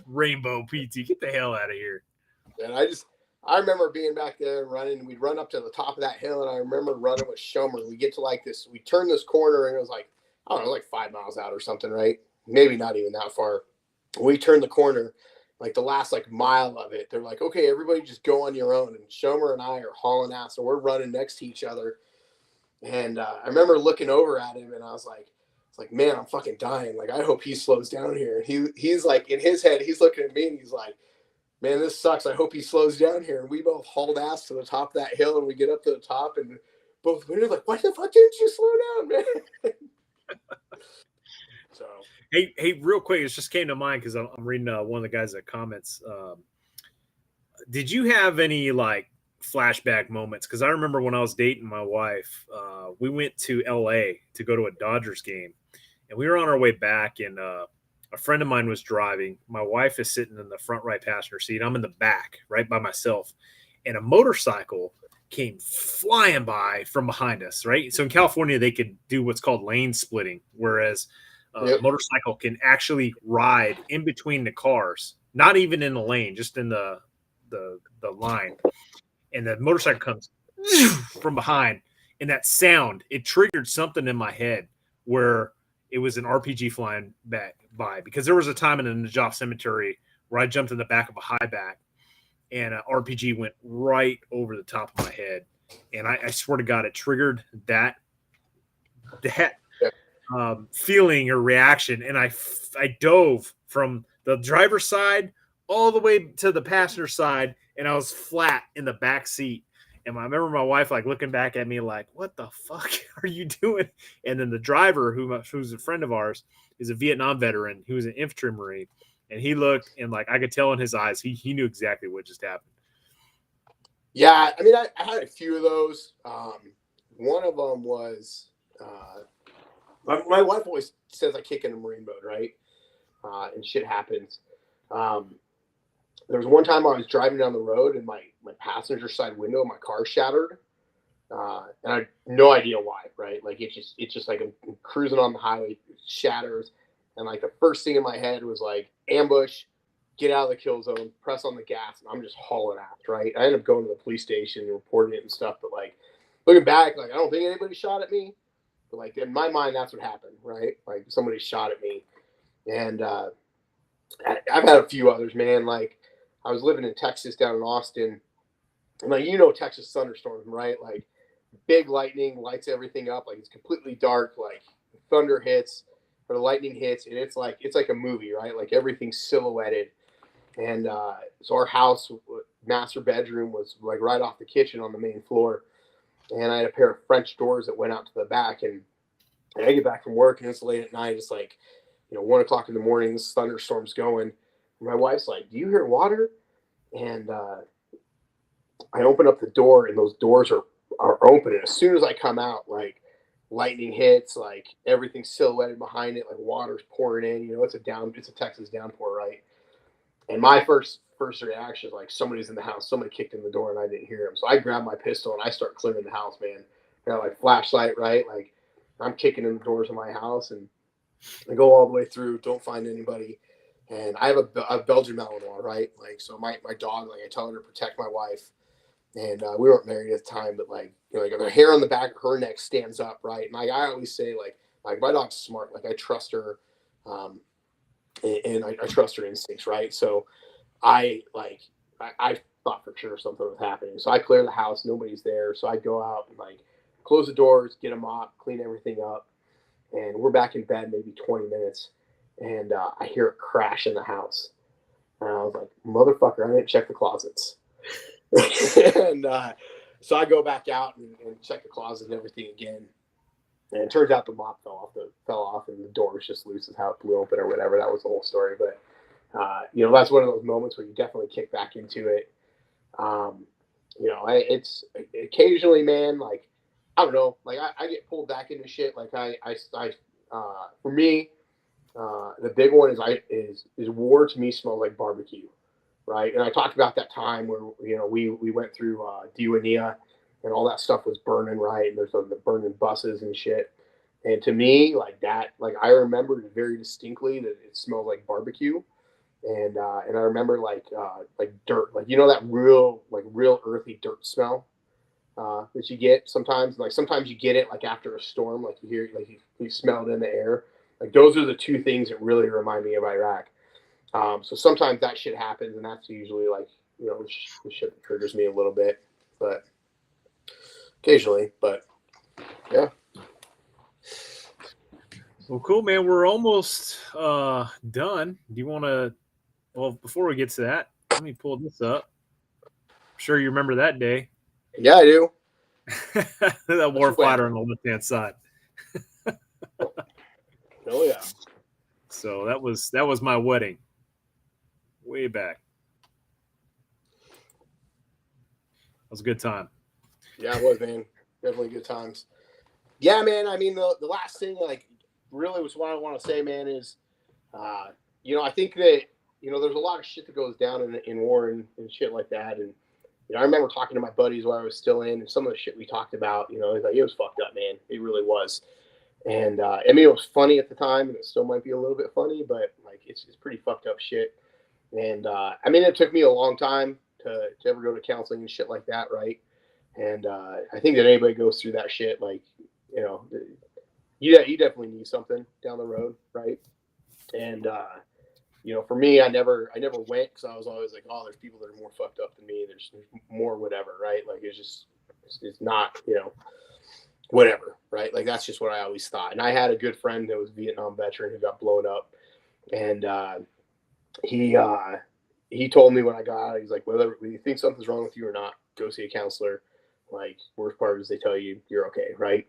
Rainbow PT. Get the hell out of here. And I remember being back there and running, and we'd run up to the top of that hill, and I remember running with Shomer. We get to like this, we turn this corner, and it was like, I don't know, like 5 miles out or something, right? Maybe not even that far. We turn the corner, like the last like mile of it. They're like, okay, everybody just go on your own. And Shomer and I are hauling ass, and we're running next to each other. And I remember looking over at him, and I was like, it's like, man, I'm fucking dying. Like, I hope he slows down here. He's like, in his head, he's looking at me, and he's like, man, this sucks. I hope he slows down here. And we both hauled ass to the top of that hill, and we get up to the top, and both we were like, why the fuck didn't you slow down, man? So hey, real quick, it just came to mind because I'm reading one of the guys that comments. Did you have any like flashback moments? Because I remember when I was dating my wife, we went to LA to go to a Dodgers game, and we were on our way back, and our a friend of mine was driving. My wife is sitting in the front right passenger seat. I'm in the back, right by myself. And a motorcycle came flying by from behind us, right? So in California, they could do what's called lane splitting, whereas a motorcycle can actually ride in between the cars, not even in the lane, just in the line. And the motorcycle comes from behind. And that sound, it triggered something in my head where it was an RPG flying back by, because there was a time in the Najaf cemetery where I jumped in the back of a high back and an RPG went right over the top of my head. And I swear to God, it triggered that feeling or reaction. And I dove from the driver's side all the way to the passenger side, and I was flat in the back seat. And I remember my wife like looking back at me like, what the fuck are you doing? And then the driver, who's a friend of ours, is a Vietnam veteran. He was an infantryman. And he looked, and like I could tell in his eyes, he knew exactly what just happened. Yeah, I mean, I had a few of those. One of them was my wife always says I kick into Marine mode, right? And shit happens. There was one time I was driving down the road and my passenger side window of my car shattered. And I had no idea why, right? Like it's just like I'm cruising on the highway, it shatters. And like the first thing in my head was like ambush, get out of the kill zone, press on the gas, and I'm just hauling ass, right? I ended up going to the police station and reporting it and stuff. But like looking back, like I don't think anybody shot at me. But like in my mind, that's what happened, right? Like somebody shot at me. And I've had a few others, man. Like I was living in Texas down in Austin. And like, Texas thunderstorms, right? Like big lightning lights everything up. Like it's completely dark. Like thunder hits or the lightning hits. And it's like a movie, right? Like everything's silhouetted. And so our house, master bedroom, was like right off the kitchen on the main floor. And I had a pair of French doors that went out to the back. And I get back from work and it's late at night. It's like, 1 o'clock in the morning, this thunderstorm's going. And my wife's like, do you hear water? And I open up the door and those doors are open. And as soon as I come out, like lightning hits, like everything's silhouetted behind it, like water's pouring in. It's a Texas downpour, right? And my first reaction is like somebody's in the house. Somebody kicked in the door and I didn't hear him. So I grab my pistol and I start clearing the house, man. I got like flashlight, right? Like I'm kicking in the doors of my house and I go all the way through, don't find anybody. And I have a Belgian Malinois, right? Like, so my dog, like I tell her to protect my wife. And we weren't married at the time, but like the hair on the back of her neck stands up, right? And like I always say, like my dog's smart. Like I trust her, and I trust her instincts, right? So I thought for sure something was happening. So I clear the house, nobody's there. So I go out and like close the doors, get a mop, clean everything up, and we're back in bed maybe 20 minutes, and I hear a crash in the house, and I was like, motherfucker, I didn't check the closets. And so I go back out and check the closet and everything again. And it turns out the mop fell off and the door was just loose as how it blew open or whatever. That was the whole story. But, that's one of those moments where you definitely kick back into it. It's occasionally, man, like, I don't know, like I get pulled back into shit. Like for me, the big one is war to me smells like barbecue. Right. And I talked about that time where, we went through Diwania and all that stuff was burning. Right. And there's the burning buses and shit. And to me, like that, like I remember very distinctly that it smelled like barbecue. And I remember like dirt, like, that real earthy dirt smell that you get sometimes. Like sometimes you get it like after a storm, like you hear, like you smell it in the air. Like those are the two things that really remind me of Iraq. So sometimes that shit happens, and that's usually like, the shit that triggers me a little bit, but occasionally, but yeah. Well, cool, man. We're almost done. Do you want to, before we get to that, let me pull this up. I'm sure you remember that day. Yeah, I do. That Warfighter on the left-hand side. Oh yeah. So that was my wedding. Way back. It was a good time. Yeah, it was, man. Definitely good times. Yeah, man. I mean, the last thing, like, really was what I want to say, man, is I think that, there's a lot of shit that goes down in war and shit like that. And, I remember talking to my buddies while I was still in, and some of the shit we talked about, it was fucked up, man. It really was. And, it was funny at the time, and it still might be a little bit funny, but, like, it's pretty fucked up shit. And, it took me a long time to ever go to counseling and shit like that, right? And I think that anybody goes through that shit, like, you definitely need something down the road, right? And, for me, I never went because I was always like, oh, there's people that are more fucked up than me. There's more whatever, right? Like, it's not, whatever, right? Like, that's just what I always thought. And I had a good friend that was a Vietnam veteran who got blown up. And he told me when I got out, he's like, whether you think something's wrong with you or not, go see a counselor. Like, worst part is they tell you you're okay, right?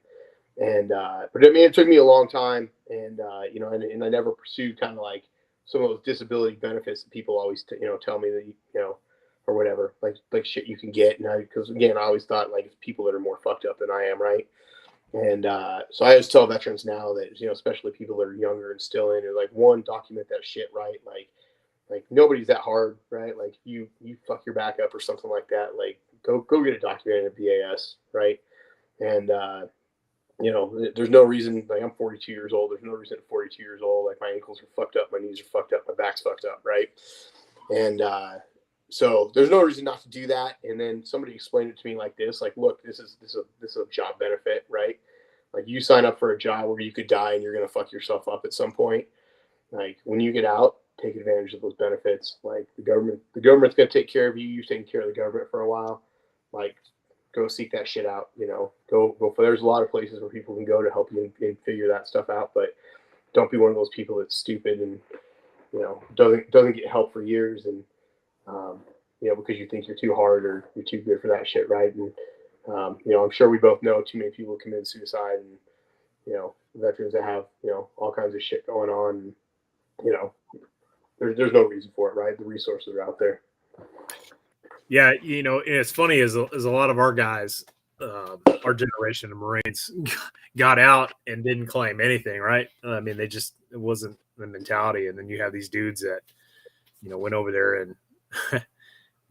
And but it took me a long time, and and I never pursued kind of like some of those disability benefits that people always tell me that or whatever, like shit you can get. And because again, I always thought like it's people that are more fucked up than I am, right? And so I just tell veterans now that especially people that are younger and still in it, like, one, document that shit, right? Like nobody's that hard, right? Like you fuck your back up or something like that, like go get it documented at BAS, right? And there's no reason, like, I'm 42 years old. There's no reason at 42 years old, like, my ankles are fucked up, my knees are fucked up, my back's fucked up, right? And so there's no reason not to do that. And then somebody explained it to me like this, like, look, this is a job benefit, right? Like, you sign up for a job where you could die and you're gonna fuck yourself up at some point. Like, when you get out, take advantage of those benefits. Like, the government's gonna take care of you. You've taken care of the government for a while. Like, go seek that shit out. Go. There's a lot of places where people can go to help you and figure that stuff out. But don't be one of those people that's stupid and doesn't get help for years and because you think you're too hard or you're too good for that shit, right? And I'm sure we both know too many people commit suicide and veterans that have all kinds of shit going on. And, there's no reason for it, right? The resources are out there. Yeah, and it's funny is a lot of our guys, our generation of Marines, got out and didn't claim anything, right? I mean, it wasn't the mentality. And then you have these dudes that, went over there and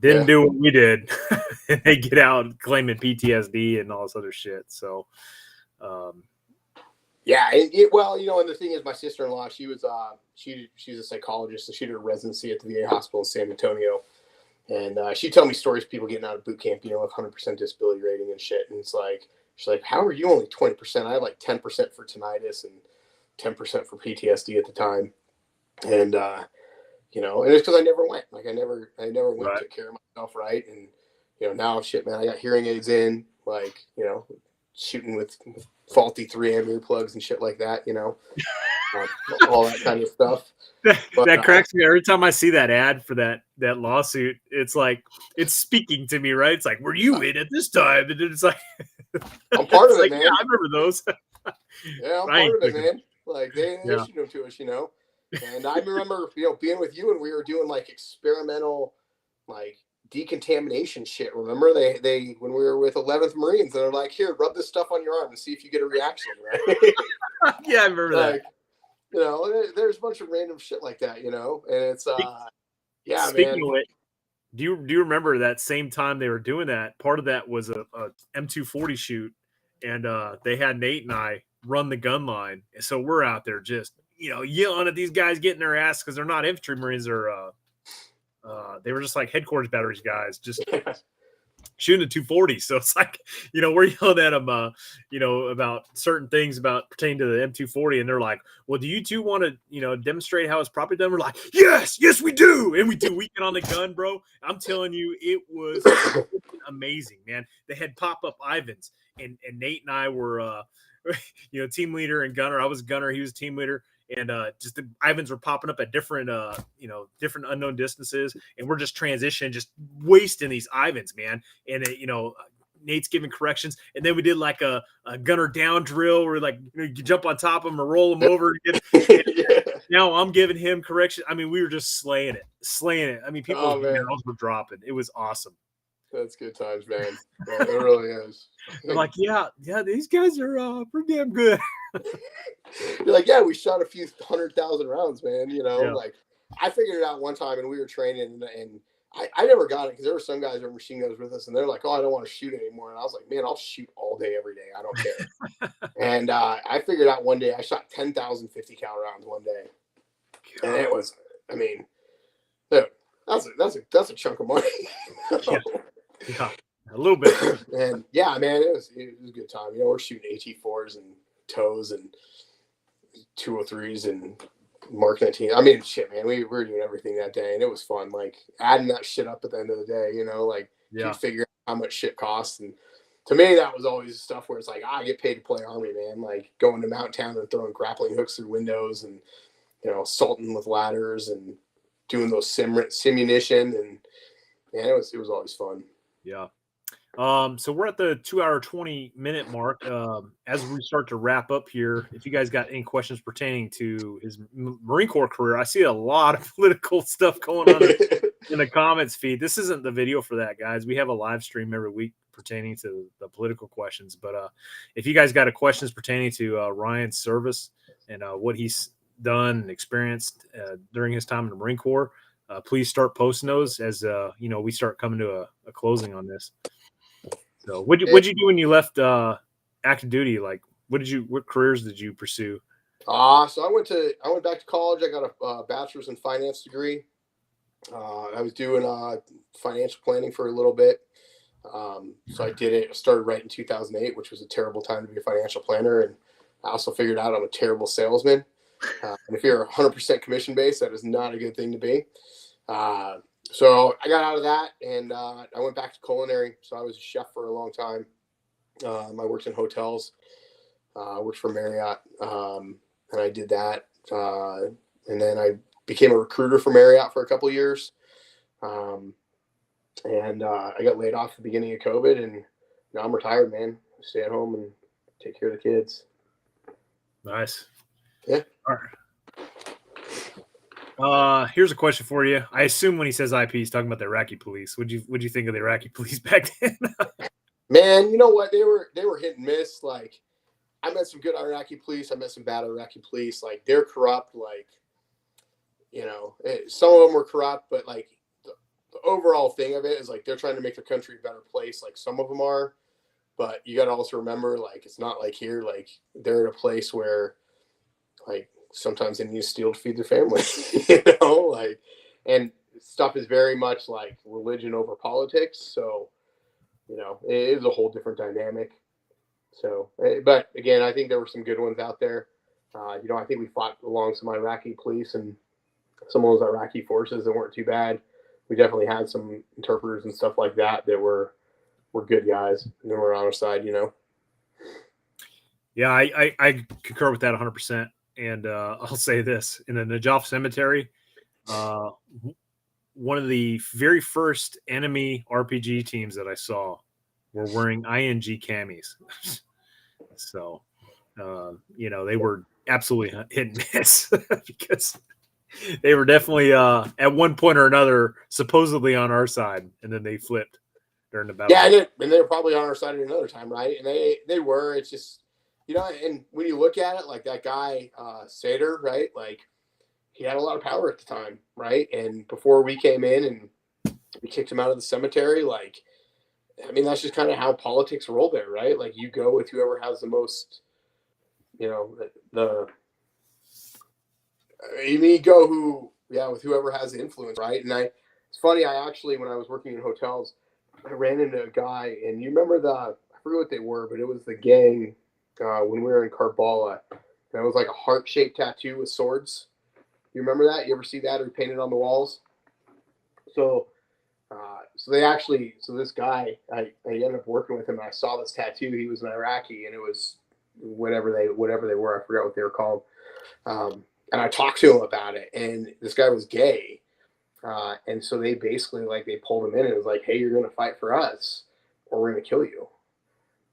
didn't do what we did, and they get out claiming PTSD and all this other shit. So, yeah, well, and the thing is, my sister-in-law, she was she's a psychologist, and she did a residency at the VA hospital in San Antonio. And she'd tell me stories of people getting out of boot camp, with 100% disability rating and shit. And it's like, she's like, how are you only 20%? I had like 10% for tinnitus and 10% for PTSD at the time. And, and it's because I never went. Like, I never went right. to take care of myself, right? And, now, shit, man, I got hearing aids in, like, shooting with faulty 3M earplugs and shit like that, all that kind of stuff. That cracks me every time I see that ad for that lawsuit. It's like, it's speaking to me, right? It's like, were you in at this time? And it's like, I'm part of it, man. Yeah, I remember those. Yeah, I'm part of it, man. Like, they issued them to us, And I remember, being with you, and we were doing like experimental, like, decontamination shit. Remember they when we were with 11th Marines, they're like, here, rub this stuff on your arm and see if you get a reaction, right? Yeah, I remember that. There's a bunch of random shit like that, and it's yeah. Speaking man. of it, do you remember that same time they were doing that? Part of that was a M240 shoot, and they had Nate and I run the gun line, so we're out there just yelling at these guys, getting their ass because they're not infantry Marines, or they were just like headquarters batteries guys, just shooting a 240. So it's like, we're yelling at them, about certain things about pertaining to the M240. And they're like, well, do you two want to, demonstrate how it's properly done? We're like, yes, we do. And we do. We get on the gun, bro. I'm telling you, it was amazing, man. They had pop-up Ivans, and Nate and I were, team leader and gunner. I was gunner. He was team leader. And just the Ivans were popping up at different, different unknown distances, and we're just transitioning, just wasting these Ivans, man. And Nate's giving corrections, and then we did like a gunner down drill where like you jump on top of him or roll him over. Now I'm giving him correction. I mean, we were just slaying it. I mean, people's barrels were dropping. It was awesome. That's good times, man. Yeah, it really is. They're like, yeah, these guys are pretty damn good. You're like, yeah, we shot a few 100,000 rounds, man. Like, I figured it out one time, and we were training, and I never got it because there were some guys that were machine gunners with us, and they're like, "Oh, I don't want to shoot anymore." And I was like, "Man, I'll shoot all day, every day. I don't care." And I figured out one day I shot 10,000 50 cal rounds one day, and it was, I mean, dude, that's a chunk of money. Yeah, a little bit. And yeah, man, it was a good time. You know, we're shooting AT4s and toes and 203s and Mark 19. I mean, shit, man, we were doing everything that day, and it was fun. Like adding that shit up at the end of the day, you know, like you figure out how much shit costs. And to me, that was always stuff where it's like, I get paid to play Army, man. Like going to Mount Town and throwing grappling hooks through windows, and you know, assaulting with ladders and doing those simunition, and man, it was always fun. Yeah. So we're at the 2-hour 20-minute mark. As we start to wrap up here, if you guys got any questions pertaining to his Marine Corps career, I see a lot of political stuff going on in the comments feed. This isn't the video for that, guys. We have a live stream every week pertaining to the political questions. But if you guys got questions pertaining to Ryan's service and what he's done and experienced during his time in the Marine Corps, please start posting those as you know, we start coming to a closing on this. So what'd you do when you left active duty? Like what careers did you pursue? So I went back to college. I got a bachelor's in finance degree. I was doing financial planning for a little bit. So I did it. I started right in 2008, which was a terrible time to be a financial planner. And I also figured out I'm a terrible salesman. And if you're 100% commission based, that is not a good thing to be. So I got out of that, and I went back to culinary. So I was a chef for a long time. I worked in hotels. I worked for Marriott, and I did that. And then I became a recruiter for Marriott for a couple of years. And I got laid off at the beginning of COVID, and now I'm retired, man. Stay at home and take care of the kids. Nice. Yeah. All right. Here's a question for you. I assume when he says IP, he's talking about the Iraqi police. What'd you think of the Iraqi police back then? Man, you know what? They were hit and miss. Like, I met some good Iraqi police. I met some bad Iraqi police. Like, they're corrupt. Like, you know, some of them were corrupt, but like the overall thing of it is like they're trying to make their country a better place. Like some of them are, but you got to also remember, like, it's not like here. Like they're at a place where, like, sometimes they need to steal to feed their family, you know, like, and stuff is very much like religion over politics. So, you know, it is a whole different dynamic. So, but again, I think there were some good ones out there. You know, I think we fought along some Iraqi police and some of those Iraqi forces that weren't too bad. We definitely had some interpreters and stuff like that were good guys and they were on our side, you know. Yeah, I concur with that 100%. And I'll say this: in the Najaf Cemetery, one of the very first enemy RPG teams that I saw were wearing ING camis. So, you know, they were absolutely hit and miss because they were definitely at one point or another supposedly on our side, and then they flipped during the battle. Yeah, and they were probably on our side at another time, right? And they were. It's just, you know, and when you look at it, like that guy, Sater, right? Like he had a lot of power at the time, right? And before we came in and we kicked him out of the cemetery, like, I mean, that's just kind of how politics roll there, right? Like you go with whoever has the most, you know, you go with whoever has the influence, right? And it's funny, I actually, when I was working in hotels, I ran into a guy, and you remember I forget what they were, but it was the gang, when we were in Karbala, and it was like a heart-shaped tattoo with swords. You remember that? You ever see that or painted on the walls? So this guy, I ended up working with him, and I saw this tattoo. He was an Iraqi, and it was whatever they were. I forgot what they were called. And I talked to him about it, and this guy was gay. And so they basically, like, they pulled him in, and it was like, hey, you're going to fight for us, or we're going to kill you.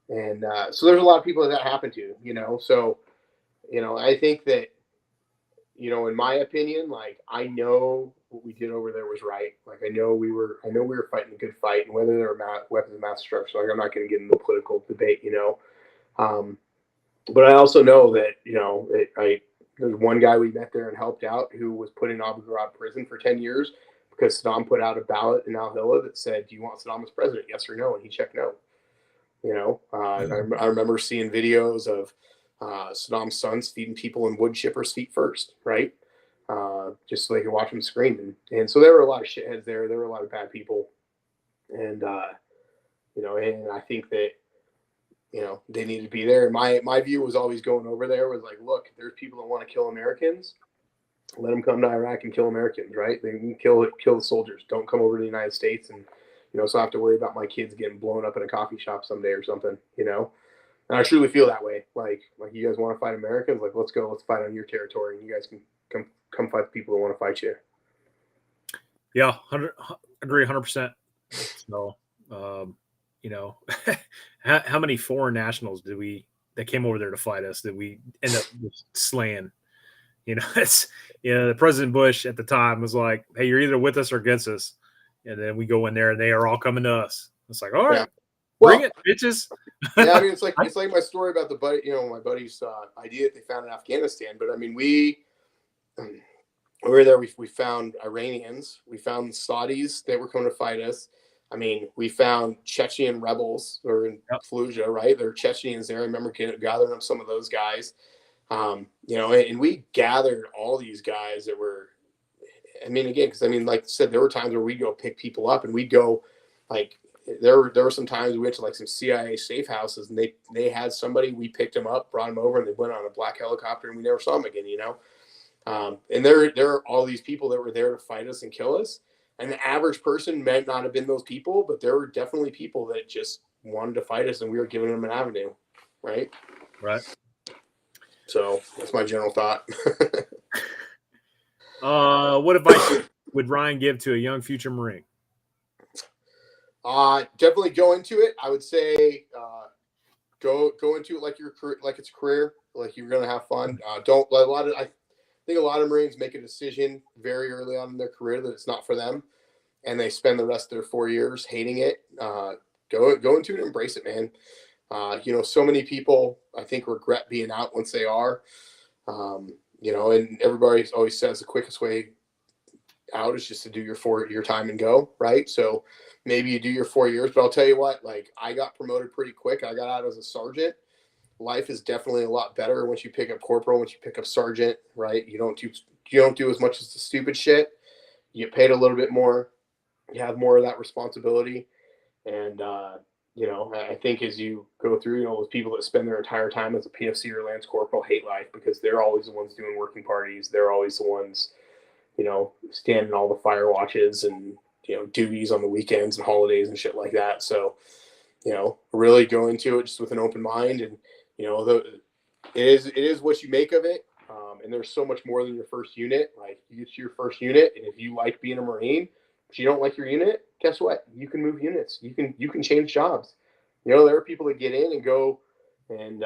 And so there's a lot of people that happened to, you know. So, you know, I think that, you know, in my opinion, like, I know what we did over there was right. Like, I know we were fighting a good fight, and whether they were weapons of mass destruction, like, I'm not going to get into political debate, you know. But I also know that, you know, There's one guy we met there and helped out who was put in Abu Ghraib prison for 10 years because Saddam put out a ballot in Al Hilla that said, "Do you want Saddam as president? Yes or no?" And he checked no. I remember seeing videos of Saddam's sons feeding people in wood chippers feet first, right? Just so they could watch them scream. And so there were a lot of shitheads there. There were a lot of bad people. And, and I think that, they need to be there. And my view was always going over there was like, look, there's people that want to kill Americans. Let them come to Iraq and kill Americans, right? They can kill the soldiers. Don't come over to the United States and, so I have to worry about my kids getting blown up in a coffee shop someday or something, And I truly feel that way. Like you guys want to fight Americans? Like, let's go. Let's fight on your territory. And you guys can come fight the people that want to fight you. Yeah, agree 100%. So, how many foreign nationals that came over there to fight us that we end up slaying? It's the President Bush at the time was like, "Hey, you're either with us or against us," and then we go in there and they are all coming to us. It's like, all right, bring it, bitches. Yeah, I mean, it's like my story about the buddy, my buddy's idea that they found in Afghanistan. But I mean, we were there. We found Iranians. We found Saudis that were coming to fight us. I mean, we found Chechen rebels or in Fallujah, right? There were Chechens there. I remember gathering up some of those guys. And we gathered all these guys that were, because like I said, there were times where we'd go pick people up and we'd go, like, there were some times we went to like some CIA safe houses and they had somebody, we picked them up, brought them over, and they went on a black helicopter and we never saw them again, and there are all these people that were there to fight us and kill us. And the average person might not have been those people, but there were definitely people that just wanted to fight us and we were giving them an avenue. Right. Right. So that's my general thought. What advice would Ryan give to a young future Marine? Definitely go into it. I would say go into it like it's a career, like you're gonna have fun. Don't let I think a lot of Marines make a decision very early on in their career that it's not for them, and they spend the rest of their 4 years hating it. Go into it and embrace it, man. So many people, I think, regret being out once they are, and everybody always says the quickest way out is just to do your time and go, right? So maybe you do your 4 years, but I'll tell you what, like, I got promoted pretty quick. I got out as a sergeant. Life is definitely a lot better once you pick up corporal, once you pick up sergeant, right? You don't do as much as the stupid shit. You get paid a little bit more. You have more of that responsibility. And, I think as you go through, those people that spend their entire time as a PFC or Lance Corporal hate life because they're always the ones doing working parties. They're always the ones, standing all the fire watches and, duties on the weekends and holidays and shit like that. So, really go into it just with an open mind and, it is what you make of it. And there's so much more than your first unit. Like, you get to your first unit, and if you like being a Marine, but you don't like your unit, guess what? You can move units. You can change jobs. There are people that get in and go and,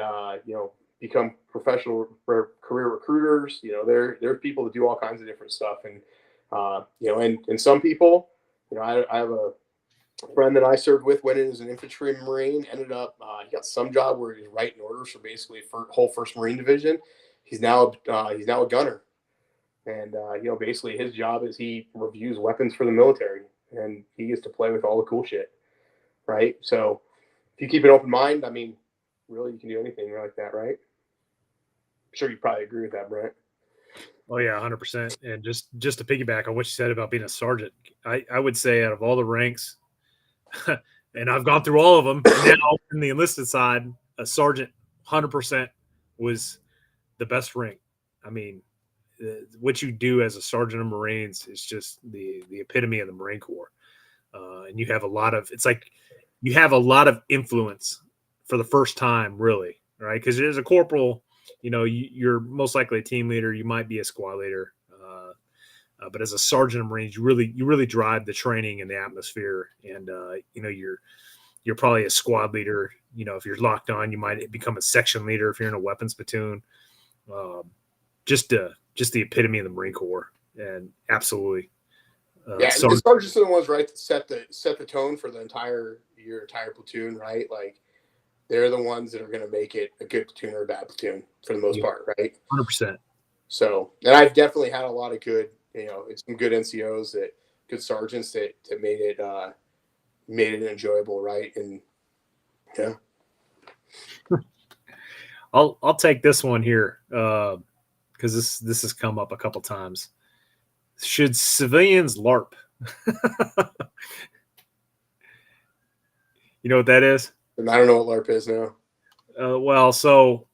become professional career recruiters. There's people that do all kinds of different stuff. And, and some people, I have a friend that I served with, went in as an infantryman Marine, ended up, he got some job where he's writing orders for basically whole 1st Marine Division. He's now a gunner. And, basically his job is he reviews weapons for the military and he gets to play with all the cool shit. Right. So if you keep an open mind, really you can do anything like that. Right. I'm sure you probably agree with that, Brent. Oh yeah, 100%. And just to piggyback on what you said about being a sergeant, I would say out of all the ranks, and I've gone through all of them. Now in the enlisted side, a sergeant 100% was the best rank. What you do as a sergeant of Marines is just the epitome of the Marine Corps. And you have a lot of influence for the first time, really, right? Because as a corporal, you're most likely a team leader. You might be a squad leader. But as a sergeant of Marines, you really drive the training and the atmosphere. And, you're probably a squad leader. If you're locked on, you might become a section leader if you're in a weapons platoon. Just the epitome of the Marine Corps. And absolutely. The sergeants are the ones, right, that set the tone for your entire platoon, right? Like, they're the ones that are going to make it a good platoon or a bad platoon for the most part, right? 100%. So, and I've definitely had a lot of good, some good NCOs good sergeants that made it enjoyable, right? And yeah. I'll take this one here because this has come up a couple times. Should civilians LARP? You know what that is? And I don't know what LARP is now. Well, so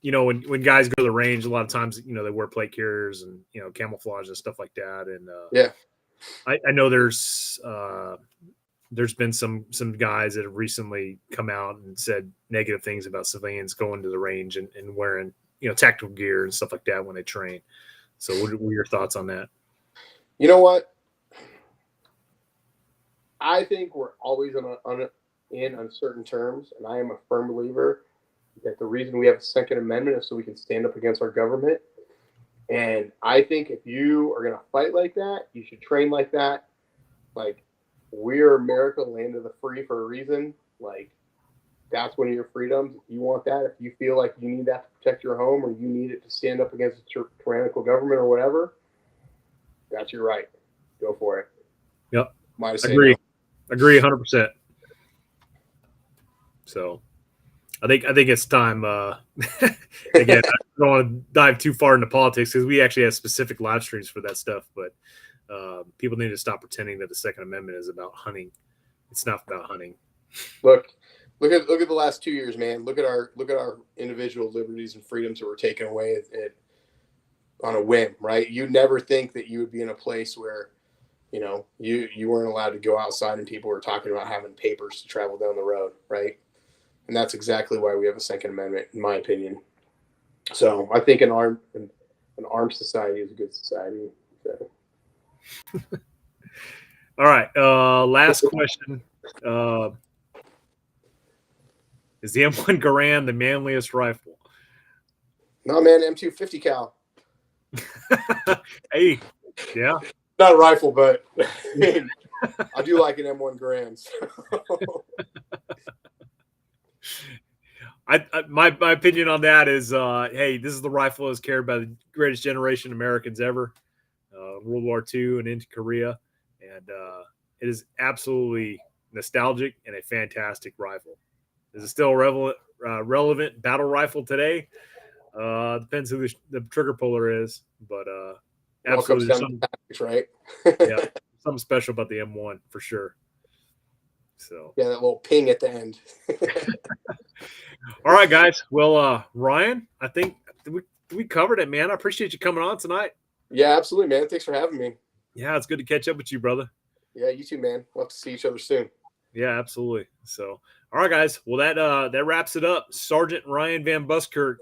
when guys go to the range, a lot of times they wear plate carriers and camouflage and stuff like that. And yeah, I know there's been some guys that have recently come out and said negative things about civilians going to the range and wearing tactical gear and stuff like that when they train. So what are your thoughts on that? You know what? I think we're always in uncertain terms, and I am a firm believer that the reason we have a Second Amendment is so we can stand up against our government. And I think if you are going to fight like that, you should train like that. Like, we're America, land of the free for a reason. Like, that's one of your freedoms. If you want that, if you feel like you need that to protect your home or you need it to stand up against a tyrannical government or whatever, that's your right. Go for it. Yep. Agree. No. Agree 100%. So I think it's time. Again, I don't want to dive too far into politics because we actually have specific live streams for that stuff. But people need to stop pretending that the Second Amendment is about hunting. It's not about hunting. Look at the last 2 years, man. Look at our individual liberties and freedoms that were taken away on a whim, right? You'd never think that you would be in a place where you weren't allowed to go outside and people were talking about having papers to travel down the road, right? And that's exactly why we have a Second Amendment, in my opinion. So I think an armed society is a good society. So. All right. Last question. Is the M1 Garand the manliest rifle? No, man, M250 cal. Hey, yeah. Not a rifle, but I do like an M1 Garand. So. My opinion on that is, hey, this is the rifle that's carried by the greatest generation of Americans ever, World War II and into Korea, and it is absolutely nostalgic and a fantastic rifle. Is it still a relevant battle rifle today? Depends who the trigger puller is, but absolutely something, right? Yeah, something special about the M1 for sure. So yeah, that little ping at the end. All right, guys. Well, Ryan, I think we covered it, man. I appreciate you coming on tonight. Yeah, absolutely, man. Thanks for having me. Yeah, it's good to catch up with you, brother. Yeah, you too, man. We'll have to see each other soon. Yeah, absolutely. So, all right, guys. Well, that wraps it up. Sergeant Ryan VanBuskirk,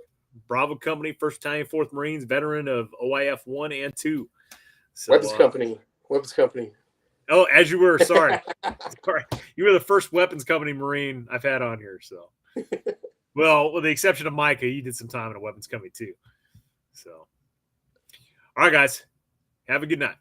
Bravo Company, 1st Battalion, 4th Marines, veteran of OIF I and II. So, Weapons Company. Oh, as you were. Sorry. Sorry. You were the first weapons company Marine I've had on here. So, well, with the exception of Micah, you did some time in a weapons company too. So, all right, guys. Have a good night.